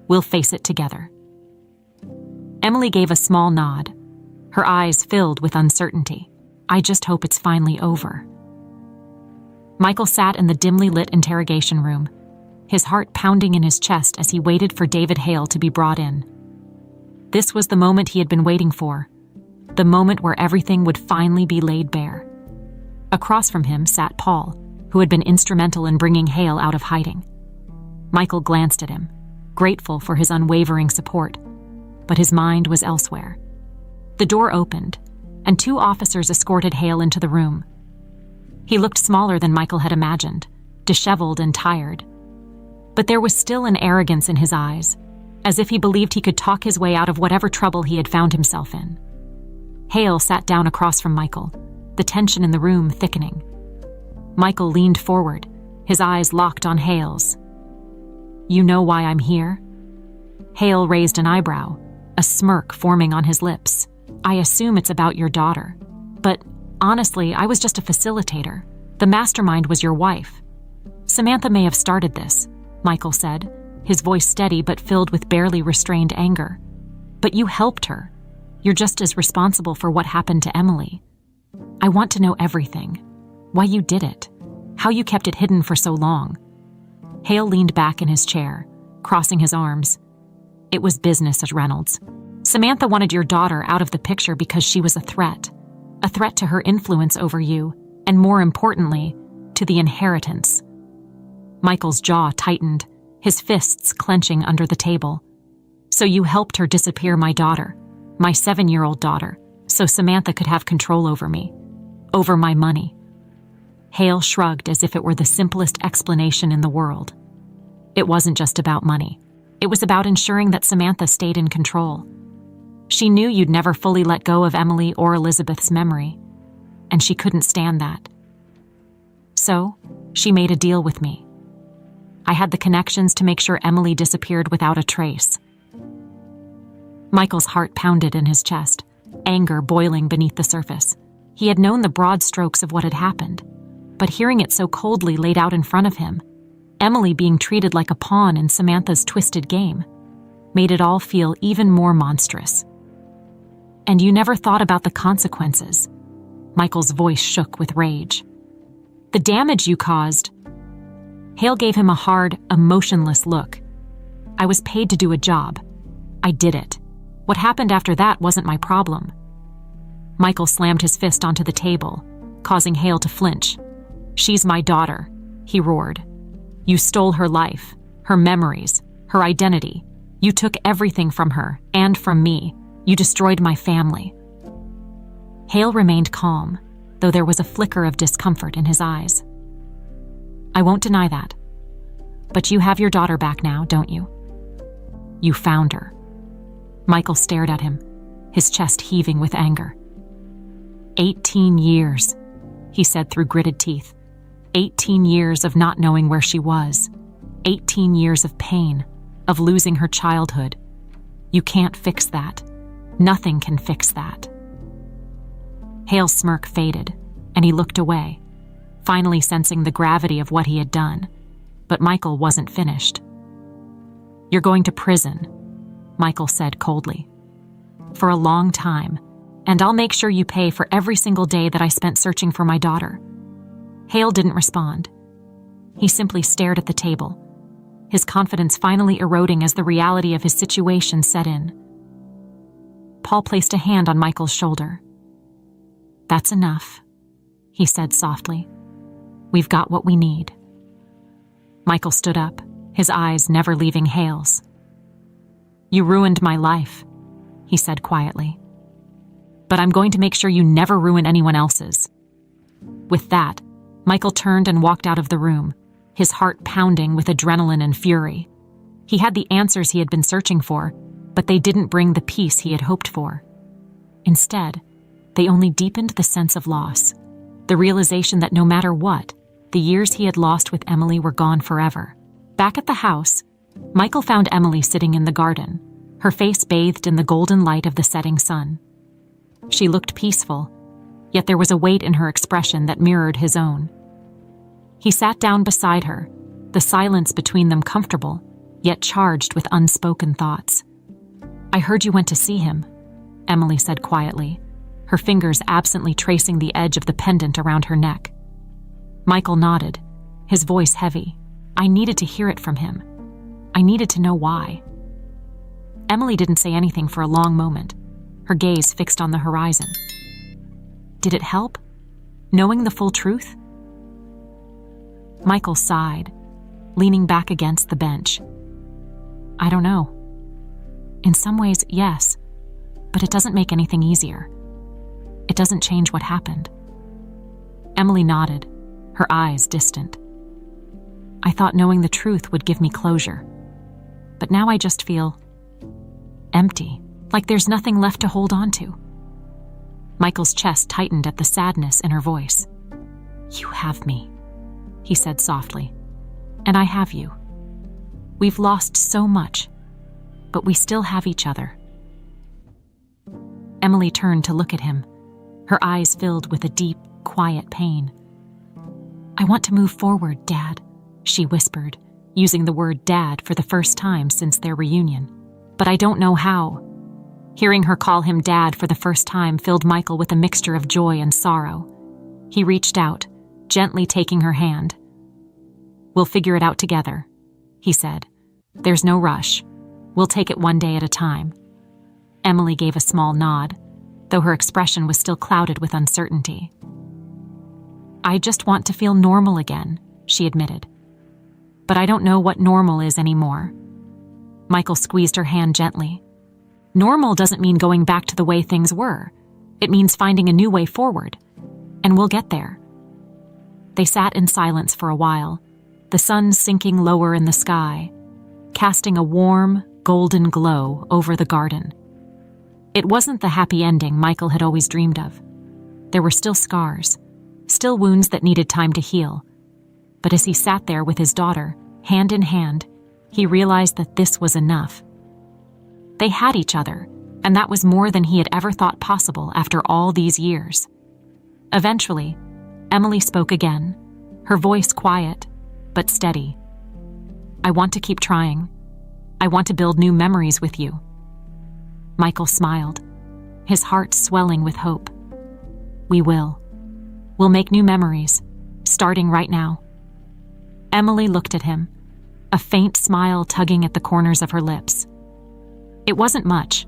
we'll face it together." Emily gave a small nod, her eyes filled with uncertainty. "I just hope it's finally over." Michael sat in the dimly lit interrogation room, his heart pounding in his chest as he waited for David Hale to be brought in. This was the moment he had been waiting for, the moment where everything would finally be laid bare. Across from him sat Paul, who had been instrumental in bringing Hale out of hiding. Michael glanced at him, grateful for his unwavering support, but his mind was elsewhere. The door opened, and 2 officers escorted Hale into the room. He looked smaller than Michael had imagined, disheveled and tired. But there was still an arrogance in his eyes, as if he believed he could talk his way out of whatever trouble he had found himself in. Hale sat down across from Michael, the tension in the room thickening. Michael leaned forward, his eyes locked on Hale's. "You know why I'm here?" Hale raised an eyebrow, a smirk forming on his lips. "I assume it's about your daughter. But honestly, I was just a facilitator. The mastermind was your wife." "Samantha may have started this," Michael said, his voice steady but filled with barely restrained anger. "But you helped her. You're just as responsible for what happened to Emily. I want to know everything. Why you did it. How you kept it hidden for so long." Hale leaned back in his chair, crossing his arms. "It was business at Reynolds. Samantha wanted your daughter out of the picture because she was a threat to her influence over you, and more importantly, to the inheritance." Michael's jaw tightened, his fists clenching under the table. "So you helped her disappear my daughter, my 7-year-old daughter, so Samantha could have control over me, over my money." Hale shrugged as if it were the simplest explanation in the world. It wasn't just about money. It was about ensuring that Samantha stayed in control. She knew you'd never fully let go of Emily or Elizabeth's memory, and she couldn't stand that. So, she made a deal with me. I had the connections to make sure Emily disappeared without a trace. Michael's heart pounded in his chest, anger boiling beneath the surface. He had known the broad strokes of what had happened, but hearing it so coldly laid out in front of him, Emily being treated like a pawn in Samantha's twisted game, made it all feel even more monstrous. "And you never thought about the consequences." Michael's voice shook with rage. "The damage you caused." Hale gave him a hard, emotionless look. "I was paid to do a job. I did it. What happened after that wasn't my problem." Michael slammed his fist onto the table, causing Hale to flinch. "She's my daughter," he roared. "You stole her life, her memories, her identity. You took everything from her, and from me. You destroyed my family." Hale remained calm, though there was a flicker of discomfort in his eyes. "I won't deny that. But you have your daughter back now, don't you?" "You found her." Michael stared at him, his chest heaving with anger. 18 years, he said through gritted teeth. 18 years of not knowing where she was. 18 years of pain, of losing her childhood. You can't fix that. Nothing can fix that. Hale's smirk faded, and he looked away, finally sensing the gravity of what he had done. But Michael wasn't finished. "You're going to prison," Michael said coldly. "For a long time, and I'll make sure you pay for every single day that I spent searching for my daughter." Hale didn't respond. He simply stared at the table, his confidence finally eroding as the reality of his situation set in. Paul placed a hand on Michael's shoulder. "That's enough," he said softly. "We've got what we need." Michael stood up, his eyes never leaving Hale's. You ruined my life, he said quietly. But I'm going to make sure you never ruin anyone else's. With that, Michael turned and walked out of the room, his heart pounding with adrenaline and fury. He had the answers he had been searching for, but they didn't bring the peace he had hoped for. Instead, they only deepened the sense of loss, the realization that no matter what, the years he had lost with Emily were gone forever. Back at the house, Michael found Emily sitting in the garden, her face bathed in the golden light of the setting sun. She looked peaceful, yet there was a weight in her expression that mirrored his own. He sat down beside her, the silence between them comfortable, yet charged with unspoken thoughts. I heard you went to see him, Emily said quietly, her fingers absently tracing the edge of the pendant around her neck. Michael nodded, his voice heavy. I needed to hear it from him. I needed to know why. Emily didn't say anything for a long moment, her gaze fixed on the horizon. Did it help? Knowing the full truth? Michael sighed, leaning back against the bench. I don't know. In some ways, yes, but it doesn't make anything easier. It doesn't change what happened. Emily nodded, her eyes distant. I thought knowing the truth would give me closure, but now I just feel empty, like there's nothing left to hold on to. Michael's chest tightened at the sadness in her voice. You have me, he said softly, and I have you. We've lost so much, but we still have each other. Emily turned to look at him, her eyes filled with a deep, quiet pain. I want to move forward, Dad, she whispered, using the word dad for the first time since their reunion. But I don't know how. Hearing her call him Dad for the first time filled Michael with a mixture of joy and sorrow. He reached out, gently taking her hand. We'll figure it out together, he said. There's no rush. We'll take it one day at a time. Emily gave a small nod, though her expression was still clouded with uncertainty. I just want to feel normal again, she admitted. But I don't know what normal is anymore. Michael squeezed her hand gently. Normal doesn't mean going back to the way things were. It means finding a new way forward. And we'll get there. They sat in silence for a while, the sun sinking lower in the sky, casting a warm, golden glow over the garden. It wasn't the happy ending Michael had always dreamed of. There were still scars, still wounds that needed time to heal. But as he sat there with his daughter, hand in hand, he realized that this was enough. They had each other, and that was more than he had ever thought possible after all these years. Eventually, Emily spoke again, her voice quiet, but steady. I want to keep trying. I want to build new memories with you. Michael smiled, his heart swelling with hope. We will. We'll make new memories, starting right now. Emily looked at him, a faint smile tugging at the corners of her lips. It wasn't much,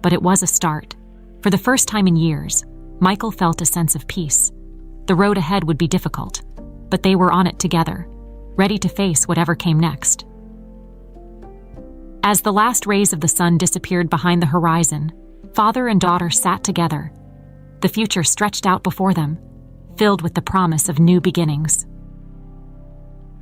but it was a start. For the first time in years, Michael felt a sense of peace. The road ahead would be difficult, but they were on it together, ready to face whatever came next. As the last rays of the sun disappeared behind the horizon, father and daughter sat together, the future stretched out before them, filled with the promise of new beginnings.